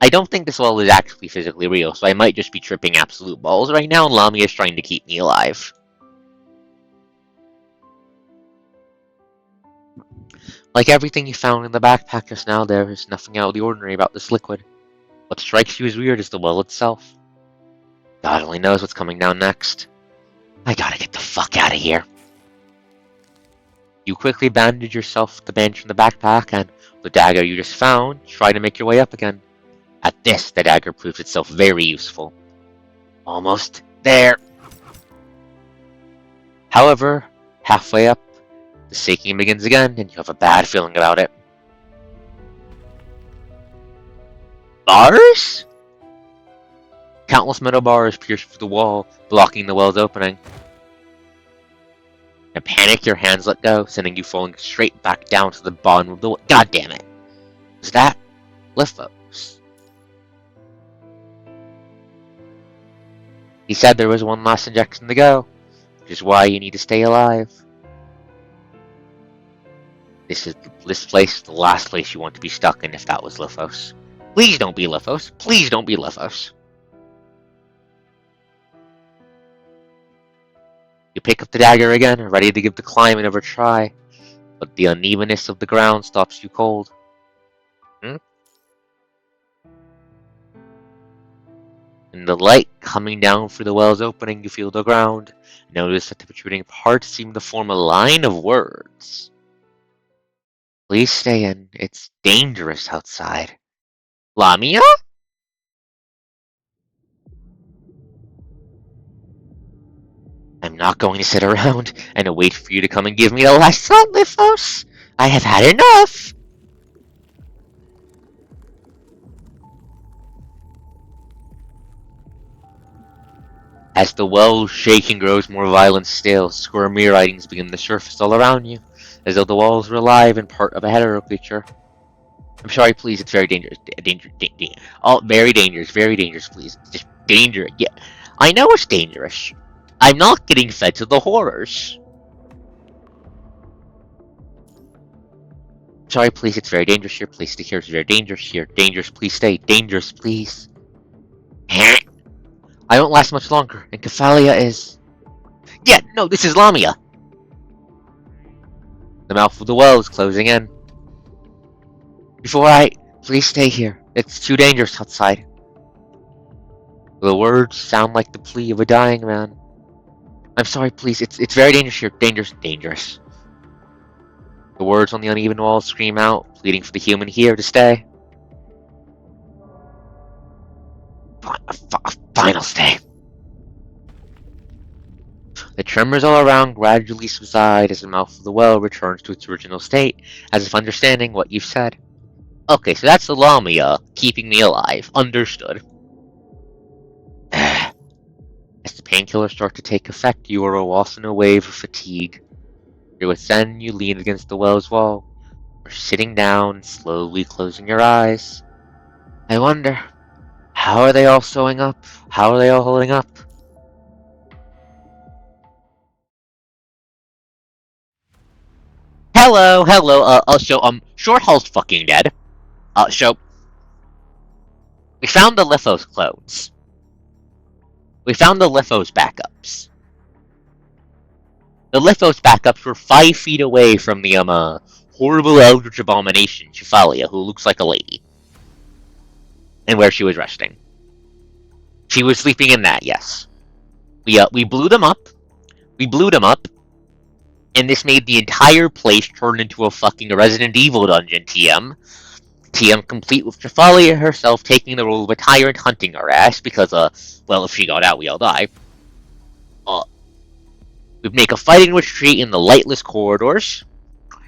A: I don't think this well is actually physically real, so I might just be tripping absolute balls right now, and Lamia is trying to keep me alive. Like everything you found in the backpack just now, there is nothing out of the ordinary about this liquid. What strikes you as weird is the well itself. God only knows what's coming down next. I gotta get the fuck out of here. You quickly bandage yourself with the bandage from the backpack, and the dagger you just found, try to make your way up again. At this, the dagger proves itself very useful. Almost there. However, halfway up, the shaking begins again, and you have a bad feeling about it. Bars? Countless metal bars pierce through the wall, blocking the well's opening. In a panic, your hands let go, sending you falling straight back down to the bottom of the well. God damn it. Was that Lithos? He said there was one last injection to go, which is why you need to stay alive. This place is the last place you want to be stuck in if that was Lithos. Please don't be Lithos. Please don't be Lithos. You pick up the dagger again, ready to give the climb another try, but the unevenness of the ground stops you cold. In the light coming down through the well's opening, you feel the ground. Notice that the protruding parts seem to form a line of words. Please stay in. It's dangerous outside. Lamia? I'm not going to sit around and wait for you to come and give me the last shot, Lithos. I have had enough. As the well's shaking grows more violent still, squirmy writings begin to surface all around you, as though the walls were alive and part of a hetero creature. I'm sorry, please, it's very dangerous. Oh, very dangerous, please. Just dangerous. Yeah, I know it's dangerous. I'm not getting fed to the horrors. Sorry, please, it's very dangerous here. Please stay here, it's very dangerous here. Dangerous, please stay. Dangerous, please. I won't last much longer, and Kephalia is... Yeah, no, this is Lamia! The mouth of the well is closing in. Please stay here. It's too dangerous outside. The words sound like the plea of a dying man. I'm sorry, please, it's very dangerous here. Dangerous. The words on the uneven walls scream out, pleading for the human here to stay. Fine, I'll stay. The tremors all around gradually subside as the mouth of the well returns to its original state, as if understanding what you've said. Okay, so that's the Lamia keeping me alive. Understood. As the painkillers start to take effect, you are lost in a wave of fatigue. You're within, you lean against the well's wall, or sitting down, slowly closing your eyes. I wonder, how are they all sewing up? How are they all holding up? Hello, Short Hall's fucking dead. We found the Lithos clones. We found the Lithos backups. The Lithos backups were 5 feet away from the, horrible eldritch abomination, Kephalia, who looks like a lady. And where she was resting. She was sleeping in that, yes. We blew them up. And this made the entire place turn into a fucking Resident Evil dungeon, TM. TM complete with Kephalia herself taking the role of a tyrant hunting our ass, because, well, if she got out, we all die. We make a fighting retreat in the lightless corridors,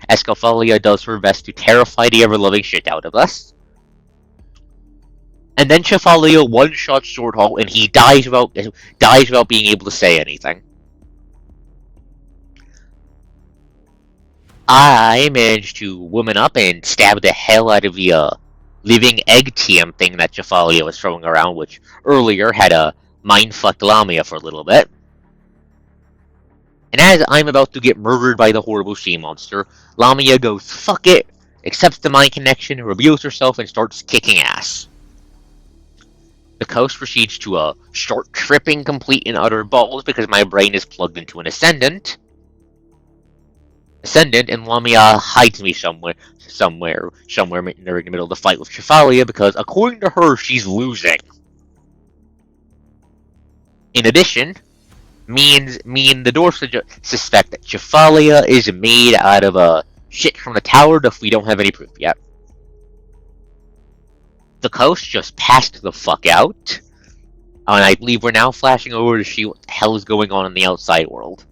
A: as Kephalia does her best to terrify the ever-loving shit out of us. And then Kephalia one-shot Short Hall, and he dies without being able to say anything. I managed to woman up and stab the hell out of the living egg TM thing that Kephalia was throwing around, which earlier had a mind-fucked Lamia for a little bit. And as I'm about to get murdered by the horrible sea monster, Lamia goes, fuck it, accepts the mind connection, reveals herself, and starts kicking ass. The coast proceeds to start tripping complete and utter balls because my brain is plugged into an Ascendant, and Lamia hides me somewhere in the middle of the fight with Kephalia because, according to her, she's losing. In addition, me and the dwarf suspect that Kephalia is made out of shit from the tower, if we don't have any proof yet. The coast just passed the fuck out, and I believe we're now flashing over to see what the hell is going on in the outside world.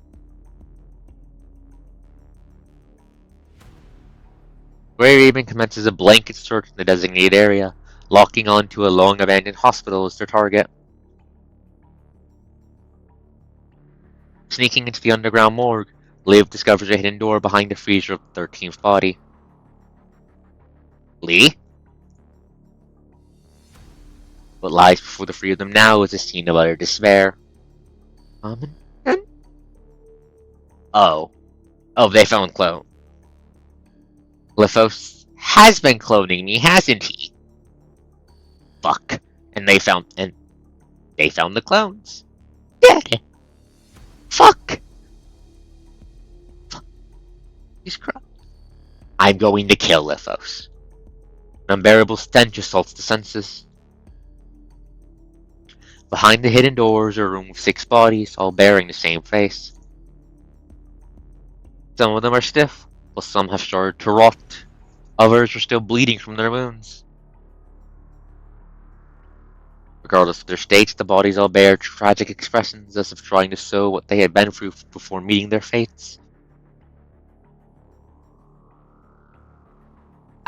A: Grey Raven commences a blanket search in the designated area, locking onto a long-abandoned hospital as their target. Sneaking into the underground morgue, Liv discovers a hidden door behind the freezer of the 13th body. Lee? What lies before the three of them now is a scene of utter despair. Oh, they found clone. Lithos has been cloning me, hasn't he? Fuck. And they found the clones. Yeah. Fuck. He's crying. I'm going to kill Lithos. An unbearable stench assaults the senses. Behind the hidden doors are a room with 6 bodies, all bearing the same face. Some of them are stiff, while some have started to rot. Others are still bleeding from their wounds. Regardless of their states, the bodies all bear tragic expressions as if trying to show what they had been through before meeting their fates.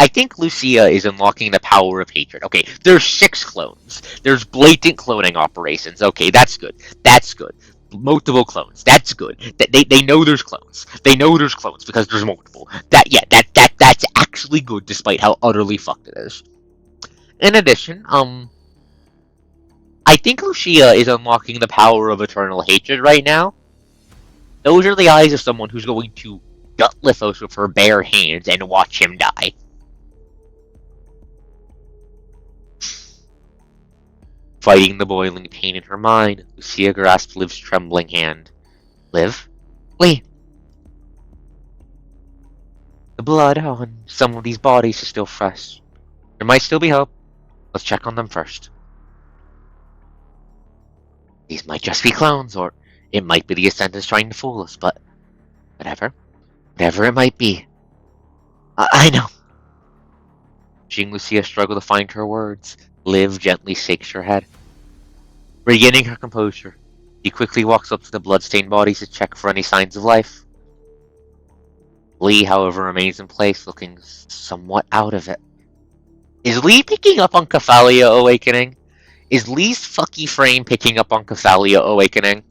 A: I think Lucia is unlocking the power of hatred. Okay, there's 6 clones. There's blatant cloning operations. Okay, that's good. That's good. Multiple clones. That's good. They know there's clones. They know there's clones because there's multiple. That's actually good despite how utterly fucked it is. In addition, I think Lucia is unlocking the power of eternal hatred right now. Those are the eyes of someone who's going to gut Lithos with her bare hands and watch him die. Fighting the boiling pain in her mind, Lucia grasped Liv's trembling hand. Liv? Lee! The blood on some of these bodies is still fresh. There might still be hope. Let's check on them first. These might just be clones, or it might be the Ascendants trying to fool us, but whatever. Whatever it might be. I know. Seeing Lucia struggle to find her words, Liv gently shakes her head. Regaining her composure, she quickly walks up to the bloodstained bodies to check for any signs of life. Lee, however, remains in place, looking somewhat out of it. Is Lee picking up on Cathalia awakening? Is Lee's fucky frame picking up on Cathalia awakening?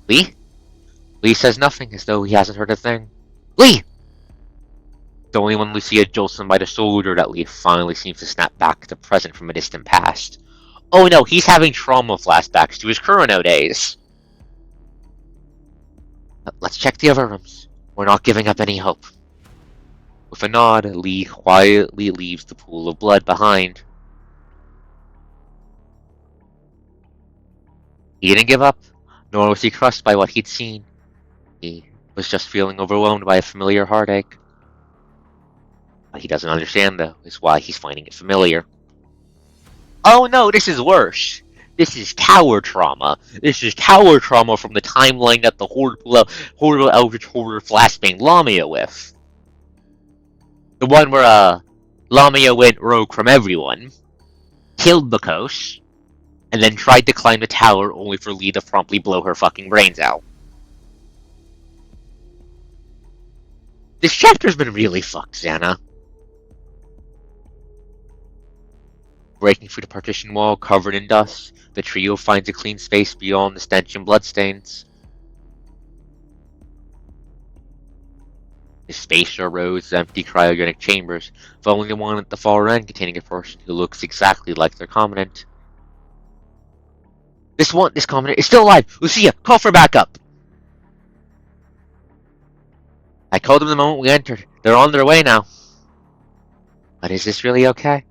A: Lee? Lee says nothing, as though he hasn't heard a thing. Lee! It's only when Lucia jolts him by the shoulder that Lee finally seems to snap back to the present from a distant past. Oh no, he's having trauma flashbacks to his Kurano days. Let's check the other rooms. We're not giving up any hope. With a nod, Lee quietly leaves the pool of blood behind. He didn't give up, nor was he crushed by what he'd seen. He was just feeling overwhelmed by a familiar heartache. What he doesn't understand, though, is why he's finding it familiar. Oh no, this is worse! This is tower trauma. This is tower trauma from the timeline that the horrible Eldritch Horror flashbang Lamia with. The one where, Lamia went rogue from everyone, killed Bakos, and then tried to climb the tower only for Lee to promptly blow her fucking brains out. This chapter's been really fucked, Xana. Breaking through the partition wall covered in dust, the trio finds a clean space beyond the stench and bloodstains. The space arose empty cryogenic chambers, with only one at the far end containing a person who looks exactly like their commandant. This commandant is still alive! Lucia, call for backup! I called them the moment we entered. They're on their way now. But is this really okay?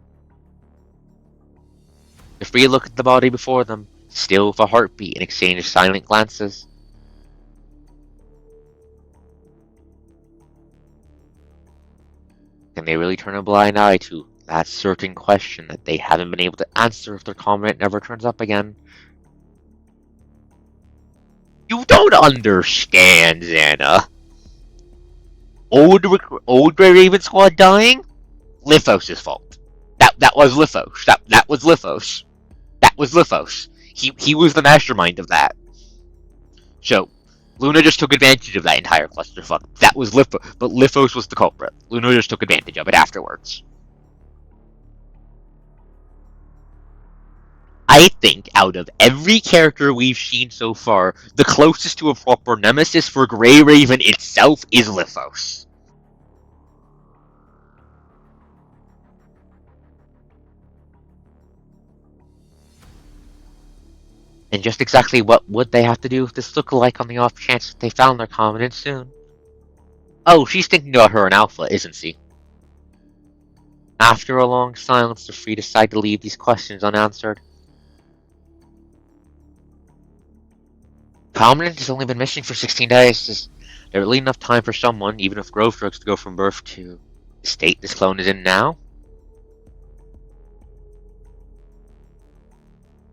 A: The three look at the body before them, still with a heartbeat, and exchange silent glances. Can they really turn a blind eye to that certain question that they haven't been able to answer if their commandant never turns up again? You don't understand, Xana. Old Grey Raven Squad dying? Lithos' fault. That was Lithos. That was Lithos. That was Lithos. He was the mastermind of that. So, Luna just took advantage of that entire clusterfuck. That was Lithos, but Lithos was the culprit. Luna just took advantage of it afterwards. I think out of every character we've seen so far, the closest to a proper nemesis for Grey Raven itself is Lithos. And just exactly what would they have to do with this look-alike on the off chance that they found their commandant soon? Oh, she's thinking about her and Alpha, isn't she? After a long silence, the three decide to leave these questions unanswered. Commandant has only been missing for 16 days. Is there really enough time for someone, even with growth drugs, to go from birth to the state this clone is in now?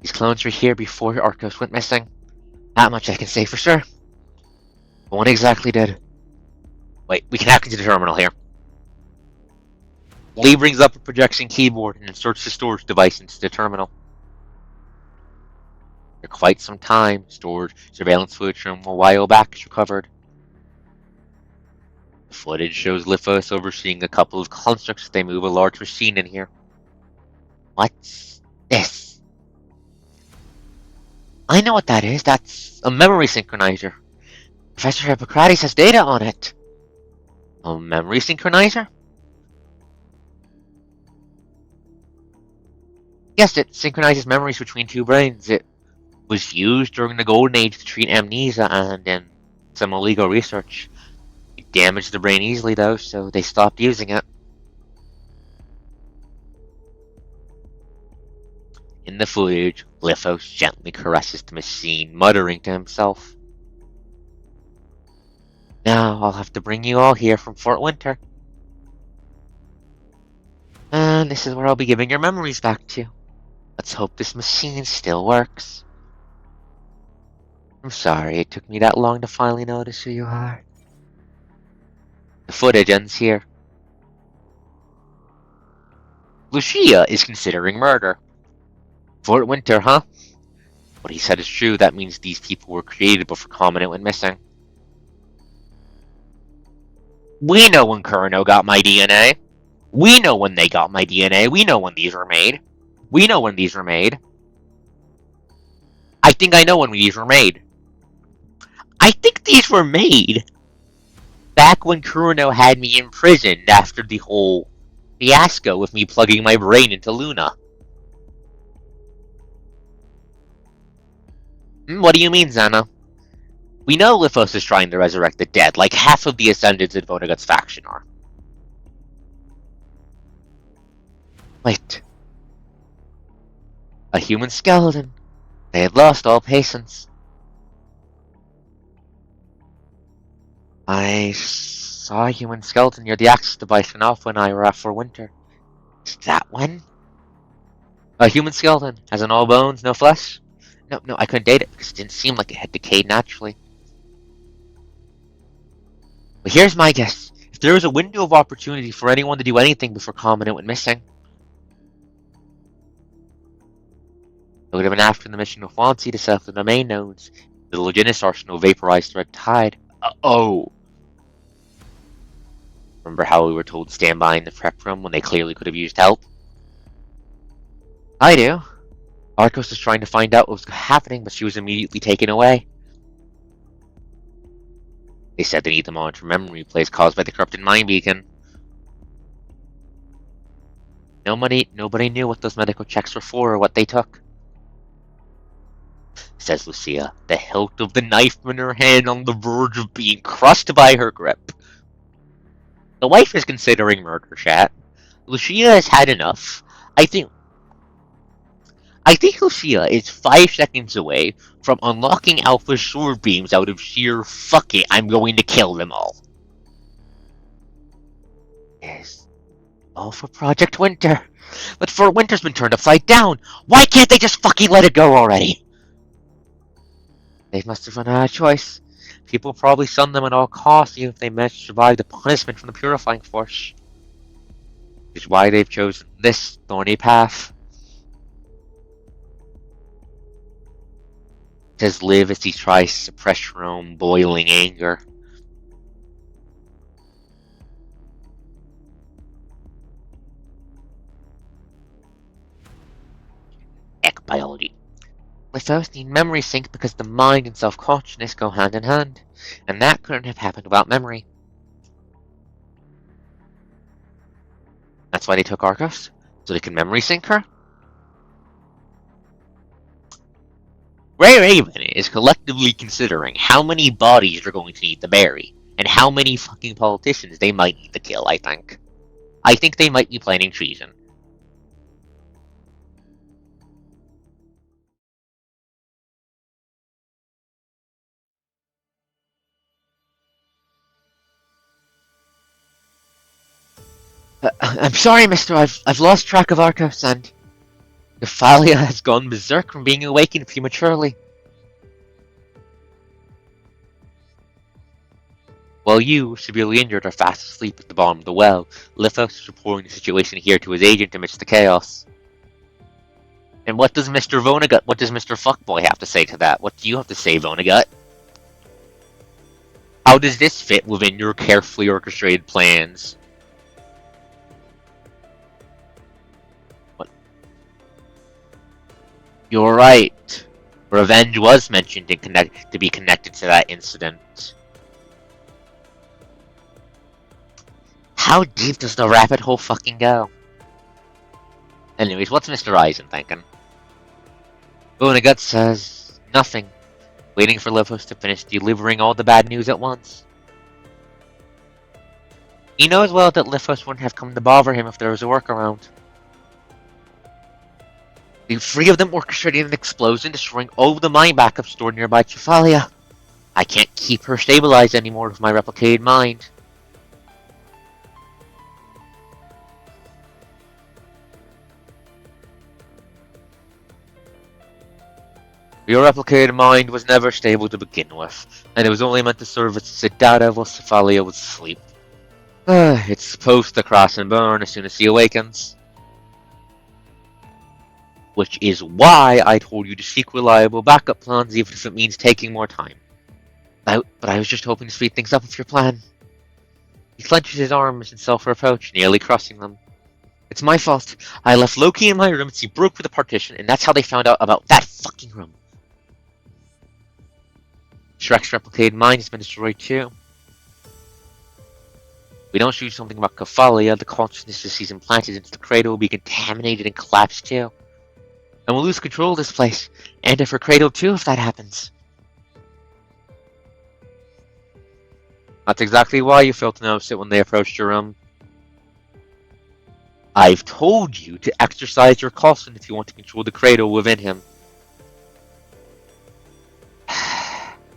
A: These clones were here before Arcos went missing. That much I can say for sure. But what exactly did? Wait, we can hack into the terminal here. Lee brings up a projection keyboard and inserts the storage device into the terminal. For quite some time, storage surveillance footage from a while back is recovered. The footage shows Lithos overseeing a couple of constructs as they move a large machine in here. What's this? I know what that is. That's a memory synchronizer. Professor Hippocrates has data on it. A memory synchronizer? Yes, it synchronizes memories between two brains. It was used during the Golden Age to treat amnesia and in some illegal research. It damaged the brain easily, though, so they stopped using it. In the footage, Lithos gently caresses the machine, muttering to himself. Now I'll have to bring you all here from Fort Winter. And this is where I'll be giving your memories back to. Let's hope this machine still works. I'm sorry it took me that long to finally notice who you are. The footage ends here. Lucia is considering murder. Fort Winter, huh? What he said is true. That means these people were created before Commandant went missing. We know when Kurino got my DNA. We know when they got my DNA. We know when these were made. We know when these were made. I think I know when these were made. I think these were made back when Kurino had me imprisoned after the whole fiasco with me plugging my brain into Luna. What do you mean, Xana? We know Lithos is trying to resurrect the dead, like half of the Ascendants in Vonnegut faction are. Wait. A human skeleton. They had lost all patience. I saw a human skeleton near the access device when Alpha and I were out for winter. Is that when? A human skeleton, as in all bones, no flesh? No, I couldn't date it because it didn't seem like it had decayed naturally. But here's my guess. If there was a window of opportunity for anyone to do anything before Commandant went missing, it would have been after the mission with Wansi to set up the domain nodes. The Legitimus arsenal vaporized Red Tide. Oh! Remember how we were told to stand by in the prep room when they clearly could have used help? I do. Arcos was trying to find out what was happening, but she was immediately taken away. They said they need to monitor memory replays caused by the corrupted mind beacon. Nobody knew what those medical checks were for or what they took. Says Lucia, the hilt of the knife in her hand on the verge of being crushed by her grip. The wife is considering murder, chat. Lucia has had enough. I think Lucia is 5 seconds away from unlocking Alpha's sword beams out of sheer fuck it, I'm going to kill them all. Yes. All for Project Winter. But Fort Winter's been turned upside down. Why can't they just fucking let it go already? They must have run out of choice. People probably shun them at all costs even if they manage to survive the punishment from the Purifying Force. Which is why they've chosen this thorny path. Says Liv as he tries to suppress her own boiling anger. Ec biology. Lithos need memory sync because the mind and self-consciousness go hand in hand, and that couldn't have happened without memory. That's why they took Arcos, so they can memory sync her? Ray Raven is collectively considering how many bodies they're going to need to bury, and how many fucking politicians they might need to kill, I think. I think they might be planning treason. I'm sorry, mister, I've lost track of Arcos, and Nephalia has gone berserk from being awakened prematurely. While you, severely injured, are fast asleep at the bottom of the well, Lithos is reporting the situation here to his agent amidst the chaos. And what does Mr. Vonnegut, what does Mr. Fuckboy have to say to that? What do you have to say, Vonnegut? How does this fit within your carefully orchestrated plans? What? You're right. Revenge was mentioned to be connected to that incident. How deep does the rabbit hole fucking go? Anyways, what's Mr. Eisen thinking? Bonagut says nothing, waiting for Livos to finish delivering all the bad news at once. He knows well that Livos wouldn't have come to bother him if there was a workaround. The three of them orchestrated an explosion, destroying all of the mine backup stored nearby Cefalia. I can't keep her stabilized anymore with my replicated mind. Your replicated mind was never stable to begin with, and it was only meant to serve as data while Cefalia was asleep. It's supposed to crash and burn as soon as he awakens. Which is why I told you to seek reliable backup plans, even if it means taking more time. But I was just hoping to speed things up with your plan. He clenches his arms in self-reproach, nearly crossing them. It's my fault. I left Loki in my room as he broke through the partition, and that's how they found out about that fucking room. Shrek's replicated mind has been destroyed too. We don't shoot something about Cefalia, the consciousness he's implanted into the cradle will be contaminated and collapse too. And we'll lose control of this place, and of her cradle too if that happens. That's exactly why you failed to notice it when they approached your room. I've told you to exercise your caution if you want to control the cradle within him.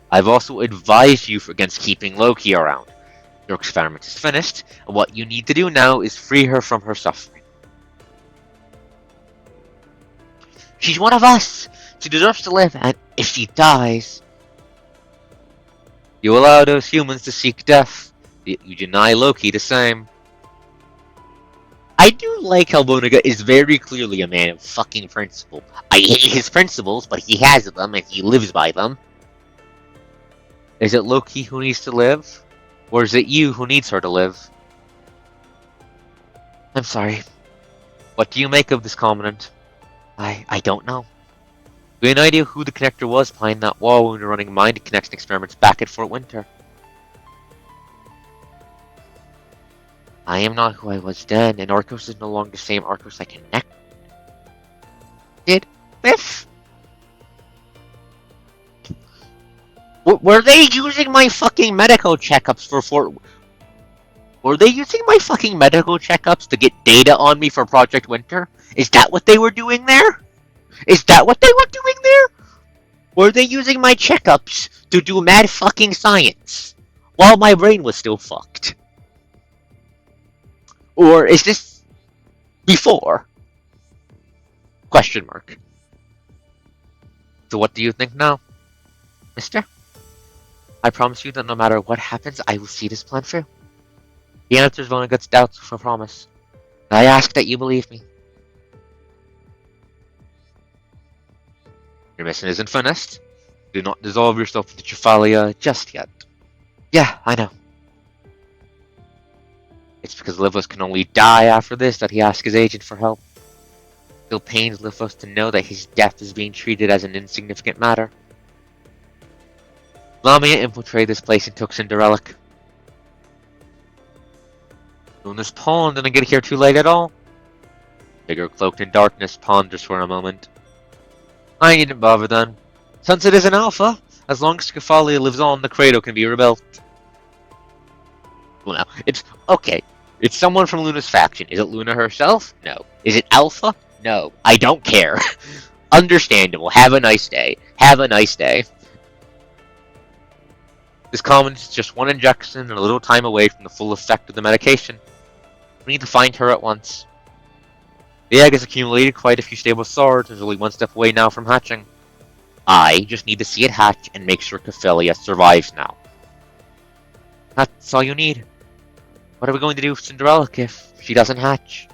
A: I've also advised you against keeping Loki around. Your experiment is finished, and what you need to do now is free her from her suffering. She's one of us! She deserves to live, and if she dies... You allow those humans to seek death. You deny Loki the same. I do like how Bonaga is very clearly a man of fucking principle. I hate his principles, but he has them, and he lives by them. Is it Loki who needs to live? Or is it you who needs her to live? I'm sorry. What do you make of this comment? I don't know. We have no idea who the connector was behind that wall when we were running mind connection experiments back at Fort Winter. I am not who I was then, and Arcos is no longer the same Arcos I connected with. Were they using my fucking medical checkups for Fort... Were they using my fucking medical checkups to get data on me for Project Winter? Is that what they were doing there? Is that what they were doing there? Were they using my checkups to do mad fucking science while my brain was still fucked? Or is this before? Question mark. So what do you think now, mister? I promise you that no matter what happens, I will see this plan through. He answers Vonnegut's doubts with a promise. I ask that you believe me. Your mission isn't finished. Do not dissolve yourself into Cefalia just yet. Yeah, I know. It's because Livos can only die after this that he asks his agent for help. It still pains Livos to know that his death is being treated as an insignificant matter. Lamia infiltrated this place and took Cinderelic. Luna's pawn didn't get here too late at all. Figure cloaked in darkness ponders for a moment. I needn't bother then. Since it is an alpha, as long as Cefalia lives on, the cradle can be rebuilt. Well, now, it's okay. It's someone from Luna's faction. Is it Luna herself? No. Is it Alpha? No. I don't care. Understandable. Have a nice day. Have a nice day. This comment is just one injection and a little time away from the full effect of the medication. We need to find her at once. The egg has accumulated quite a few stable swords and is only one step away now from hatching. I just need to see it hatch and make sure Cefalia survives now. That's all you need. What are we going to do with Cinderella if she doesn't hatch?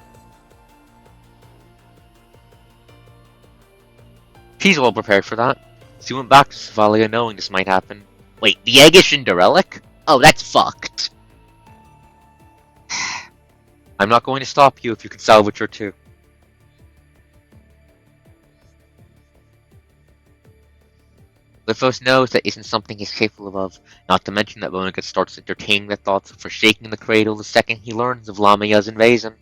A: She's well prepared for that. She went back to Cefalia knowing this might happen. Wait, the egg is Cinderelic? Oh, that's fucked. I'm not going to stop you if you can salvage her too. Lithos knows that isn't something he's capable of, not to mention that Vonnegut starts entertaining the thoughts of forsaking the cradle the second he learns of Lamia's invasion.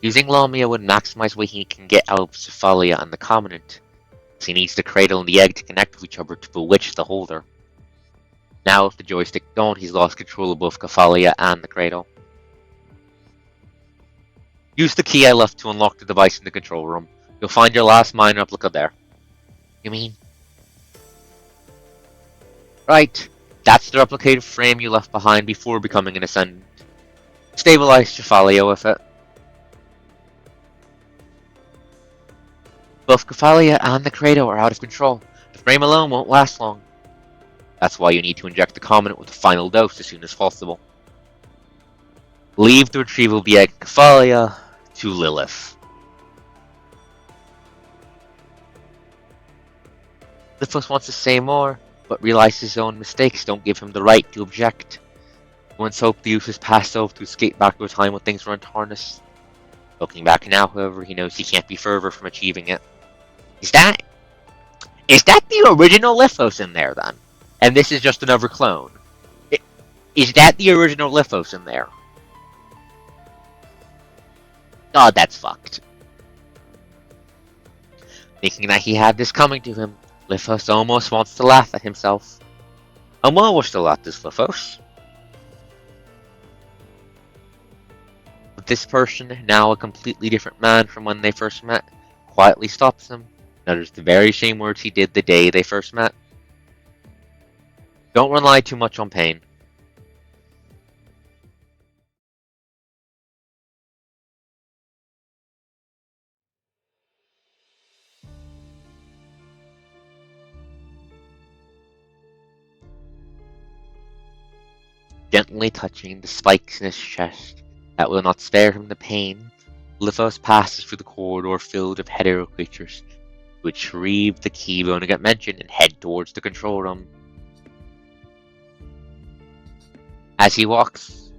A: Using Lamia would maximize what he can get out of Cephalia and the Covenant, as he needs the cradle and the egg to connect with each other to bewitch the holder. Now with the joystick gone, he's lost control of both Cephalia and the cradle. Use the key I left to unlock the device in the control room. You'll find your last mine replica there. You mean? Right. That's the replicated frame you left behind before becoming an Ascendant. Stabilize Cephalia with it. Both Cephalia and the cradle are out of control. The frame alone won't last long. That's why you need to inject the Covenant with a final dose as soon as possible. Leave the retrieval of the egg Cephalia to Lilith. Lithos wants to say more, but realizes his own mistakes don't give him the right to object. Once hope the youth has passed over to escape back to a time when things weren't harnessed. Looking back now, however, he knows he can't be further from achieving it. Is that the original Lithos in there, then? And this is just another clone? Is that the original Lithos in there? Oh, that's fucked. Thinking that he had this coming to him, Lithos almost wants to laugh at himself. I'm almost still at this, Lithos. But this person, now a completely different man from when they first met, quietly stops him. Utters the very same words he did the day they first met. Don't rely too much on pain. Gently touching the spikes in his chest that will not spare him the pain, Lithos passes through the corridor filled with hetero creatures, to retrieve the key Vonnegut mentioned and head towards the control room. As he walks,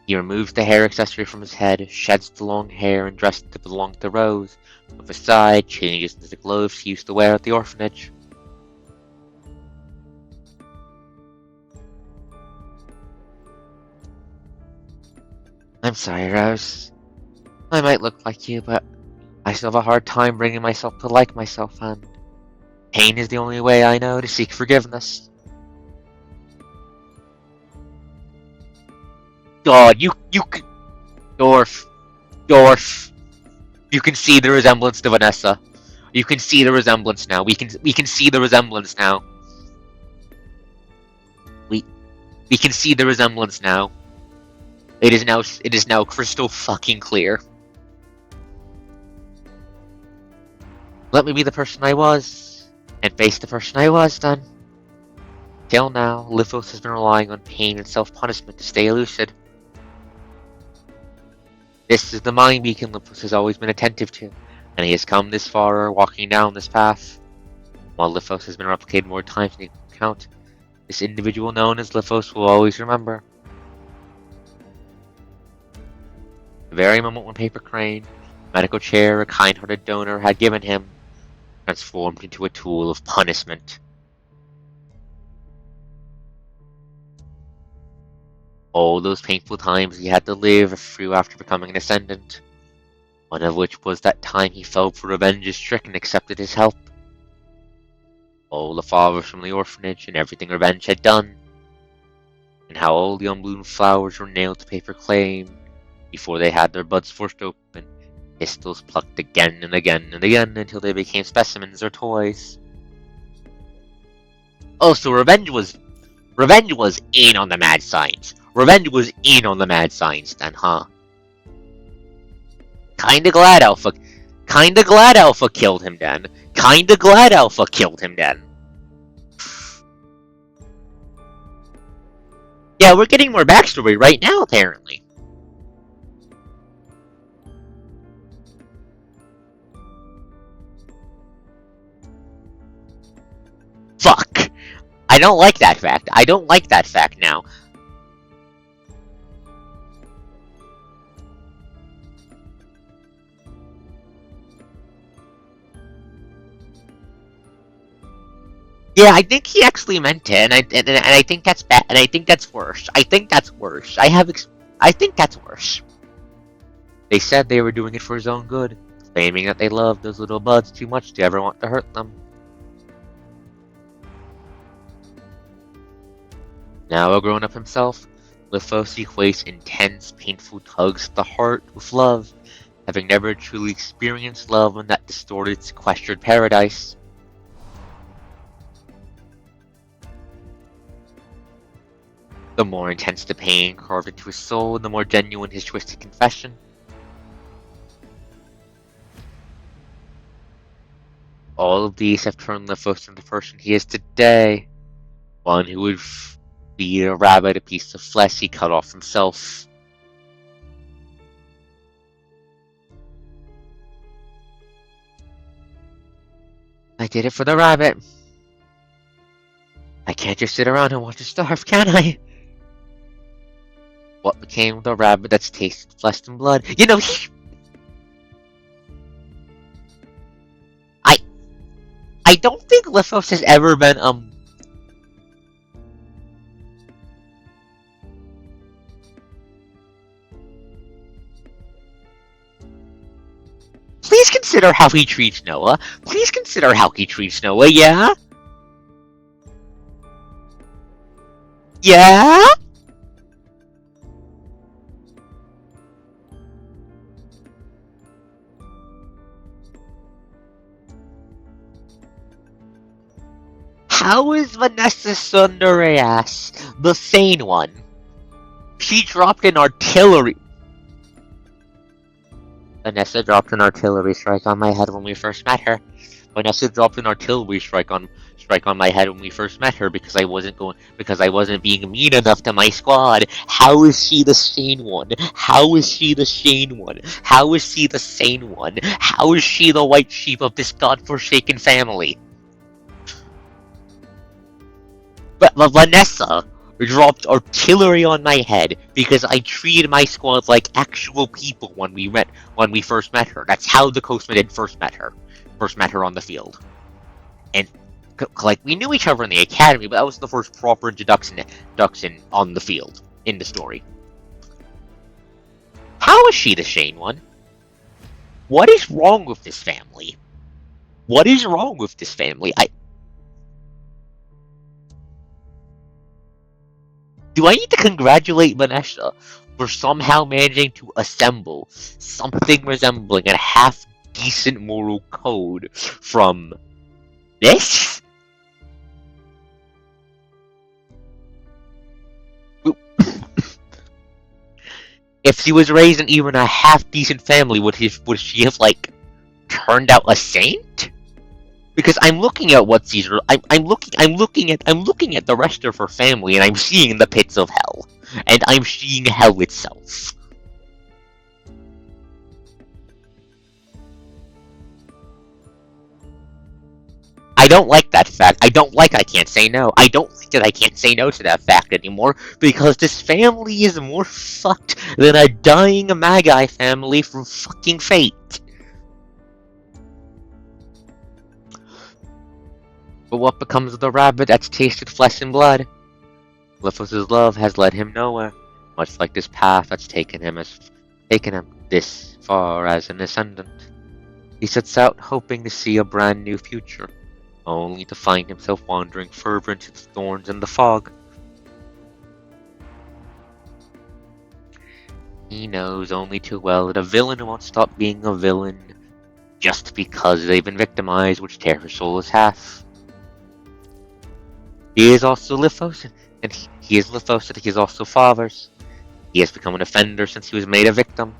A: he removes the hair accessory from his head, sheds the long hair and dress to belong to Rose, with a sigh, changes into the gloves he used to wear at the orphanage. I'm sorry, Rose. I might look like you, but I still have a hard time bringing myself to like myself, and pain is the only way I know to seek forgiveness. God, you Dorf. You can see the resemblance to Vanessa. You can see the resemblance now. We can see the resemblance now. We can see the resemblance now. It is now crystal fucking clear. Let me be the person I was, and face the person I was then. Till now, Lithos has been relying on pain and self-punishment to stay lucid. This is the mind beacon Lithos has always been attentive to, and he has come this far walking down this path. While Lithos has been replicated more times than he can count, this individual known as Lithos will always remember. The very moment when Paper Crane, medical chair a kind-hearted donor had given him, transformed into a tool of punishment. All those painful times he had to live through after becoming an Ascendant, one of which was that time he fell for Revenge's trick and accepted his help. All the fathers from the orphanage and everything Revenge had done, and how all the unbloomed flowers were nailed to paper clay before they had their buds forced open, pistils plucked again and again and again until they became specimens or toys. Oh, so Revenge was in on the mad science. Revenge was in on the mad science then, huh? Kinda glad Alpha killed him then. Kinda glad Alpha killed him then. Yeah, we're getting more backstory right now, apparently. Fuck. I don't like that fact. I don't like that fact now. Yeah, I think he actually meant it, and I think that's bad, and I think that's worse. I think that's worse. I think that's worse. They said they were doing it for his own good, claiming that they loved those little buds too much to ever want to hurt them. Now a grown-up himself, Lithos equates intense, painful tugs at the heart with love, having never truly experienced love in that distorted, sequestered paradise. The more intense the pain carved into his soul, the more genuine his twisted confession. All of these have turned Lithos into the person he is today. One who would feed a rabbit a piece of flesh he cut off himself. I did it for the rabbit. I can't just sit around and watch it starve, can I? What became of the rabbit that's tasted flesh and blood? You know, I don't think Lithos has ever been, Please consider how he treats Noah. Please consider how he treats Noah, yeah? Yeah? How is Vanessa Sundareas the sane one? She dropped an artillery. Vanessa dropped an artillery strike on my head when we first met her. Vanessa dropped an artillery strike on my head when we first met her because I wasn't being mean enough to my squad. How is she the sane one? How is she the sane one? How is she the sane one? How is she the white sheep of this godforsaken family? But Vanessa dropped artillery on my head because I treated my squad like actual people when we first met her. That's how the Coastman had first met her on the field. And like, we knew each other in the academy, but that was the first proper introduction on the field in the story. How is she the sane one? What is wrong with this family? What is wrong with this family? Do I need to congratulate Vanessa for somehow managing to assemble something resembling a half-decent moral code from this? If she was raised in even a half-decent family, would she have, like, turned out a saint? Because I'm looking at what Caesar. I'm looking at the rest of her family, and I'm seeing the pits of hell, and I'm seeing hell itself. I don't like that fact. I don't like I can't say no. I don't like that I can't say no to that fact anymore, because this family is more fucked than a dying Magi family from fucking fate. But what becomes of the rabbit that's tasted flesh and blood? Lithos' love has led him nowhere, much like this path that's taken him this far as an ascendant. He sets out hoping to see a brand new future, only to find himself wandering further into the thorns and the fog. He knows only too well that a villain won't stop being a villain just because they've been victimized, which tears his soul as half. He is also Lithos, and he is Lithos, and he is also father's. He has become an offender since he was made a victim.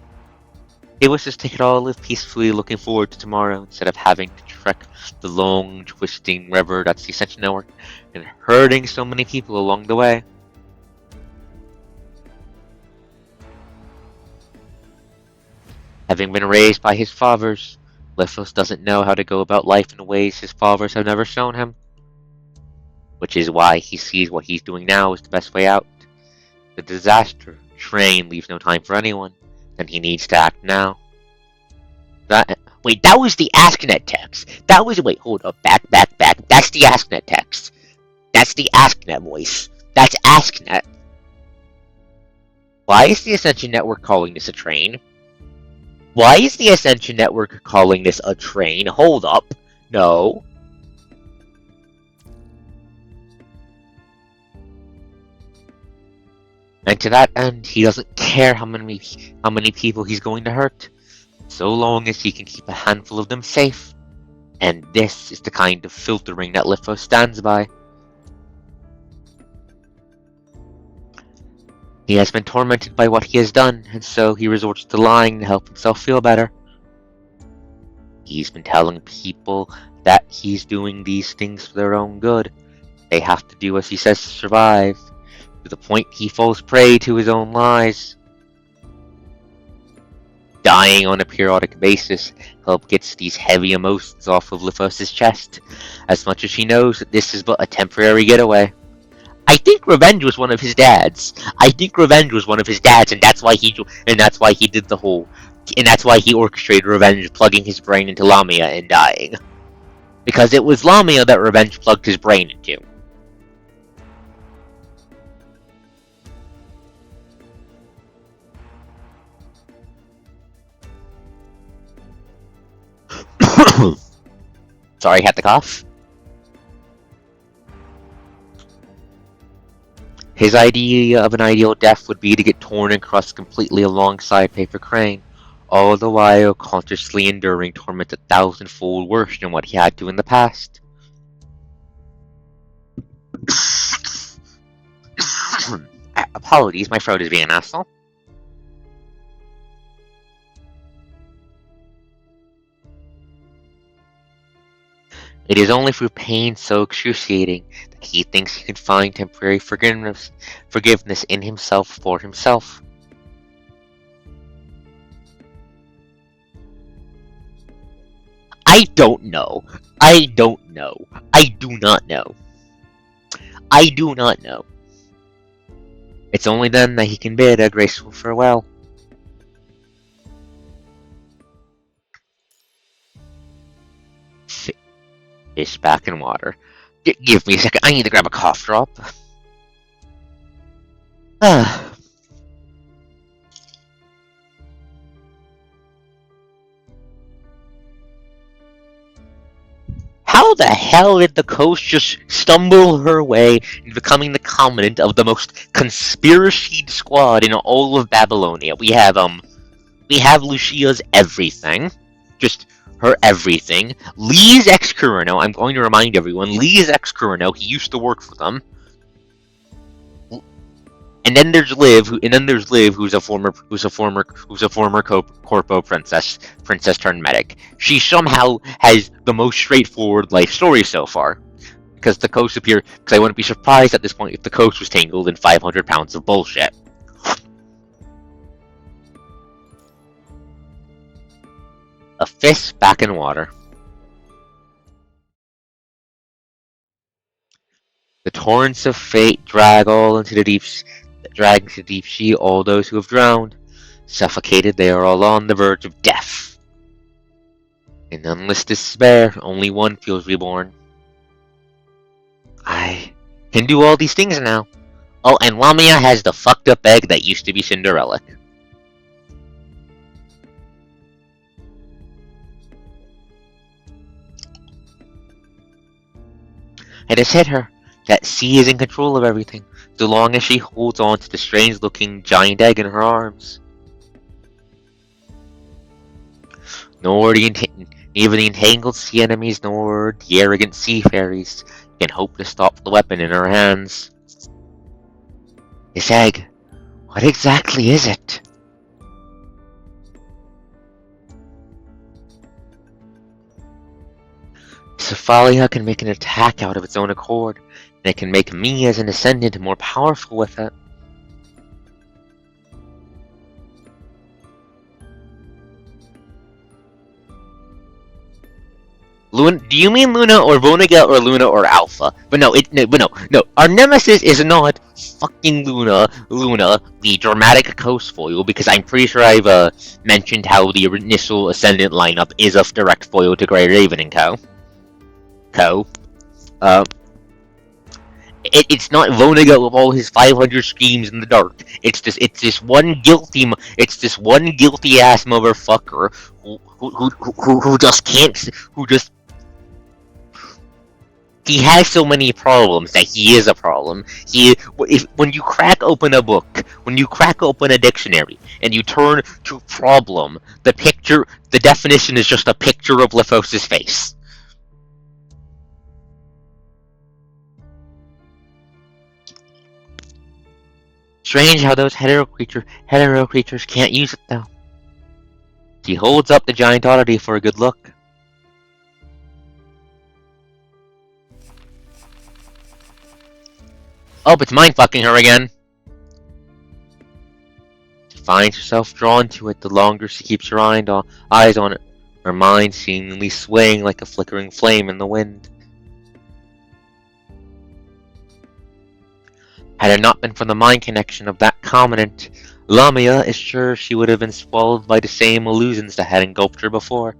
A: He wishes to take it all live peacefully, looking forward to tomorrow, instead of having to trek the long, twisting river that's the Ascension Network, and hurting so many people along the way. Having been raised by his fathers, Lithos doesn't know how to go about life in ways his fathers have never shown him. Which is why he sees what he's doing now as the best way out. The disaster train leaves no time for anyone, and he needs to act now. Wait, that was the AskNet text. Wait, hold up, back. That's the AskNet text. That's the AskNet voice. That's AskNet. Why is the Ascension Network calling this a train? Why is the Ascension Network calling this a train? Hold up. No. And to that end, he doesn't care how many people he's going to hurt, so long as he can keep a handful of them safe. And this is the kind of filtering that Lithos stands by. He has been tormented by what he has done, and so he resorts to lying to help himself feel better. He's been telling people that he's doing these things for their own good. They have to do as he says to survive, to the point he falls prey to his own lies. Dying on a periodic basis help gets these heavy emotions off of Lithos' chest, as much as he knows that this is but a temporary getaway. I think revenge was one of his dad's. And that's why he did the whole, and that's why he orchestrated revenge, plugging his brain into Lamia and dying. Because it was Lamia that revenge plugged his brain into. Sorry, had the cough. His idea of an ideal death would be to get torn and crushed completely alongside Paper Crane, all the while consciously enduring torment 1,000-fold worse than what he had to in the past. Apologies, my throat is being an asshole. It is only through pain so excruciating that he thinks he can find temporary forgiveness in himself for himself. I don't know. I do not know. It's only then that he can bid a graceful farewell. Fish back in water. Give me a second, I need to grab a cough drop. How the hell did the coast just stumble her way into becoming the commandant of the most conspiracied squad in all of Babylonia? We have Lucia's everything. Just her everything. Lee's ex-Kurano, I'm going to remind everyone, Lee's ex-Kurano, he used to work for them. And then there's Liv, who's a former corpo princess turned medic. She somehow has the most straightforward life story so far, because the coast appear. Because I wouldn't be surprised at this point if the coast was tangled in 500 pounds of bullshit. A fish back in water. The torrents of fate drag into the deep sea all those who have drowned. Suffocated, they are all on the verge of death. In endless despair, only one feels reborn. I can do all these things now. Oh, and Lamia has the fucked up egg that used to be Cinderella. It has hit her that C is in control of everything, so long as she holds on to the strange-looking giant egg in her arms. Neither the entangled sea enemies nor the arrogant sea fairies can hope to stop the weapon in her hands. This egg, what exactly is it? Cephalia can make an attack out of its own accord, and it can make me as an Ascendant more powerful with it. Luna, do you mean Luna or Vonnegut or Luna or Alpha? But no, no. Our nemesis is not fucking Luna, the dramatic coast foil, because I'm pretty sure I've mentioned how the initial Ascendant lineup is a direct foil to Grey Raven and Co. Uh, it's not Vonnegut with all his 500 screams in the dark. It's this one guilty ass motherfucker who just can't, who just he has so many problems that he is a problem. When you crack open a book, when you crack open a dictionary, and you turn to problem, the definition is just a picture of Lithos's face. Strange how those hetero creatures can't use it though. She holds up the giant oddity for a good look. Oh, it's mind fucking her again. She finds herself drawn to it the longer she keeps her eyes on it, her mind seemingly swaying like a flickering flame in the wind. Had it not been for the mind connection of that covenant, Lamia is sure she would have been swallowed by the same illusions that had engulfed her before.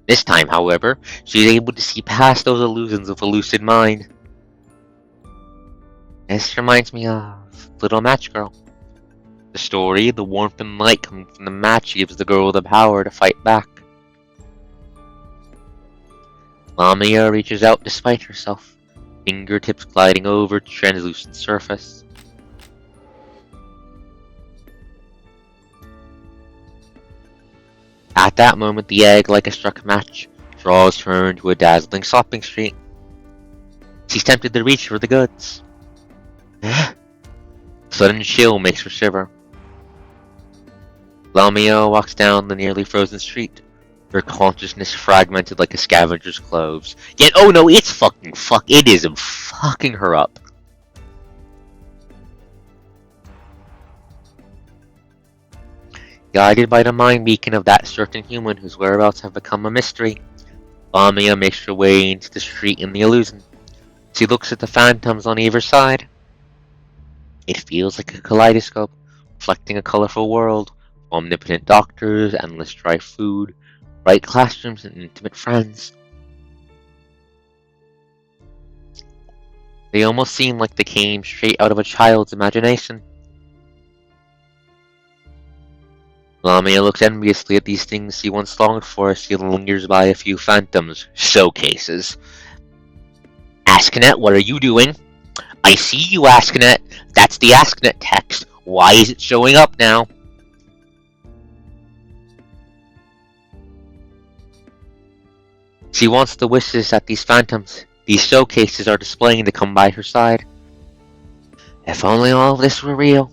A: This time, however, she is able to see past those illusions with a lucid mind. This reminds me of Little Match Girl. The story, the warmth and light coming from the match gives the girl the power to fight back. Lamia reaches out despite herself, fingertips gliding over the translucent surface. At that moment, the egg, like a struck match, draws her into a dazzling shopping street. She's tempted to reach for the goods. Sudden chill makes her shiver. Lamia walks down the nearly frozen street, her consciousness fragmented like a scavenger's clothes. Yet, oh no, it is fucking her up. Guided by the mind beacon of that certain human whose whereabouts have become a mystery, Lamia makes her way into the street in the illusion. She looks at the phantoms on either side. It feels like a kaleidoscope, reflecting a colorful world, omnipotent doctors, endless dry food, bright classrooms, and intimate friends. They almost seem like they came straight out of a child's imagination. Lamia looks enviously at these things she once longed for as she lingers by a few phantoms' showcases. Asknet, what are you doing? I see you, Asknet. That's the Asknet text. Why is it showing up now? She wants the wishes that these phantoms, these showcases are displaying to come by her side. If only all of this were real.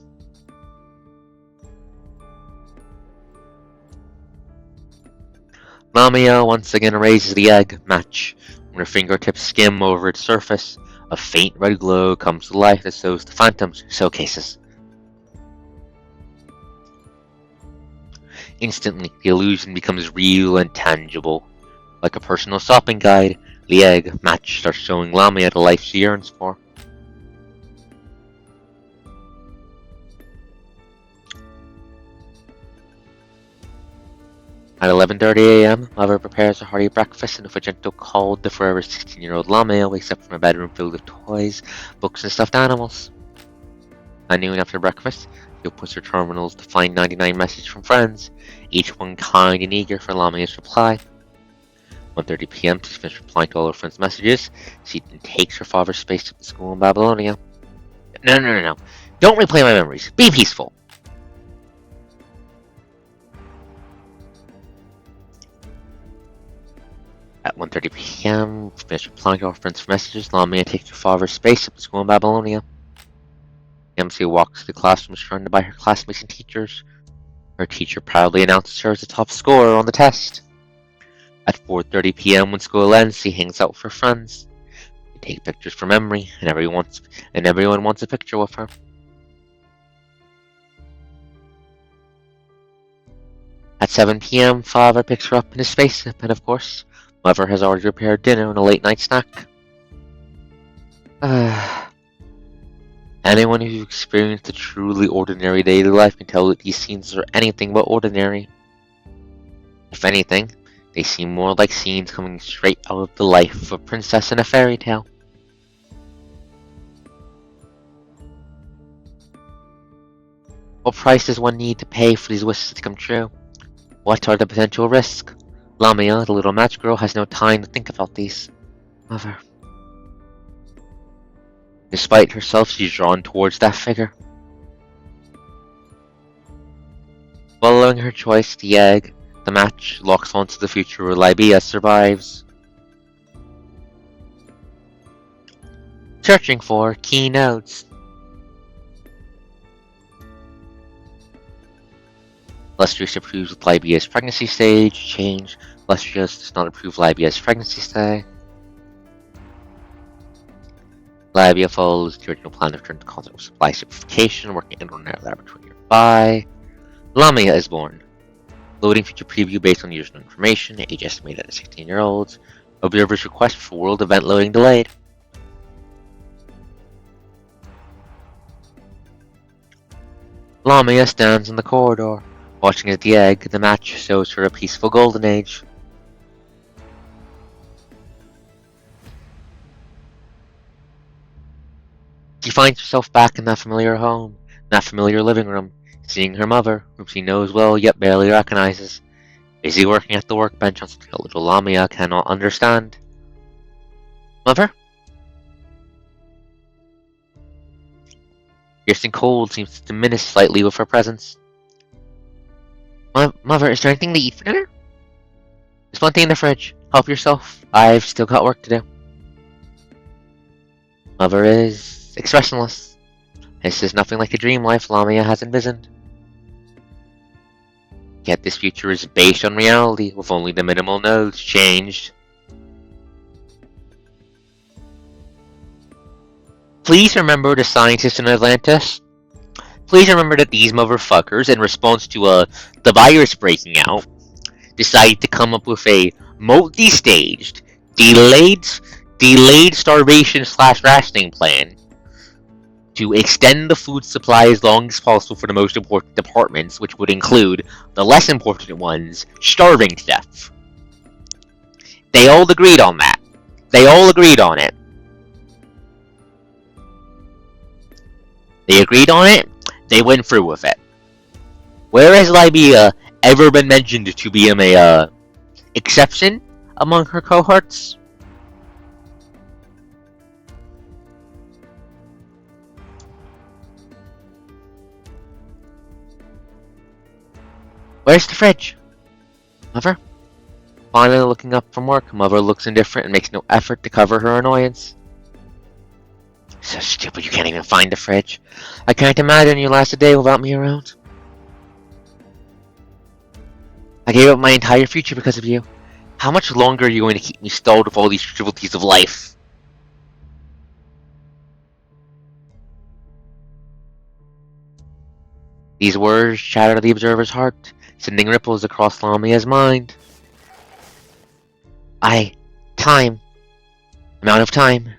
A: Lamia once again raises the egg match. When her fingertips skim over its surface, a faint red glow comes to life that shows the phantoms' showcases. Instantly, the illusion becomes real and tangible. Like a personal shopping guide, the egg match starts showing Lamia the life she yearns for. At 11:30 a.m., Mother prepares a hearty breakfast, and with a gentle call, the forever 16-year-old Lamia wakes up from a bedroom filled with toys, books, and stuffed animals. At noon after breakfast, she opens her terminals to find 99 messages from friends, each one kind and eager for Lamia's reply. 1:30 p.m. she finishes replying to all her friends' messages. She then takes her father's space to the school in Babylonia. No. Don't replay my memories. Be peaceful. At 1:30 p.m., finish replying to all her friends' messages. Lamia takes her father's spaceship to school in Babylonia. MC walks to the classroom surrounded by her classmates and teachers. Her teacher proudly announces her as the top scorer on the test. At 4:30 p.m., when school ends, she hangs out with her friends. They take pictures for memory, and everyone wants a picture with her. At 7 p.m., father picks her up in his spaceship, and of course, mother has already prepared dinner and a late-night snack. Anyone who's experienced a truly ordinary daily life can tell that these scenes are anything but ordinary. If anything, they seem more like scenes coming straight out of the life of a princess in a fairy tale. What price does one need to pay for these wishes to come true? What are the potential risks? Lamia, the little match girl, has no time to think about these. Mother. Despite herself, she's drawn towards that figure. Following her choice, the egg, the match, locks onto the future where Libya survives. Searching for key nodes. Lustrious approves with Libya's pregnancy stage. Change. Lustrious does not approve Libya's pregnancy stay. Libya follows the original plan of return to concept of supply simplification, working in an ordinary laboratory nearby. Lamia is born. Loading future preview based on user information, age estimated at 16-year-olds. Observer's request for world event loading delayed. Lamia stands in the corridor, watching as the egg, the match, shows her a peaceful golden age. She finds herself back in that familiar home, that familiar living room, seeing her mother, whom she knows well yet barely recognizes, busy working at the workbench on something a little Lamia cannot understand. Mother? Piercing cold seems to diminish slightly with her presence. Mother, is there anything to eat for dinner? There's plenty in the fridge. Help yourself. I've still got work to do. Mother is expressionless. This is nothing like the dream life Lamia has envisioned. Yet this future is based on reality, with only the minimal nodes changed. Please remember the scientists in Atlantis. Please remember that these motherfuckers, in response to the virus breaking out, decided to come up with a multi-staged, delayed starvation / rationing plan to extend the food supply as long as possible for the most important departments, which would include the less important ones starving to death. They all agreed on that. They all agreed on it. They agreed on it. They went through with it. Where has Libya ever been mentioned to be an exception among her cohorts? Where's the fridge? Mother? Finally looking up from work, Mother looks indifferent and makes no effort to cover her annoyance. So stupid you can't even find the fridge. I can't imagine you last a day without me around. I gave up my entire future because of you. How much longer are you going to keep me stalled with all these frivolities of life? These words shatter the observer's heart, sending ripples across Lamia's mind. Time. Amount of time.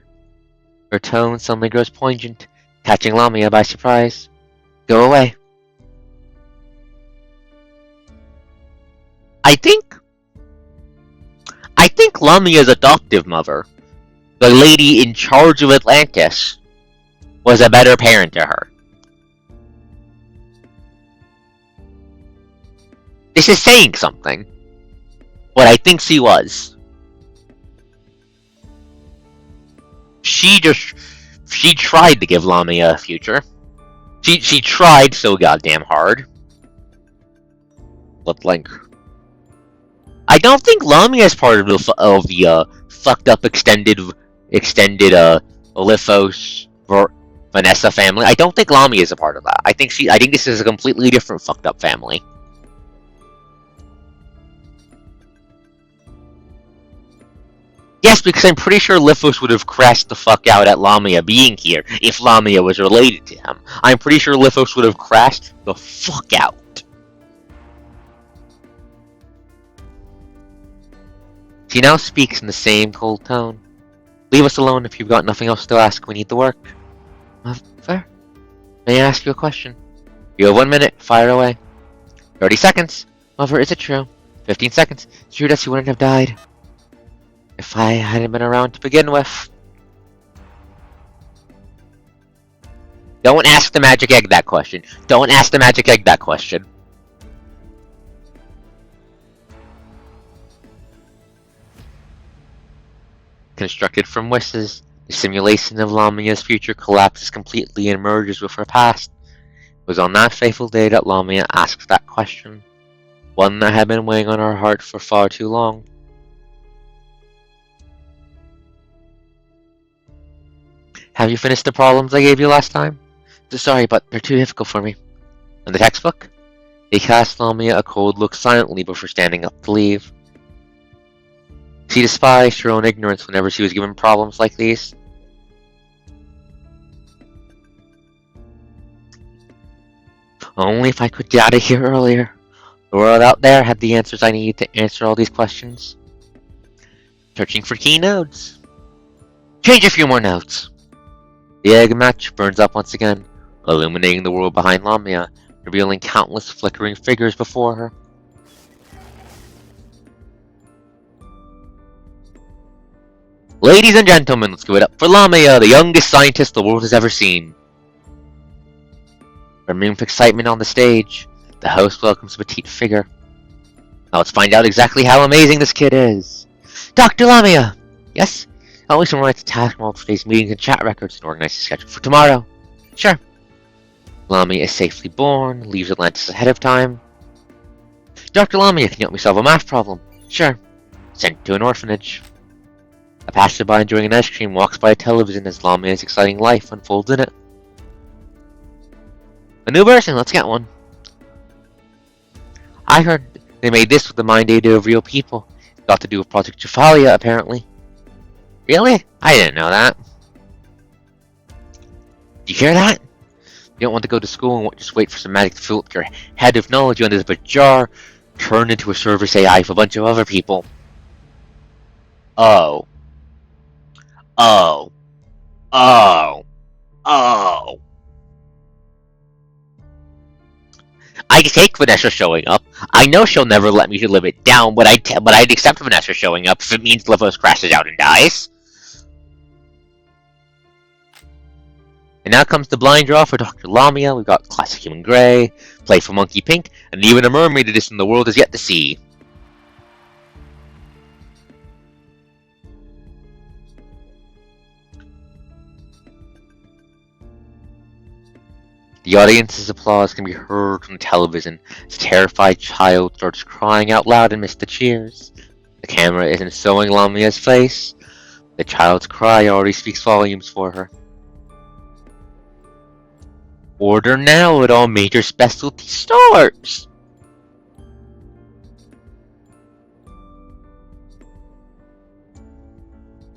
A: Her tone suddenly grows poignant, catching Lamia by surprise. Go away. I think Lamia's adoptive mother, the lady in charge of Atlantis, was a better parent to her. This is saying something. What I think she was. She tried to give Lamia a future. She tried so goddamn hard. But like, I don't think Lamia is part of the fucked up extended Lithos Vanessa family. I don't think Lamia is a part of that. I think this is a completely different fucked up family. Yes, because I'm pretty sure Lithos would have crashed the fuck out at Lamia being here if Lamia was related to him. I'm pretty sure Lithos would have crashed the fuck out. She now speaks in the same cold tone. Leave us alone if you've got nothing else to ask. We need the work. Fair. May I ask you a question? You have 1 minute. Fire away. 30 seconds. However, is it true? 15 seconds. It's true that she wouldn't have died if I hadn't been around to begin with. Don't ask the magic egg that question. Don't ask the magic egg that question. Constructed from wishes, the simulation of Lamia's future collapses completely and merges with her past. It was on that fateful day that Lamia asked that question, one that had been weighing on her heart for far too long. Have you finished the problems I gave you last time? Sorry, but they're too difficult for me. And the textbook? He cast Lamia a cold look silently before standing up to leave. She despised her own ignorance whenever she was given problems like these. Only if I could get out of here earlier. The world out there had the answers I needed to answer all these questions. Searching for key nodes. Change a few more notes. The egg match burns up once again, illuminating the world behind Lamia, revealing countless flickering figures before her. Ladies and gentlemen, let's give it up for Lamia, the youngest scientist the world has ever seen. Brimming with excitement on the stage, the host welcomes a petite figure. Now let's find out exactly how amazing this kid is. Dr. Lamia! Yes? I always remember to task all today's meetings and chat records and organize the schedule for tomorrow. Sure. Lamia is safely born, leaves Atlantis ahead of time. Dr. Lamia, can you help me solve a math problem? Sure. Sent to an orphanage. A passerby enjoying an ice cream walks by a television as Lamia's exciting life unfolds in it. A new version, let's get one. I heard they made this with the mind data of real people. It's got to do with Project Jephalia, apparently. Really? I didn't know that. You hear that? You don't want to go to school and just wait for some magic to fill up your head of knowledge. You end up a jar turned into a service AI for a bunch of other people. Oh. Oh. Oh. Oh. I take Vanessa showing up. I know she'll never let me live it down, but I'd accept Vanessa showing up if it means Livos crashes out and dies. And now comes the blind draw for Dr. Lamia. We've got Classic Human Grey, Playful Monkey Pink, and even a mermaid edition the world has yet to see. The audience's applause can be heard from television as a terrified child starts crying out loud amidst the cheers. The camera isn't showing Lamia's face. The child's cry already speaks volumes for her. Order now at all major specialty stores!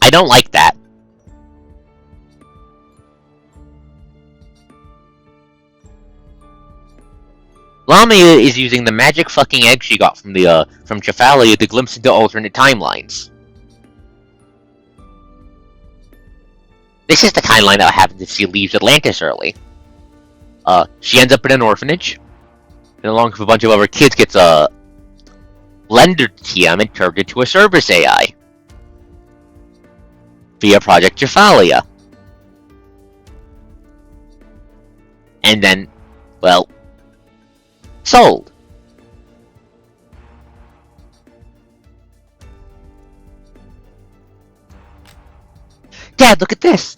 A: I don't like that. Lamia is using the magic fucking egg she got from Jephalia to glimpse into alternate timelines. This is the timeline that happens if she leaves Atlantis early. She ends up in an orphanage, and along with a bunch of other kids gets rendered TM and turned into a service AI via Project Jephalia. And then, well, sold. Dad, look at this!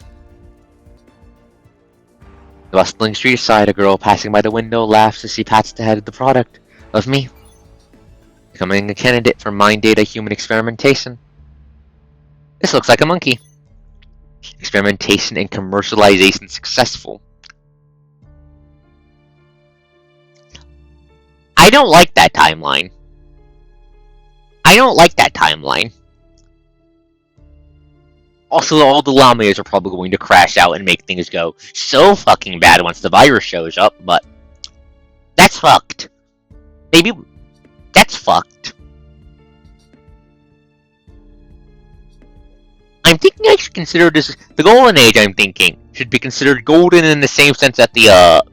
A: The bustling street side, a girl passing by the window laughs as she pats the head of the product. Of me. Becoming a candidate for mind data human experimentation. This looks like a monkey. Experimentation and commercialization successful. I don't like that timeline. I don't like that timeline. Also, all the Lamias are probably going to crash out and make things go so fucking bad once the virus shows up, but that's fucked. Maybe that's fucked. I'm thinking I should consider this the Golden Age. I'm thinking should be considered golden in the same sense that the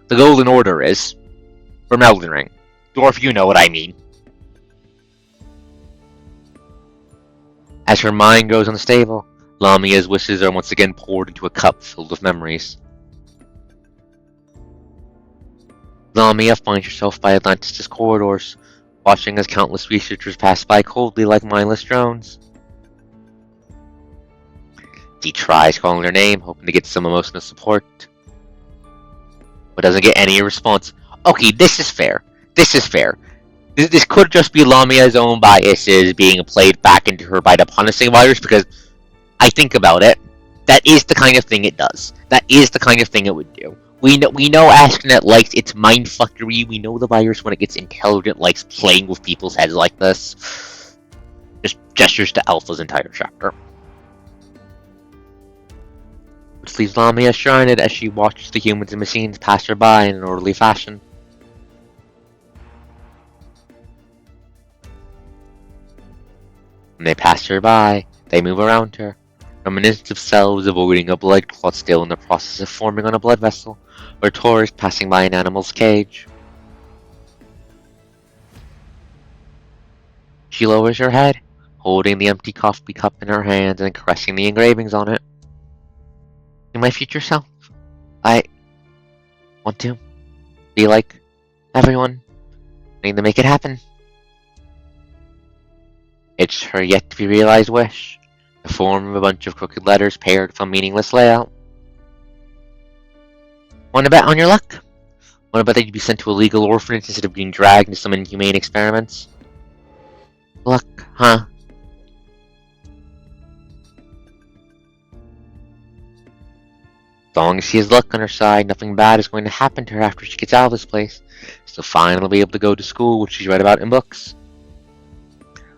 A: Golden Order is from Elden Ring. Dwarf, you know what I mean. As her mind goes unstable, Lamia's wishes are once again poured into a cup filled with memories. Lamia finds herself by Atlantis' corridors, watching as countless researchers pass by coldly like mindless drones. She tries calling her name, hoping to get some emotional support, but doesn't get any response. Okay, this is fair. This is fair. This could just be Lamia's own biases being played back into her by the punishing virus, because I think about it, that is the kind of thing it does. That is the kind of thing it would do. We know Asknet likes its mindfuckery. We know the virus, when it gets intelligent, likes playing with people's heads like this. Just gestures to Alpha's entire chapter. Which leaves Lamia shrined as she watches the humans and machines pass her by in an orderly fashion. When they pass her by, they move around her, reminiscent of cells avoiding a blood clot still in the process of forming on a blood vessel, or tourists passing by an animal's cage. She lowers her head, holding the empty coffee cup in her hands and caressing the engravings on it. To my future self, I want to be like everyone. I need to make it happen. It's her yet-to-be-realized wish, the form of a bunch of crooked letters paired from meaningless layout. Wanna bet on your luck? Wanna bet that you'd be sent to a legal orphanage instead of being dragged into some inhumane experiments? Luck, huh? As long as she has luck on her side, nothing bad is going to happen to her after she gets out of this place. She'll finally be able to go to school, which she's read about in books.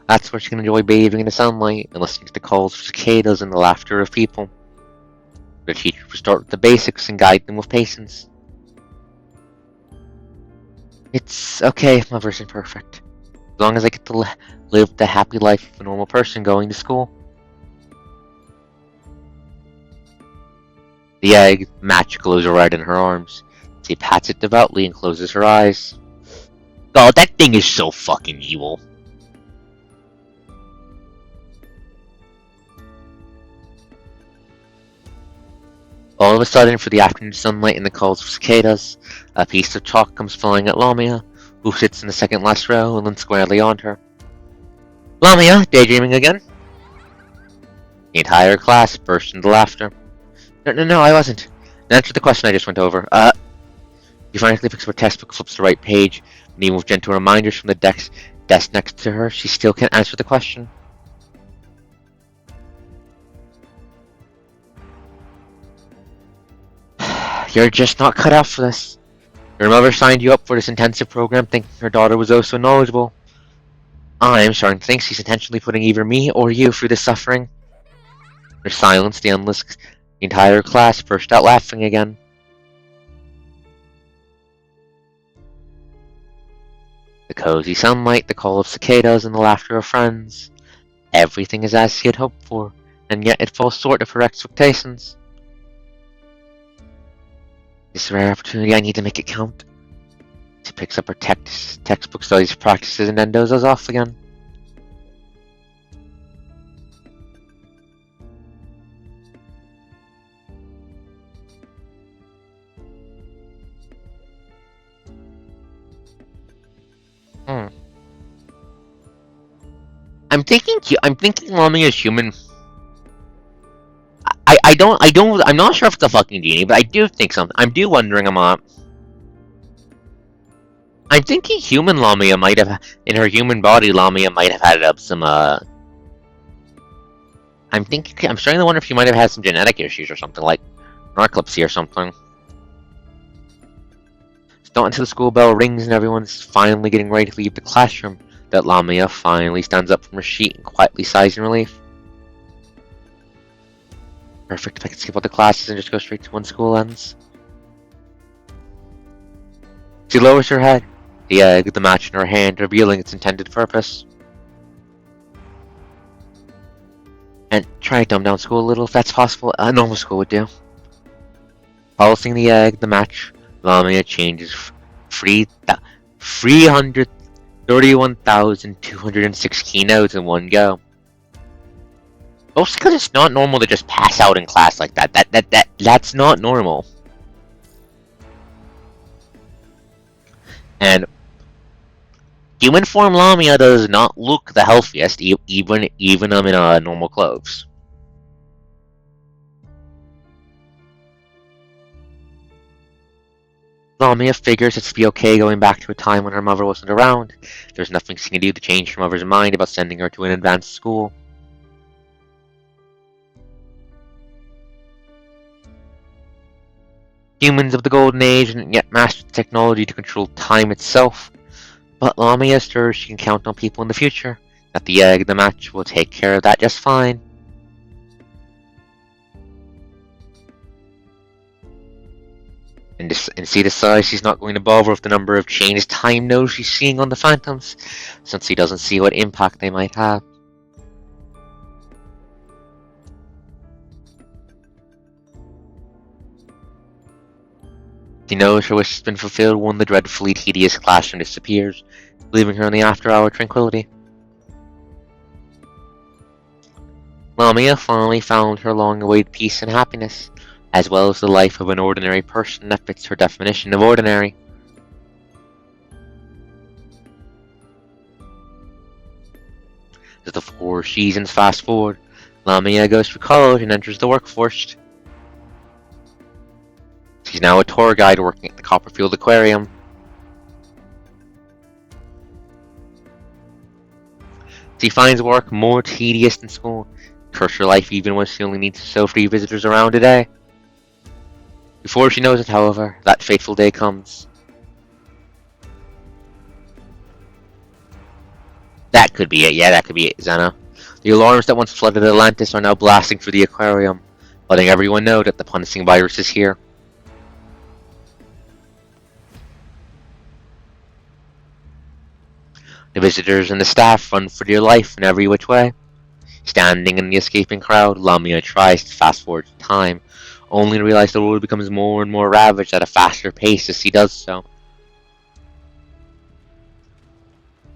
A: That's where she can enjoy bathing in the sunlight and listening to the calls of cicadas and the laughter of people. The teacher will start with the basics and guide them with patience. It's okay if my version perfect, as long as I get to live the happy life of a normal person going to school. The egg match glows red in her arms. She pats it devoutly and closes her eyes. God, that thing is so fucking evil. All of a sudden, for the afternoon sunlight and the calls of cicadas, a piece of chalk comes flying at Lamia, who sits in the second last row and looks squarely on her. Lamia, daydreaming again? The entire class burst into laughter. No, I wasn't. In answer to the question I just went over, She finally picks up her textbook, flips to the right page, and even with gentle reminders from the desk next to her, she still can't answer the question. You're just not cut out for this. Your mother signed you up for this intensive program thinking her daughter was oh so knowledgeable. I'm starting to think she's intentionally putting either me or you through this suffering. There's silence, the entire class burst out laughing again. The cozy sunlight, the call of cicadas, and the laughter of friends. Everything is as she had hoped for, and yet it falls short of her expectations. This rare opportunity, I need to make it count. She picks up her textbook, studies, practices, and then dozes off again. I'm thinking Lamia is human. I'm not sure if it's a fucking genie, but I do think something. I'm wondering a lot. I'm thinking human Lamia might have, in her human body, Lamia might have had up some, I'm starting to wonder if she might have had some genetic issues or something, like narcolepsy or something. It's not until the school bell rings and everyone's finally getting ready to leave the classroom that Lamia finally stands up from her sheet and quietly sighs in relief. Perfect, if I can skip all the classes and just go straight to when school ends. She lowers her head, the egg, the match in her hand, revealing its intended purpose. And try to dumb down school a little if that's possible. Normal school would do. Pulsing the egg, the match, Lamia changes 331,206 keynotes in one go. Mostly because it's not normal to just pass out in class like that. That's not normal. And human form Lamia does not look the healthiest, even in normal clothes. Lamia figures it's to be okay going back to a time when her mother wasn't around. There's nothing she can do to change her mother's mind about sending her to an advanced school. Humans of the Golden Age hadn't yet mastered the technology to control time itself, but Lamia assures she can count on people in the future, that the egg, the match, will take care of that just fine. And she decides she's not going to bother with the number of changed time nodes she's seeing on the phantoms, since she doesn't see what impact they might have. She knows her wish has been fulfilled when the dreadfully tedious classroom disappears, leaving her in the after-hour tranquility. Lamia finally found her long-awaited peace and happiness, as well as the life of an ordinary person that fits her definition of ordinary. As the 4 seasons fast forward, Lamia goes through college and enters the workforce. She's now a tour guide working at the Copperfield Aquarium. She finds work more tedious than school. Curse her life even when she only needs to show 3 visitors around a day. Before she knows it, however, that fateful day comes. That could be it, yeah, that could be it, Xena. The alarms that once flooded Atlantis are now blasting through the aquarium, letting everyone know that the punishing virus is here. The visitors and the staff run for their life in every which way. Standing in the escaping crowd, Lamia tries to fast forward time, only to realize the world becomes more and more ravaged at a faster pace as she does so.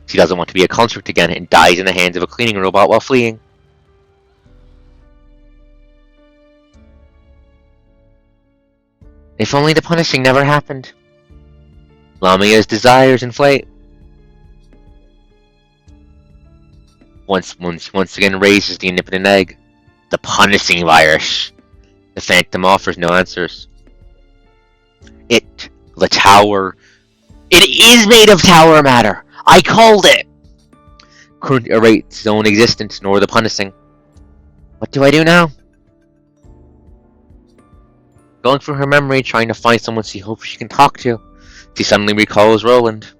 A: She doesn't want to be a construct again and dies in the hands of a cleaning robot while fleeing. If only the punishing never happened. Lamia's desires inflate. Once again raises the omnipotent egg. The punishing virus. The Phantom offers no answers. The tower. It is made of tower matter! I called it! Couldn't erase its own existence, nor the punishing. What do I do now? Going through her memory, trying to find someone she hopes she can talk to, she suddenly recalls Roland.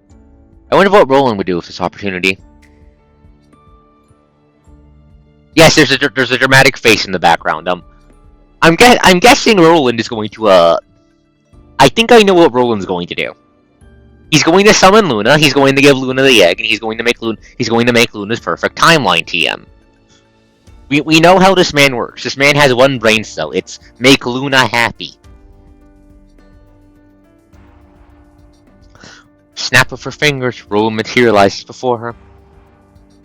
A: I wonder what Roland would do with this opportunity. Yes, there's a dramatic face in the background. I'm guessing Roland is going to I think I know what Roland's going to do. He's going to summon Luna. He's going to give Luna the egg, and he's going to make Luna's perfect timeline TM. We know how this man works. This man has one brain cell. It's make Luna happy. Snap of her fingers, Roland materializes before her.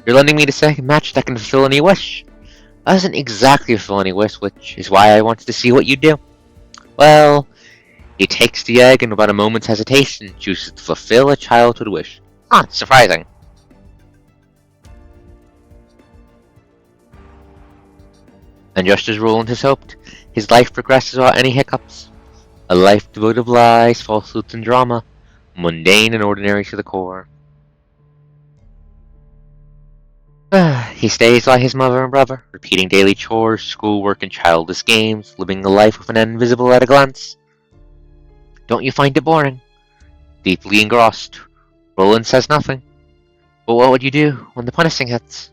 A: You're lending me the second match that can fulfill any wish. Doesn't exactly fulfill any wish, which is why I wanted to see what you do. Well, he takes the egg and without a moment's hesitation chooses to fulfill a childhood wish. Ah, surprising. And just as Roland has hoped, his life progresses without any hiccups. A life devoid of lies, falsehoods, and drama, mundane and ordinary to the core. He stays by his mother and brother, repeating daily chores, schoolwork, and childish games, living a life with an end visible at a glance. Don't you find it boring? Deeply engrossed, Roland says nothing. But what would you do when the punishing hits?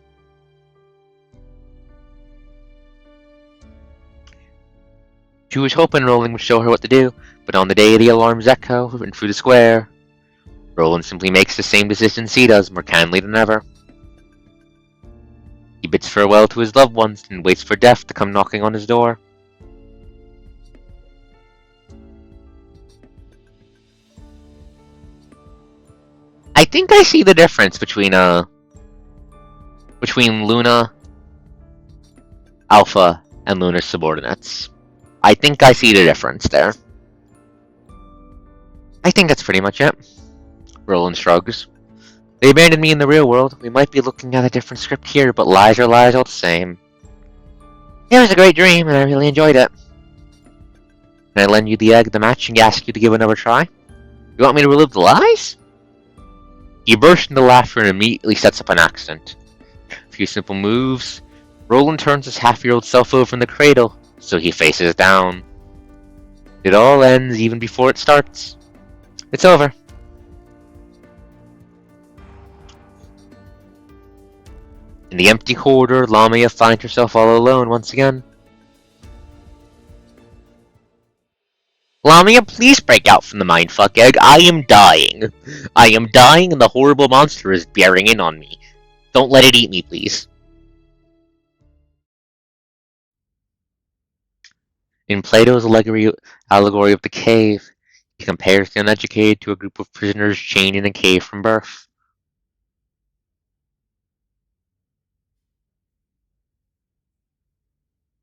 A: She was hoping Roland would show her what to do, but on the day the alarms echo and through the square, Roland simply makes the same decisions he does, more kindly than ever. He bids farewell to his loved ones and waits for death to come knocking on his door. I think I see the difference between Luna, Alpha, and Luna's subordinates. I think I see the difference there. I think that's pretty much it. Roland shrugs. They abandoned me in the real world. We might be looking at a different script here, but lies are lies all the same. It was a great dream, and I really enjoyed it. Can I lend you the egg, the match, and ask you to give it another try? You want me to relive the lies? He bursts into laughter and immediately sets up an accident. A few simple moves. Roland turns his half-year-old self over in the cradle, so he faces down. It all ends even before it starts. It's over. In the empty corridor, Lamia finds herself all alone once again. Lamia, please break out from the mindfuck egg. I am dying. I am dying and the horrible monster is bearing in on me. Don't let it eat me, please. In Plato's allegory of the cave, he compares the uneducated to a group of prisoners chained in a cave from birth.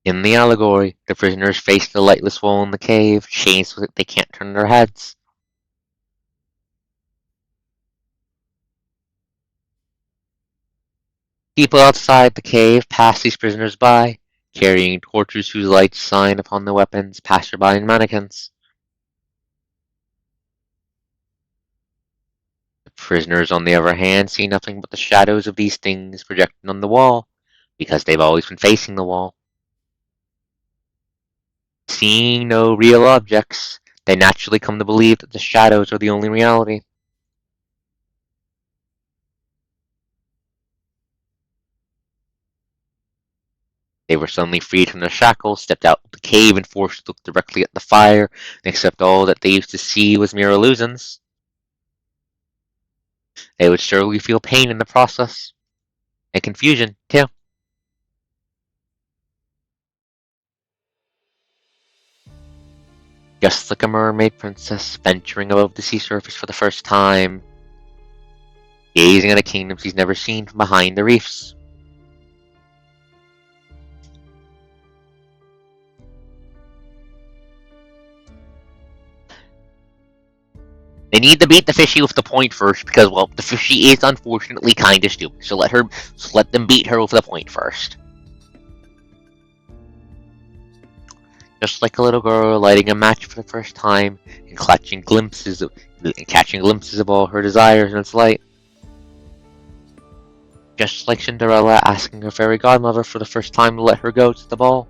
A: In the allegory, the prisoners face the lightless wall in the cave, chained so that they can't turn their heads. People outside the cave pass these prisoners by, carrying torches whose lights shine upon the weapons, passerby, and mannequins. The prisoners, on the other hand, see nothing but the shadows of these things projected on the wall, because they've always been facing the wall. Seeing no real objects, they naturally come to believe that the shadows are the only reality. They were suddenly freed from their shackles, stepped out of the cave, and forced to look directly at the fire, and accept all that they used to see was mere illusions. They would surely feel pain in the process, and confusion, too. Just like a mermaid princess venturing above the sea surface for the first time, gazing at a kingdom she's never seen from behind the reefs. They need to beat the fishy with the point first, because, well, the fishy is unfortunately kinda stupid, so let them beat her with the point first. Just like a little girl lighting a match for the first time and catching glimpses of all her desires in its light. Just like Cinderella asking her fairy godmother for the first time to let her go to the ball.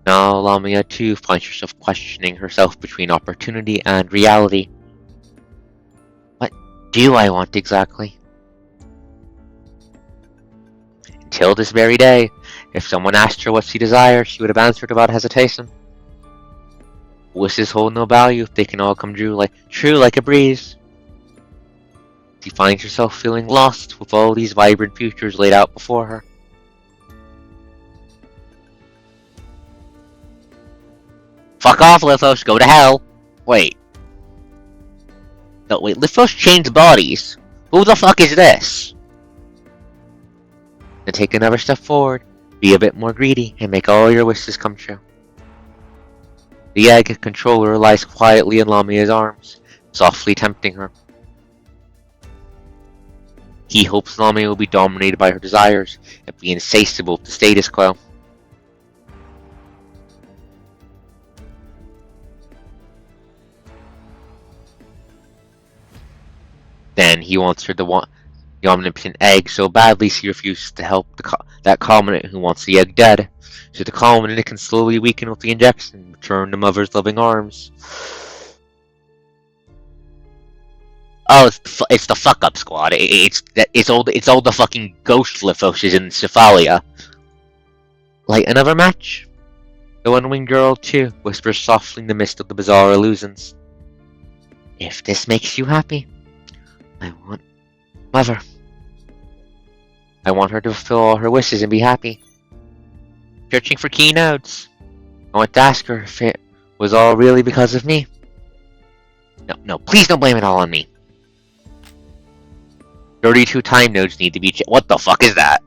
A: Now Lamia too finds herself questioning herself between opportunity and reality. What do I want exactly? Until this very day, if someone asked her what she desired, she would have answered without hesitation. Wishes hold no value if they can all come true like a breeze. She finds herself feeling lost with all these vibrant futures laid out before her. Fuck off, Lithos, go to hell! Wait. No, wait, Lithos changed bodies? Who the fuck is this? Then take another step forward, be a bit more greedy, and make all your wishes come true. The egg controller lies quietly in Lamia's arms, softly tempting her. He hopes Lamia will be dominated by her desires and be insatiable to status quo. Then he wants her to want the omnipotent egg so badly she refuses to help that Commandant who wants the egg dead, so the Commandant can slowly weaken with the injection and return to Mother's loving arms. Oh, it's the fuck up squad. It's all the fucking ghost Lithoses in Cephalia. Like another match? The one-winged girl too whispers softly in the midst of the bizarre illusions. If this makes you happy, I want Mother. I want her to fulfill all her wishes and be happy. Searching for key notes. I want to ask her if it was all really because of me. No, please don't blame it all on me. 32 time nodes need to be what the fuck is that?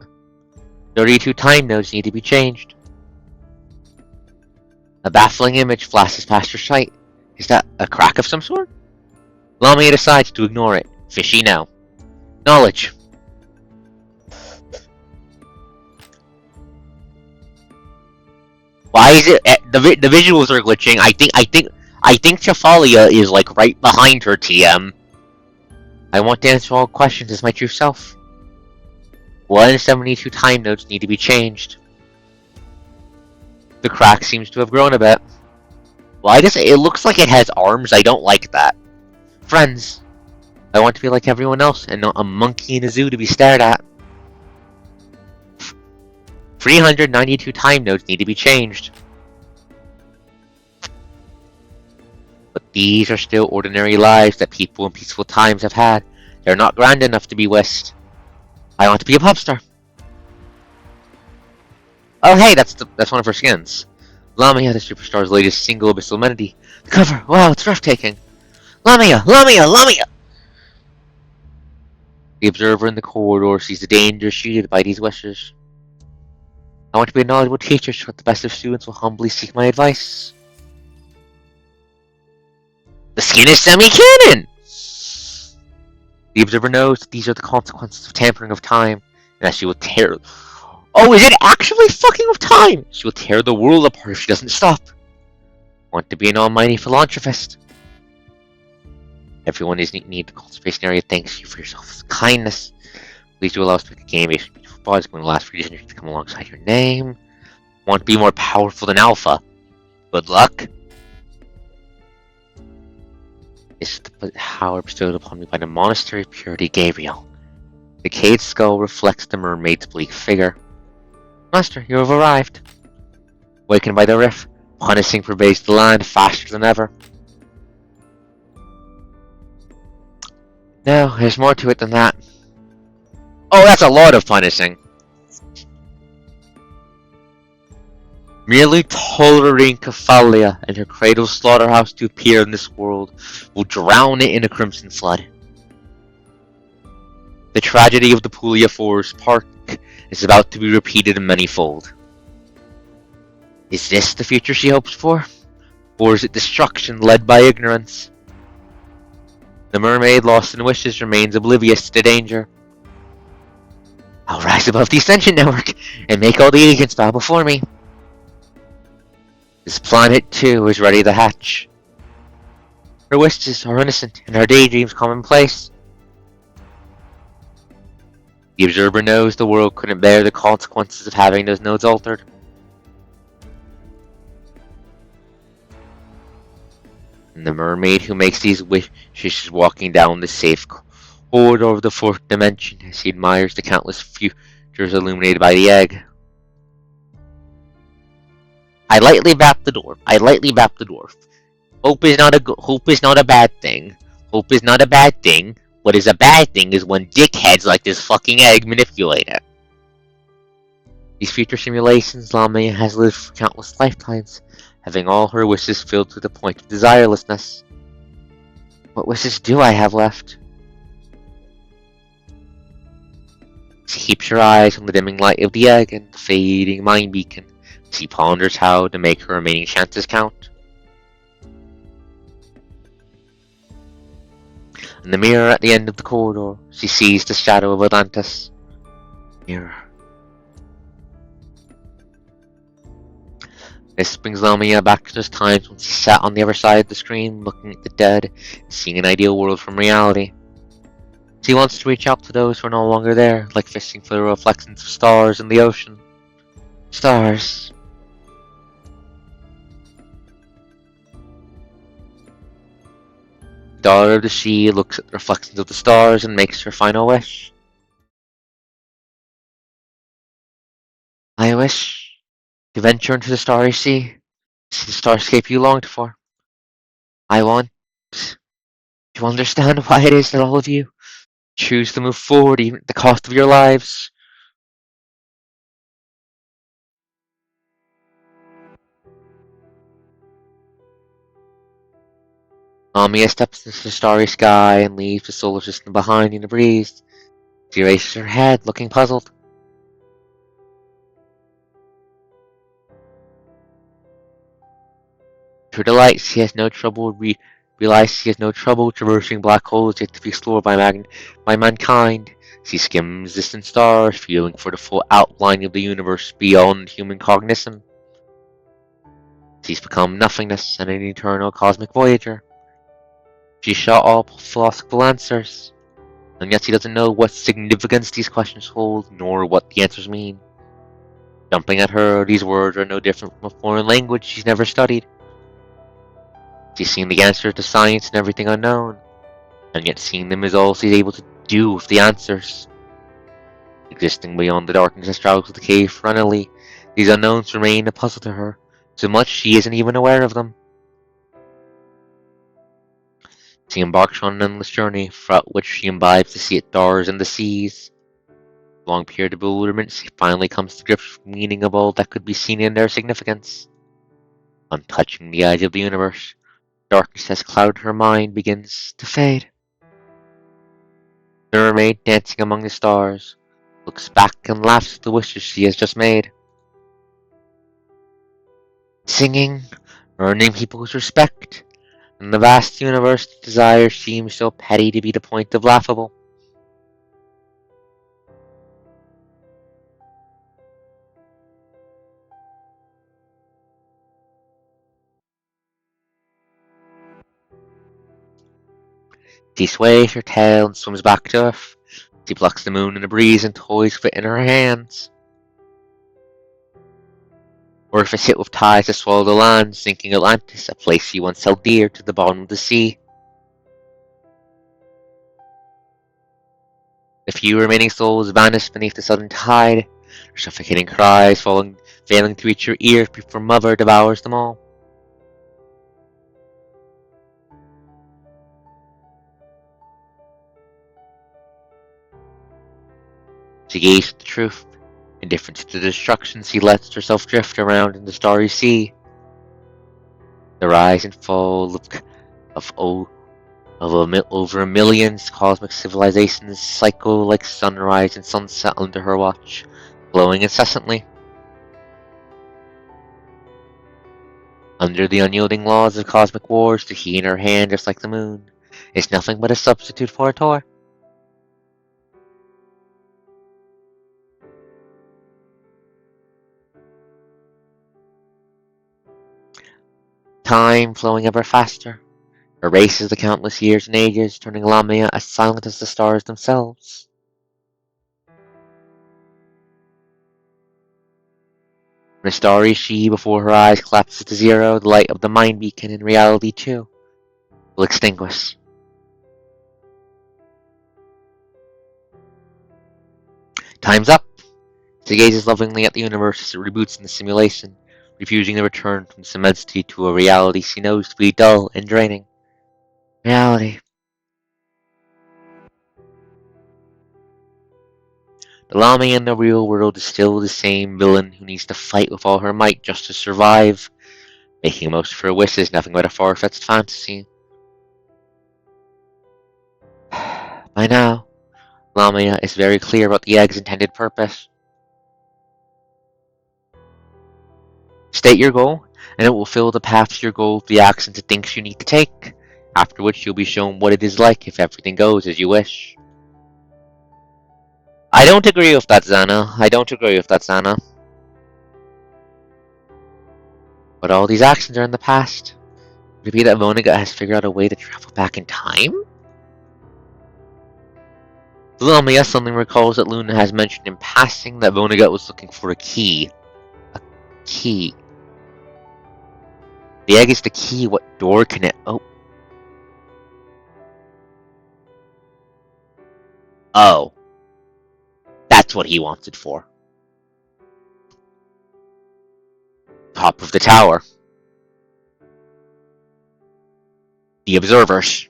A: 32 time nodes need to be changed. A baffling image flashes past your sight. Is that a crack of some sort? Lamia decides to ignore it. Fishy no. Knowledge. Why is it the visuals are glitching? I think Chefalia is like right behind her. TM. I want to answer all questions as my true self. 172 time nodes need to be changed. The crack seems to have grown a bit. Why does it looks like it has arms? I don't like that. Friends. I want to be like everyone else and not a monkey in a zoo to be stared at. 392 time nodes need to be changed. But these are still ordinary lives that people in peaceful times have had. They're not grand enough to be wished. I want to be a pop star. Oh hey, that's one of her skins. Lamia, the superstar's latest single, Abyssal Amenity. The cover, wow, it's breathtaking. Lamia! The observer in the corridor sees the danger shielded by these wishes. I want to be a knowledgeable teacher so that the best of students will humbly seek my advice. The skin is semi-canon! The observer knows that these are the consequences of tampering of time, and that she will tear... Oh, is it actually fucking with time? She will tear the world apart if she doesn't stop. I want to be an almighty philanthropist. Everyone is in need of the conservation area. Thanks you for your selfless kindness. Please do allow us to make a game based on beautiful bodies going to last for years to come alongside your name. Want to be more powerful than Alpha. Good luck. This is the power bestowed upon me by the monastery of purity Gabriel. The caged skull reflects the mermaid's bleak figure. Master, you have arrived. Wakened by the rift, punishing pervades the land faster than ever. No, there's more to it than that. Oh, that's a lot of punishing. Merely tolerating Cathalia and her cradle slaughterhouse to appear in this world will drown it in a crimson flood. The tragedy of the Puglia Forest Park is about to be repeated manyfold. Is this the future she hopes for? Or is it destruction led by ignorance? The mermaid, lost in wishes, remains oblivious to the danger. I'll rise above the Ascension Network and make all the agents bow before me. This planet, too, is ready to hatch. Her wishes are innocent and her daydreams commonplace. The observer knows the world couldn't bear the consequences of having those nodes altered. And the mermaid who makes these wishes is walking down the safe corridor of the fourth dimension as he admires the countless futures illuminated by the egg. I lightly bap the dwarf. Hope is not a bad thing. Hope is not a bad thing. What is a bad thing is when dickheads like this fucking egg manipulate it. These future simulations, Lamia has lived for countless lifetimes, having all her wishes filled to the point of desirelessness. What wishes do I have left? She keeps her eyes on the dimming light of the egg and the fading mind beacon. She ponders how to make her remaining chances count. In the mirror at the end of the corridor, she sees the shadow of Atlantis. Mirror. This brings Lamia back to those times when she sat on the other side of the screen, looking at the dead, and seeing an ideal world from reality. She wants to reach out to those who are no longer there, like fishing for the reflections of stars in the ocean. Stars. The daughter of the sea looks at the reflections of the stars and makes her final wish. I wish to venture into the starry sea, see the starscape you longed for. I want to understand why it is that all of you choose to move forward even at the cost of your lives. Lamia steps into the starry sky and leaves the solar system behind in the breeze. She raises her head, looking puzzled. To her delight, she has no trouble realizes she has no trouble traversing black holes yet to be explored by mankind. She skims distant stars, feeling for the full outline of the universe beyond human cognition. She's become nothingness and an eternal cosmic voyager. She shot all philosophical answers, and yet she doesn't know what significance these questions hold, nor what the answers mean. Jumping at her, these words are no different from a foreign language she's never studied. She's seen the answers to science and everything unknown, and yet seeing them is all she's able to do with the answers. Existing beyond the darkness and struggles of the cave perennially, these unknowns remain a puzzle to her, so much she isn't even aware of them. She embarks on an endless journey, throughout which she imbibes the stars and the seas. Long period of bewilderment, she finally comes to grips with the meaning of all that could be seen in their significance. On touching the edge of the universe, darkness has clouded her mind begins to fade. The mermaid, dancing among the stars, looks back and laughs at the wishes she has just made. Singing, earning people's respect, in the vast universe, desire seems so petty to be the point of laughable. She sways her tail and swims back to Earth. She plucks the moon in the breeze and toys with it in her hands. Earth is hit with tides that swallow the land, sinking Atlantis, a place she once held dear, to the bottom of the sea. The few remaining souls vanish beneath the sudden tide, their suffocating cries failing to reach her ears before Mother devours them all. She gazes at the truth. Indifferent to the destruction, she lets herself drift around in the starry sea. The rise and fall of, o- over a million cosmic civilizations cycle like sunrise and sunset under her watch, glowing incessantly. Under the unyielding laws of cosmic wars, the key in her hand, just like the moon, is nothing but a substitute for a toy. Time flowing ever faster, erases the countless years and ages, turning Lamia as silent as the stars themselves. The starry she before her eyes collapses to zero, the light of the mind beacon in reality too will extinguish. Time's up! She gazes lovingly at the universe as it reboots in the simulation, refusing to return from this immensity to a reality she knows to be dull and draining. Reality. The Lamia in the real world is still the same villain who needs to fight with all her might just to survive. Making most of her wishes nothing but a far-fetched fantasy. By now, Lamia is very clear about the egg's intended purpose. State your goal, and it will fill the path to your goal with the actions it thinks you need to take, after which you'll be shown what it is like if everything goes as you wish. I don't agree with that, Xana. I don't agree with that, Xana. But all these actions are in the past. Could it be that Vonnegut has figured out a way to travel back in time? Lamia suddenly recalls that Luna has mentioned in passing that Vonnegut was looking for a key. A key. The egg is the key. What door can it open? Oh, that's what he wants it for. Top of the tower. The observers.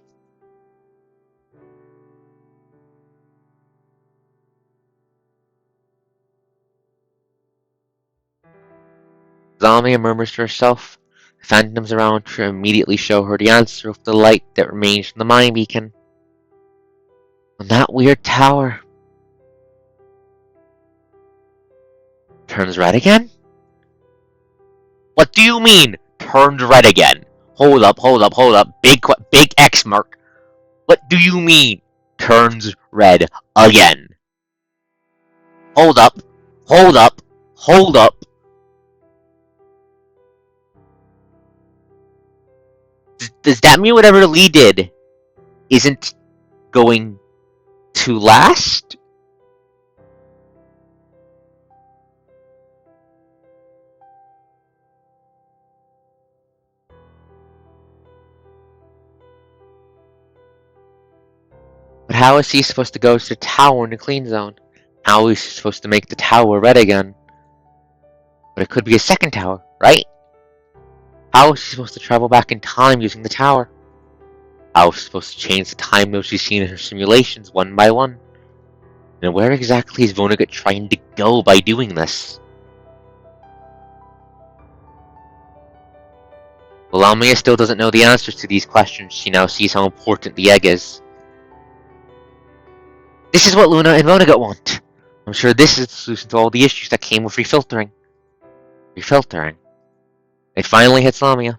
A: Lamia murmurs to herself, Phantoms around her immediately show her the answer of the light that remains from the mind beacon. On that weird tower. Turns red again? What do you mean, turns red again? Hold up. Big X mark. What do you mean, turns red again? Hold up. Does that mean whatever Lee did isn't going to last? But how is he supposed to go to the tower in the clean zone? How is he supposed to make the tower red again? But it could be a second tower, right? How is he supposed to travel back in time using the tower? How is he supposed to change the time nodes she's seen in her simulations one by one? And where exactly is Vonnegut trying to go by doing this? While Lamia still doesn't know the answers to these questions, she now sees how important the egg is. This is what Luna and Vonnegut want. I'm sure this is the solution to all the issues that came with refiltering. Refiltering. It finally hits Lamia.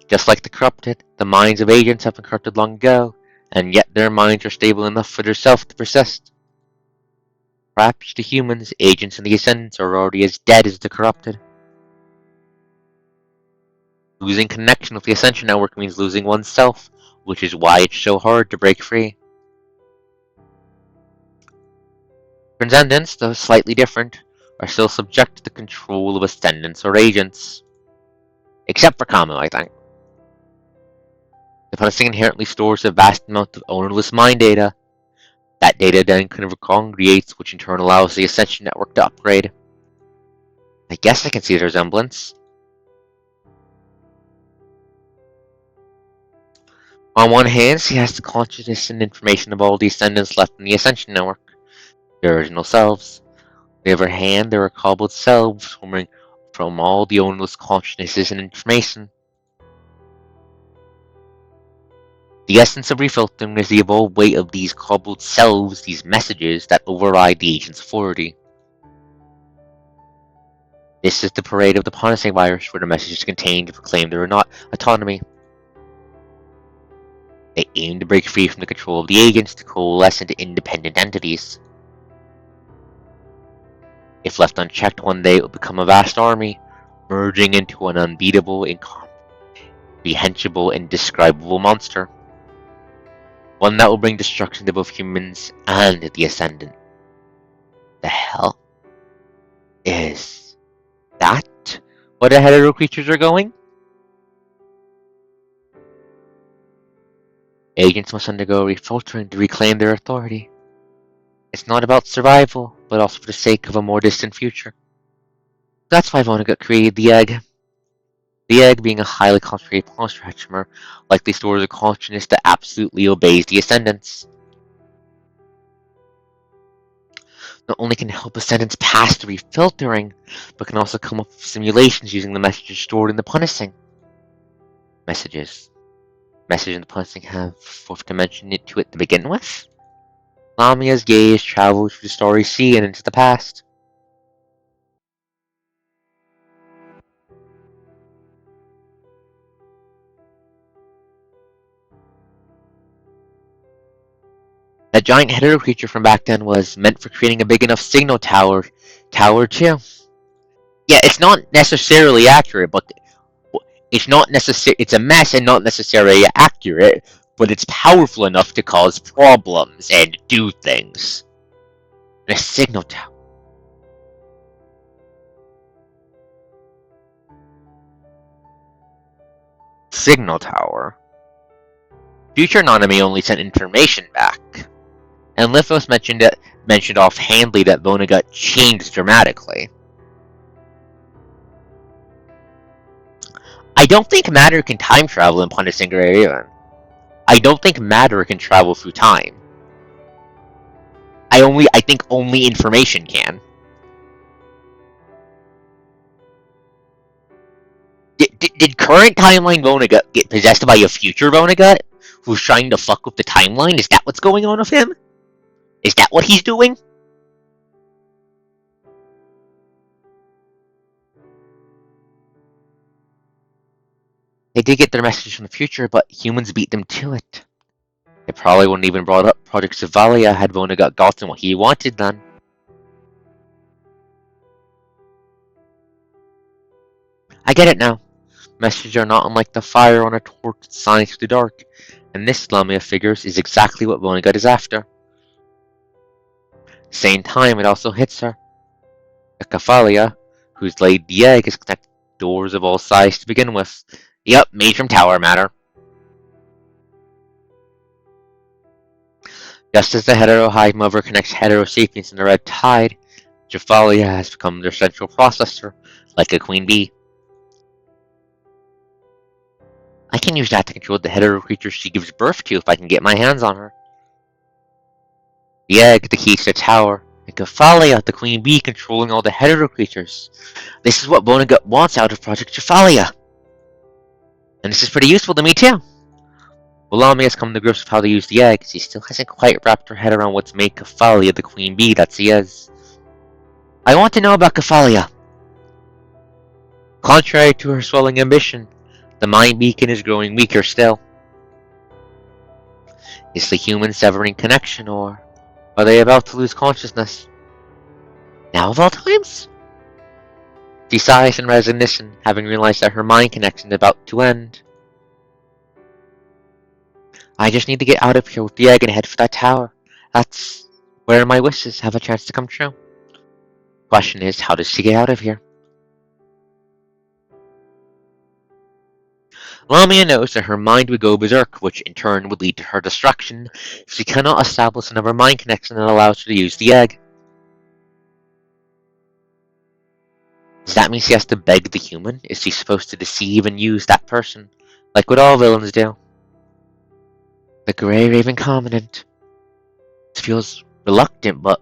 A: Just like the corrupted, the minds of agents have been corrupted long ago, and yet their minds are stable enough for their self to persist. Perhaps the humans, agents, and the Ascendants are already as dead as the corrupted. Losing connection with the Ascension Network means losing oneself, which is why it's so hard to break free. Transcendents, though slightly different, are still subject to the control of Ascendants or agents. Except for Kamo, I think. The punishing inherently stores a vast amount of ownerless mind data. That data then kind of congregates, which in turn allows the Ascension Network to upgrade. I guess I can see the resemblance. On one hand, she has the consciousness and information of all the Ascendants left in the Ascension Network, their original selves. On the other hand, there are cobbled selves forming from all the ownerless consciousnesses and information. The essence of refiltering is the evolved weight of these cobbled selves, these messages that override the agent's authority. This is the parade of the punishing virus, where the messages contained proclaim there are not autonomy. They aim to break free from the control of the agents to coalesce into independent entities. If left unchecked, one day it will become a vast army, merging into an unbeatable, incomprehensible, indescribable monster. One that will bring destruction to both humans and the Ascendant. The hell is that? Where the hetero creatures are going? Agents must undergo refiltering to reclaim their authority. It's not about survival, but also for the sake of a more distant future. That's why Vonnegut created the egg. The egg, being a highly concentrated monster likely stores a consciousness that absolutely obeys the Ascendants. Not only can it help Ascendants pass the refiltering, but can also come up with simulations using the messages stored in the punishing. Messages in the punishing have fourth dimension to it to begin with? Lamia's gaze travels through the starry sea and into the past. That giant hetero creature from back then was meant for creating a big enough signal tower. Tower 2. Yeah, it's not necessarily accurate, but it's not necessary. It's a mess and not necessarily accurate, but it's powerful enough to cause problems and do things. And a signal tower. Signal tower. Future Anonymity only sent information back. And Lithos mentioned offhandedly that Vonnegut changed dramatically. I don't think matter can time travel in Punisinger even. I don't think matter can travel through time. I think only information can. Did current timeline Vonnegut get possessed by a future Vonnegut who's trying to fuck with the timeline? Is that what's going on with him? Is that what he's doing? They did get their message from the future, but humans beat them to it. They probably wouldn't even brought up Project Savalia had Vonnegut gotten what he wanted then. I get it now. Messages are not unlike the fire on a torch that shines through the dark, and this Lamia figures is exactly what Vonnegut is after. Same time, it also hits her. The Cathalia, who's laid the egg, is connected to doors of all sizes to begin with. Yep, made from tower matter. Just as the hetero-hive mother connects hetero-sapiens in the red tide, Jephalia has become their central processor, like a queen bee. I can use that to control the hetero creatures she gives birth to if I can get my hands on her. The egg, the key to the tower, and Cathalia, the queen bee, controlling all the hetero creatures. This is what Vonnegut wants out of Project Jephalia. And this is pretty useful to me too. Lamia has come to grips with how to use the egg. She still hasn't quite wrapped her head around what's made Cathalia the queen bee that she is. I want to know about Cathalia. Contrary to her swelling ambition, the mind beacon is growing weaker still. Is the human severing connection, or are they about to lose consciousness? Now of all times? She sighs in resignation, having realized that her mind connection is about to end. I just need to get out of here with the egg and head for that tower. That's where my wishes have a chance to come true. Question is, how does she get out of here? Lamia knows that her mind would go berserk, which in turn would lead to her destruction if she cannot establish another mind connection that allows her to use the egg. Does that mean she has to beg the human? Is she supposed to deceive and use that person, like what all villains do? The Grey Raven Commandant. It feels reluctant, but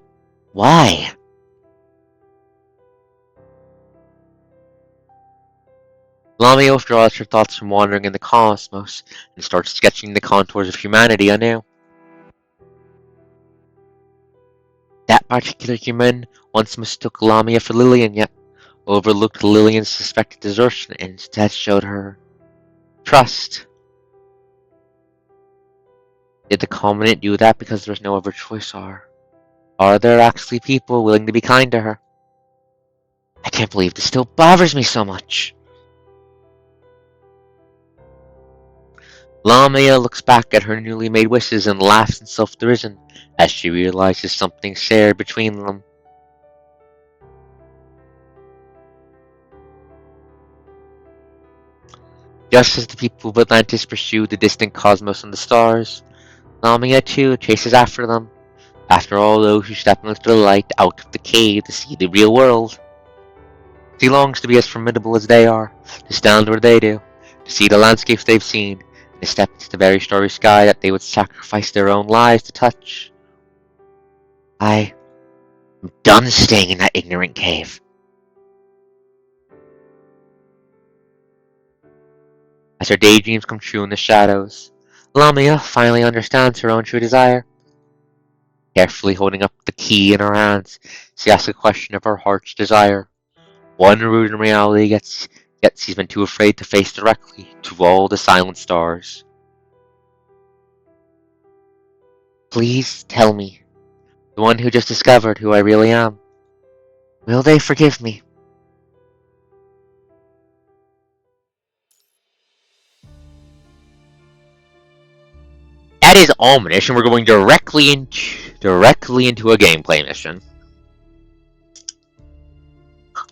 A: why? Lamia withdraws her thoughts from wandering in the cosmos and starts sketching the contours of humanity anew. That particular human once mistook Lamia for Lillian, yet overlooked Lillian's suspected desertion and instead showed her trust. Did the Commandant do that because there's no other choice, or are there actually people willing to be kind to her? I can't believe this still bothers me so much. Lamia looks back at her newly made wishes and laughs in self-derision as she realizes something shared between them. Just as the people of Atlantis pursue the distant cosmos and the stars, Lamia too chases after them, after all those who step into the light out of the cave to see the real world. She longs to be as formidable as they are, to stand where they do, to see the landscapes they've seen, and to step into the very starry sky that they would sacrifice their own lives to touch. I'm done staying in that ignorant cave. As her daydreams come true in the shadows, Lamia finally understands her own true desire. Carefully holding up the key in her hands, she asks a question of her heart's desire. One root in reality, yet she's been too afraid to face directly to all the silent stars. Please tell me, the one who just discovered who I really am, will they forgive me? That is ominous, and we're going directly into a gameplay mission.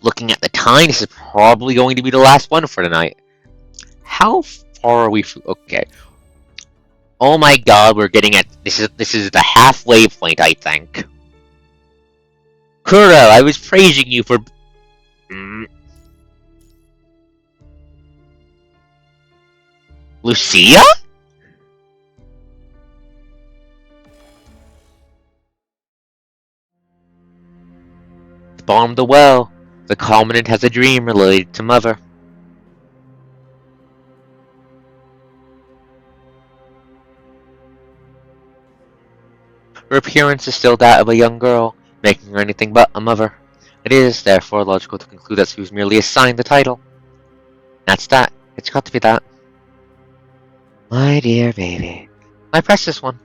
A: Looking at the time, this is probably going to be the last one for tonight. How far are we from... Okay. Oh my god, we're getting at... This is the halfway point, I think. Kuro, I was praising you for... Lucia? Bomb the well. The Commandant has a dream related to Mother. Her appearance is still that of a young girl, making her anything but a mother. It is, therefore, logical to conclude that she was merely assigned the title. That's that. It's got to be that. My dear baby. My precious one.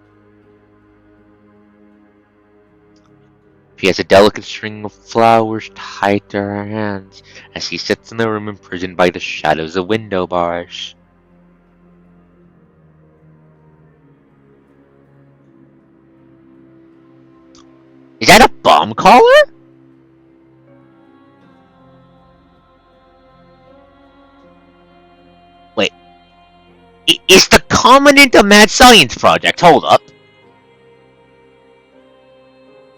A: She has a delicate string of flowers tied to her hands as she sits in the room imprisoned by the shadows of window bars. Is that a bomb collar? Wait. Is the Commandant a mad science project? Hold up.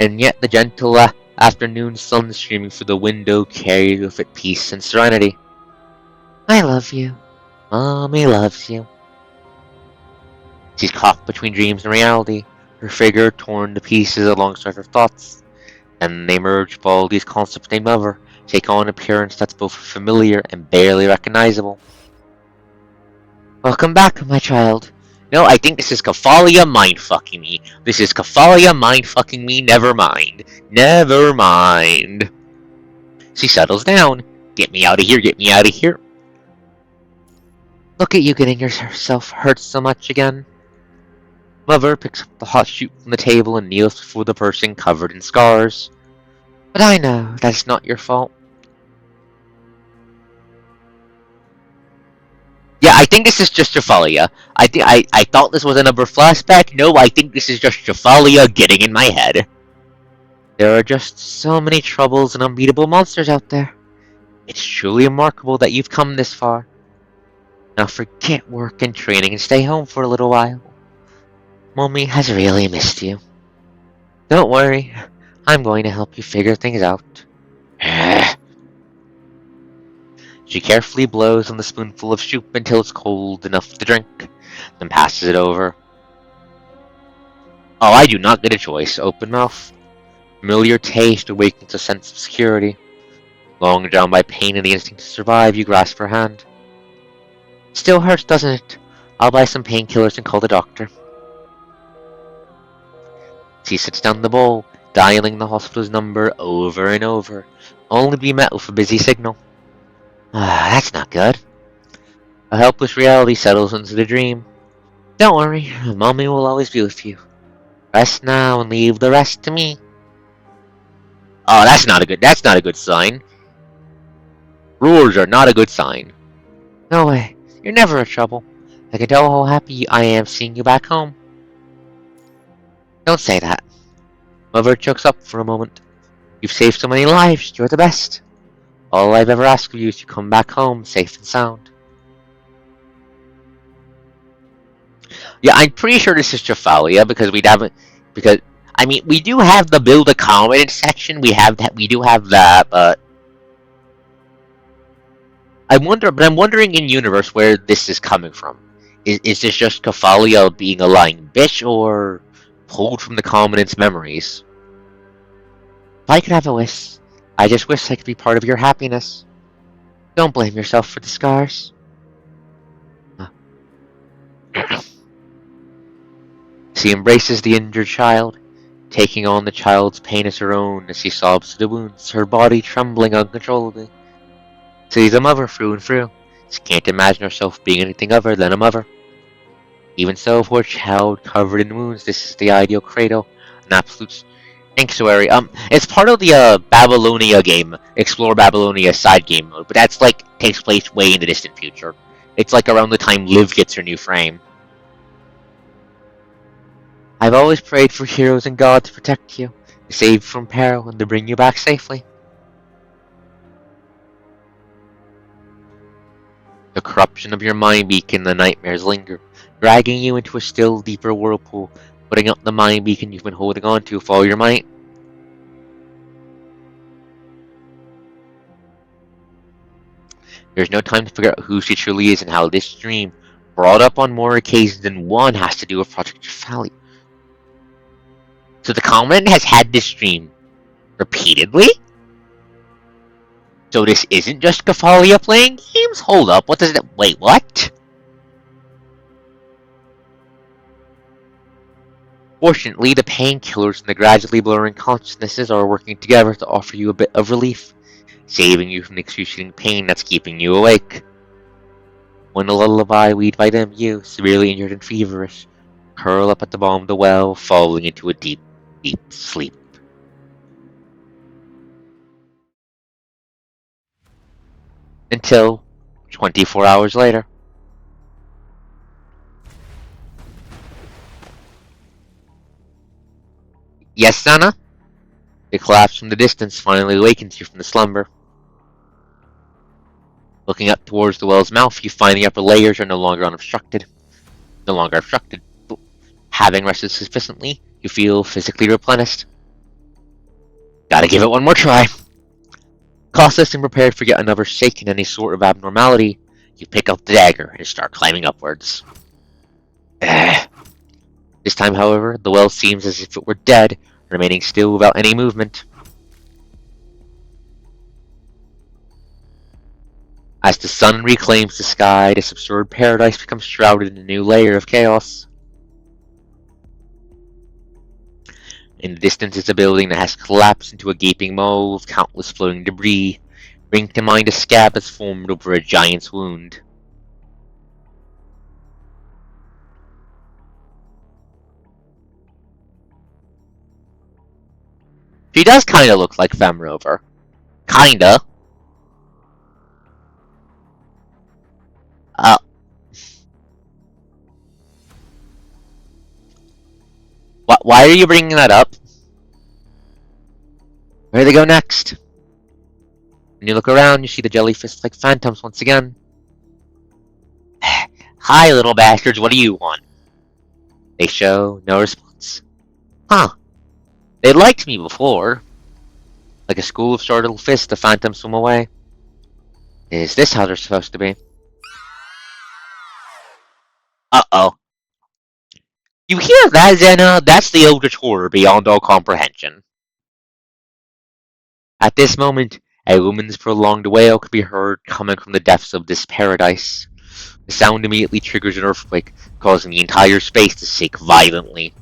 A: And yet the gentle afternoon sun streaming through the window carried with it peace and serenity. I love you. Mommy loves you. She's caught between dreams and reality, her figure torn to pieces alongside her thoughts. And they merge with all these concepts named Mother, take on an appearance that's both familiar and barely recognizable. Welcome back, my child. No, I think this is Kefalia mind-fucking me. This is Kefalia mind-fucking me, never mind. Never mind. She settles down. Get me out of here, get me out of here. Look at you getting yourself hurt so much again. Mother picks up the hot shoot from the table and kneels before the person covered in scars. But I know that's not your fault. Yeah, I think this is just Jaffalia. I thought this was another flashback. No, I think this is just Jaffalia getting in my head. There are just so many troubles and unbeatable monsters out there. It's truly remarkable that you've come this far. Now forget work and training and stay home for a little while. Mommy has really missed you. Don't worry, I'm going to help you figure things out. She carefully blows on the spoonful of soup until it's cold enough to drink, then passes it over. Oh, I do not get a choice. Open mouth. Familiar taste awakens a sense of security. Long drawn by pain and the instinct to survive, you grasp her hand. Still hurts, doesn't it? I'll buy some painkillers and call the doctor. She sits down the bowl, dialing the hospital's number over and over, only to be met with a busy signal. That's not good. A helpless reality settles into the dream. Don't worry, Mommy will always be with you. Rest now and leave the rest to me. Oh, that's not a good sign. Roars are not a good sign. No way, you're never in trouble. I can tell how happy I am seeing you back home. Don't say that. Mother chokes up for a moment. You've saved so many lives, you're the best. All I've ever asked of you is to come back home safe and sound. Yeah, I'm pretty sure this is Jaffalia because I mean we do have the build a comment section. We do have that, but I'm wondering in universe where this is coming from. Is this just Jaffalia being a lying bitch or pulled from the Commandant's memories? If I could have a wish, I just wish I could be part of your happiness. Don't blame yourself for the scars. She embraces the injured child, taking on the child's pain as her own as she sobs to the wounds, her body trembling uncontrollably. She's a mother through and through. She can't imagine herself being anything other than a mother. Even so, for a child covered in wounds, this is the ideal cradle, an absolute sanctuary. It's part of the Babylonia game, Explore Babylonia side game mode, but that's like takes place way in the distant future. It's like around the time Liv gets her new frame. I've always prayed for heroes and God to protect you, to save you from peril, and to bring you back safely. The corruption of your mind beacon, the nightmares linger, dragging you into a still deeper whirlpool, putting up the mind beacon you've been holding on to with all your might. There's no time to figure out who she truly is and how this dream, brought up on more occasions than one, has to do with Project Jaffalia. So the Commandant has had this dream repeatedly? So this isn't just Jaffalia playing games? Hold up, what does it... Wait, what? Fortunately, the painkillers and the gradually blurring consciousnesses are working together to offer you a bit of relief, saving you from the excruciating pain that's keeping you awake. When the lullaby we'd by them, you, severely injured and feverish, curl up at the bottom of the well, falling into a deep, deep sleep. Until 24 hours later. Yes, Sana? The collapse from the distance finally awakens you from the slumber. Looking up towards the well's mouth, you find the upper layers are no longer obstructed. But having rested sufficiently, you feel physically replenished. Gotta give it one more try. Cautious and prepared for yet another shake in any sort of abnormality, you pick up the dagger and start climbing upwards. This time, however, the well seems as if it were dead, remaining still without any movement. As the sun reclaims the sky, this absurd paradise becomes shrouded in a new layer of chaos. In the distance is a building that has collapsed into a gaping maw of countless floating debris, bringing to mind a scab that's formed over a giant's wound. She does kinda look like Femrover. Kinda. Why are you bringing that up? Where do they go next? When you look around, you see the jellyfish-like phantoms once again. Hi, little bastards, what do you want? They show no response. Huh. They liked me before. Like a school of startled fists, the phantoms swim away. Is this how they're supposed to be? Uh-oh. You hear that, Zena? That's the eldritch horror beyond all comprehension. At this moment, a woman's prolonged wail could be heard coming from the depths of this paradise. The sound immediately triggers an earthquake, causing the entire space to shake violently.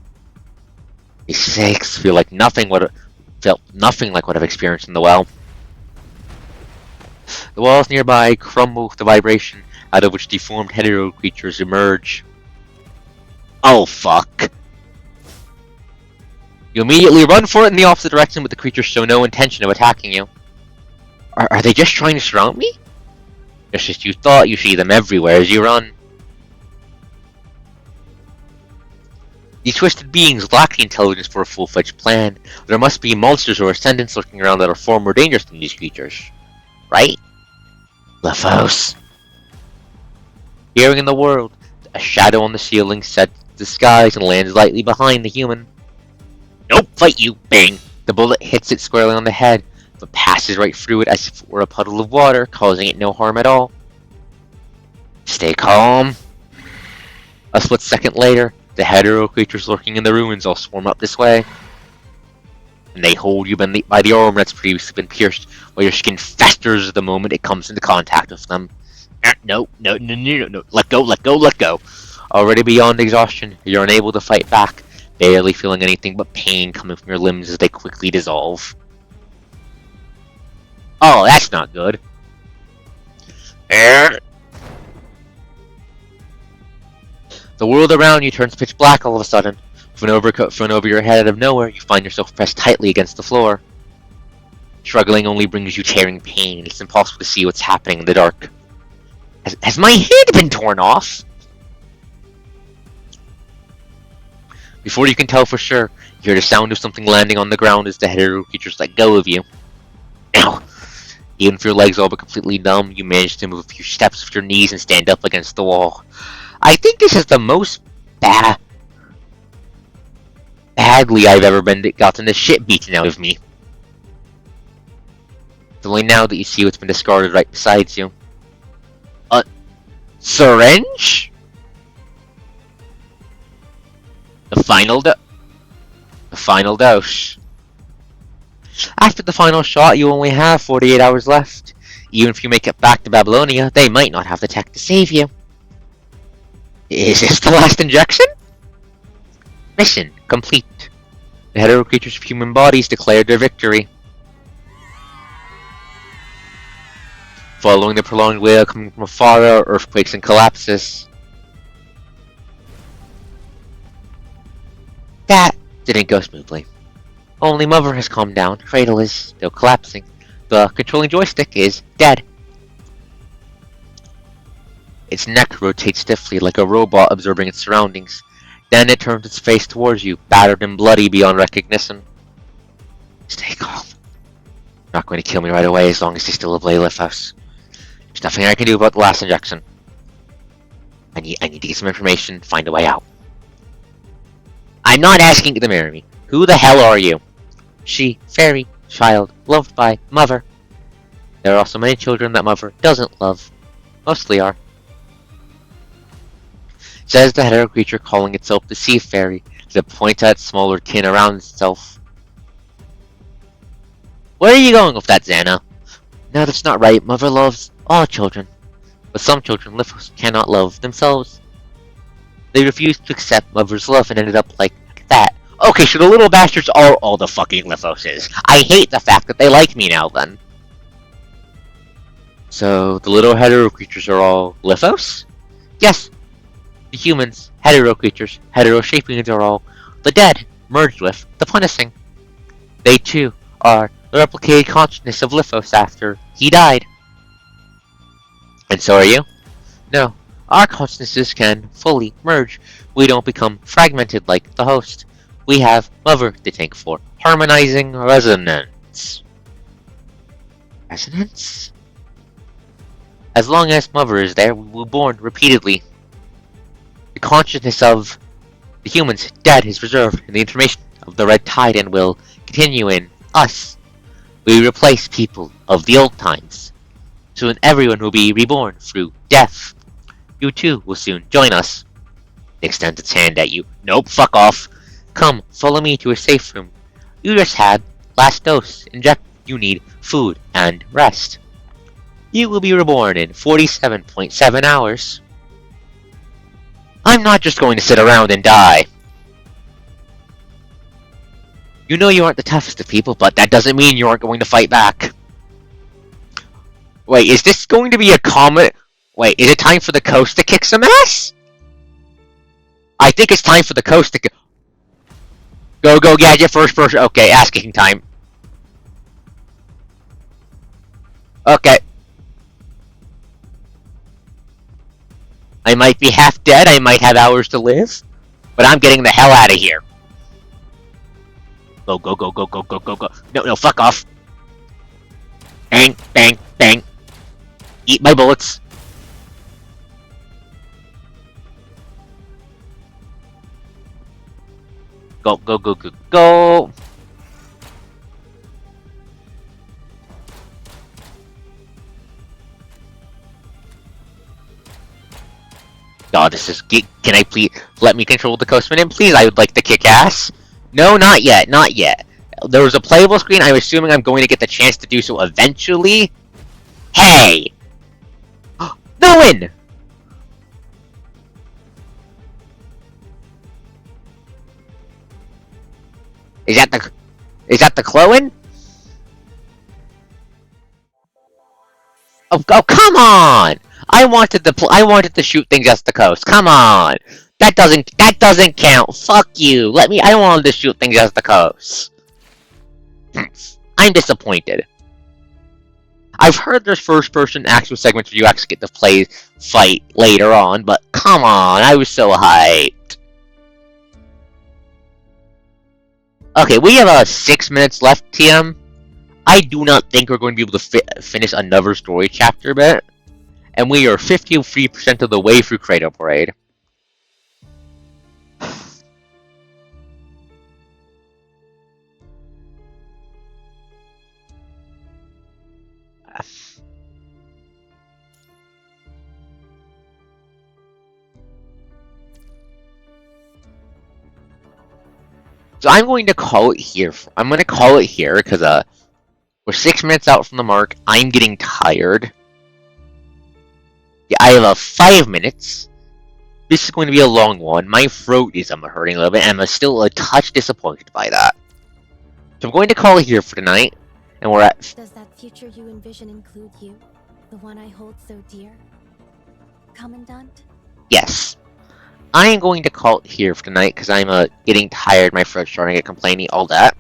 A: These shakes felt nothing like what I've experienced in the well. The walls nearby crumble with the vibration, out of which deformed hetero creatures emerge. Oh fuck. You immediately run for it in the opposite direction, but the creatures show no intention of attacking you. Are they just trying to surround me? Just as you thought, you see them everywhere as you run. These twisted beings lack the intelligence for a full-fledged plan. There must be monsters or ascendants lurking around that are far more dangerous than these creatures. Right? Lefos. Hearing in the world, a shadow on the ceiling sets the skies and lands lightly behind the human. Nope, fight you! Bang! The bullet hits it squarely on the head, but passes right through it as if it were a puddle of water, causing it no harm at all. Stay calm. A split second later, the hetero creatures lurking in the ruins all swarm up this way. And they hold you by the arm that's previously been pierced, while your skin festers the moment it comes into contact with them. No. Let go. Already beyond exhaustion, you're unable to fight back, barely feeling anything but pain coming from your limbs as they quickly dissolve. Oh, that's not good. The world around you turns pitch black all of a sudden. With an overcoat thrown over your head out of nowhere, you find yourself pressed tightly against the floor. Struggling only brings you tearing pain, and it's impossible to see what's happening in the dark. Has my head been torn off? Before you can tell for sure, you hear the sound of something landing on the ground as the hetero creatures let go of you. Now, even with your legs all but completely numb, you manage to move a few steps with your knees and stand up against the wall. I think this is the most badly I've ever gotten the shit beaten out of me. It's only now that you see what's been discarded right beside you. A syringe? The final dose. After the final shot, you only have 48 hours left. Even if you make it back to Babylonia, they might not have the tech to save you. Is this the last injection? Mission complete. The hetero creatures of human bodies declared their victory. Following the prolonged wail coming from afar are earthquakes and collapses. That didn't go smoothly. Only Mother has calmed down. Cradle is still collapsing. The controlling joystick is dead. Its neck rotates stiffly like a robot observing its surroundings. Then it turns its face towards you, battered and bloody beyond recognition. Stay calm. You're not going to kill me right away as long as you still have Lithos. There's nothing I can do about the last injection. I need to get some information, find a way out. I'm not asking you to marry me. Who the hell are you? She, fairy, child, loved by Mother. There are also many children that Mother doesn't love. Mostly are. Says the hetero creature calling itself the sea fairy, as it points at smaller kin around itself. Where are you going with that, Xana? No, that's not right. Mother loves all children. But some children cannot love themselves. They refused to accept Mother's love and ended up like that. Okay, so the little bastards are all the fucking Lithoses. I hate the fact that they like me now, then. So, the little hetero creatures are all Lithos? Yes. The humans, hetero creatures, hetero shapings are all the dead, merged with the punishing. They too are the replicated consciousness of Lithos after he died. And so are you? No, our consciousnesses can fully merge. We don't become fragmented like the host. We have Mother to thank for harmonizing resonance. Resonance? As long as Mother is there, we will be born repeatedly. The consciousness of the humans dead is reserved, and the information of the red tide and will continue in us. We replace people of the old times. Soon everyone will be reborn through death. You too will soon join us. It extends its hand at you. Nope, fuck off. Come, follow me to a safe room. You just had last dose. Inject. You need food and rest. You will be reborn in 47.7 hours. I'm not just going to sit around and die. You know you aren't the toughest of people, but that doesn't mean you aren't going to fight back. Wait, is this going to be a comment? Wait, is it time for the coast to kick some ass? I think it's time for the coast to Go, gadget, first person. Okay, ass kicking time. Okay. I might be half dead, I might have hours to live, but I'm getting the hell out of here. Go. No, fuck off. Bang, bang, bang. Eat my bullets. Go. God, this is... Can I please... Let me control the Coastman, please? I would like to kick ass. No, not yet. There was a playable screen. I'm assuming I'm going to get the chance to do so eventually. Hey! No win! Is that the Clowen? Oh, come on! I wanted to shoot things at the coast. Come on! That doesn't count. Fuck you. I wanted to shoot things at the coast. I'm disappointed. I've heard there's first-person action segments where you actually get to fight later on, but come on, I was so hyped. Okay, we have 6 minutes left, TM. I do not think we're going to be able to finish another story chapter bit, and we are 53% of the way through Cradle Parade. So I'm going to call it here. I'm going to call it here because we're 6 minutes out from the mark. I'm getting tired. Yeah, I have 5 minutes. This is going to be a long one. My throat is hurting a little bit, and I'm still a touch disappointed by that. So I'm going to call it here for tonight, and we're at...
B: Does that future you envision include you? The one I hold so dear? Commandant?
A: Yes. I am going to call it here for tonight, because I'm getting tired, my throat's starting to get complaining, all that.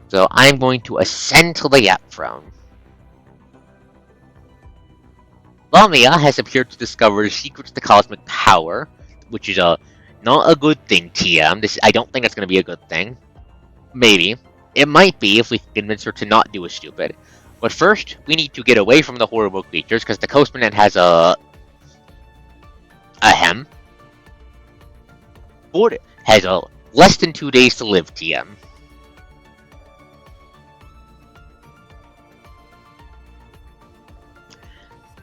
A: So I'm going to ascend to the Gap Throne. Lamia has appeared to discover the secrets to cosmic power, which is not a good thing, TM. I don't think that's going to be a good thing. Maybe. It might be if we can convince her to not do a stupid. But first, we need to get away from the horrible creatures, because the Coastman has a hem. Ford has less than 2 days to live, TM.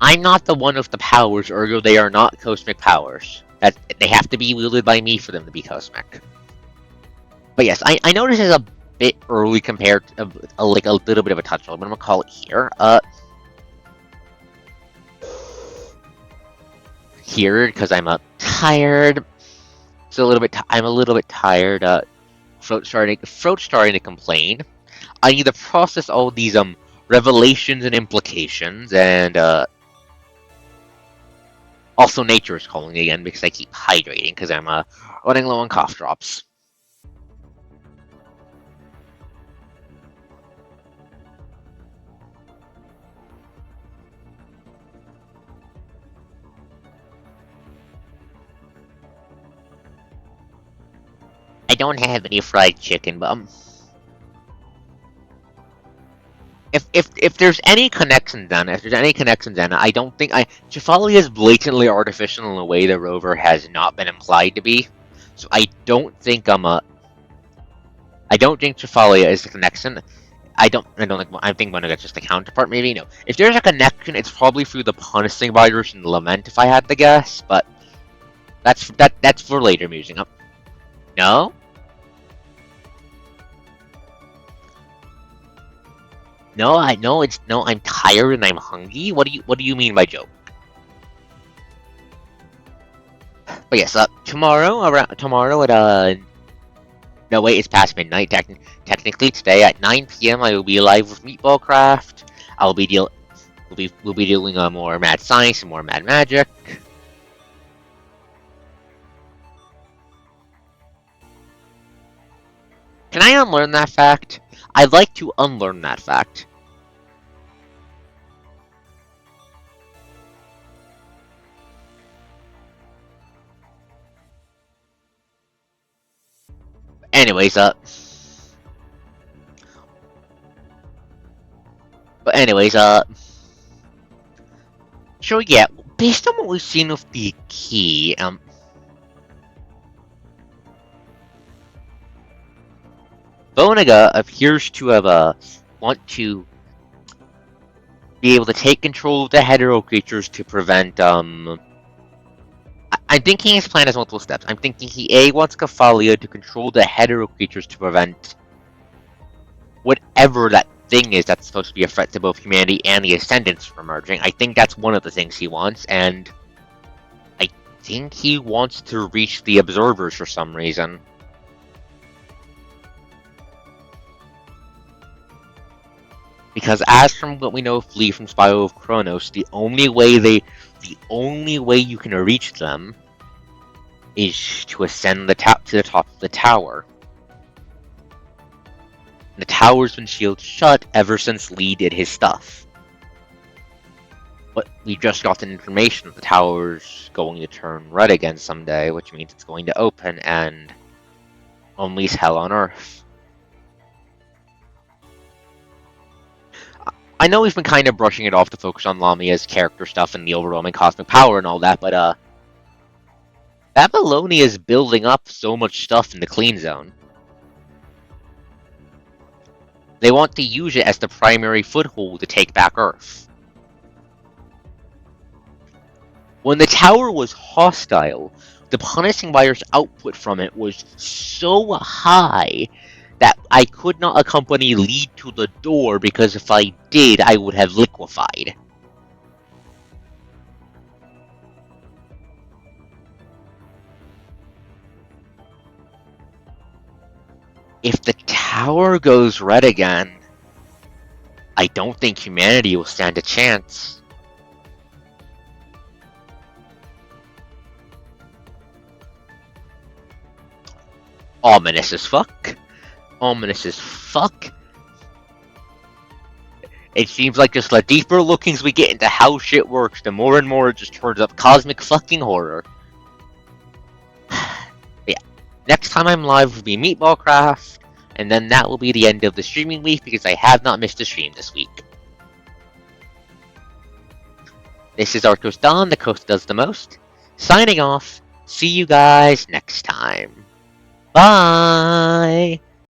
A: I'm not the one with the powers, ergo they are not cosmic powers. They have to be wielded by me for them to be cosmic. But yes, I know this is a bit early compared to like a little bit of a touch roll, but I'm gonna call it here. Here because I'm tired. So I'm a little bit tired. Throat starting to complain. I need to process all these revelations and implications, and also nature is calling again because I keep hydrating because I'm running low on cough drops. I don't have any fried chicken, but if there's any connections then, I don't think Tripoli is blatantly artificial in a way the rover has not been implied to be. So I don't think Tripoli is the connection. I think one of that's just a counterpart, maybe. No. If there's a connection, it's probably through the punishing virus and Lament, if I had to guess, but that's for later musing. No? No, I'm tired and I'm hungry. What do you mean by joke? But yes, tomorrow at no wait, it's past midnight. Technically today at 9 PM I will be live with Meatball Craft. We'll be doing more mad science and more mad magic. Can I unlearn that fact? I'd like to unlearn that fact. Anyways, so yeah, based on what we've seen with the key, Bonaga appears to have want to be able to take control of the hetero creatures to prevent I'm thinking his plan has multiple steps. I'm thinking he wants Kefalia to control the hetero creatures to prevent whatever that thing is that's supposed to be a threat to both humanity and the Ascendants from emerging. I think that's one of the things he wants, and I think he wants to reach the Observers for some reason. Because as from what we know of Flee from Spyro of Kronos, the only way you can reach them is to ascend to the top of the tower. The tower's been shielded shut ever since Lee did his stuff. But we just got an information that the tower's going to turn red again someday, which means it's going to open and unleash hell on Earth. I know we've been kind of brushing it off to focus on Lamia's character stuff and the overwhelming cosmic power and all that, but Babylonia is building up so much stuff in the clean zone. They want to use it as the primary foothold to take back Earth. When the tower was hostile, the punishing virus output from it was so high that I could not accompany Lee to the door because if I did, I would have liquefied. If the tower goes red again, I don't think humanity will stand a chance. Ominous as fuck. Ominous as fuck. It seems like just the deeper lookings we get into how shit works, the more and more it just turns up cosmic fucking horror. Yeah. Next time I'm live will be Meatball Craft, and then that will be the end of the streaming week because I have not missed a stream this week. This is ArkosDawn, the coast does the most. Signing off. See you guys next time. Bye!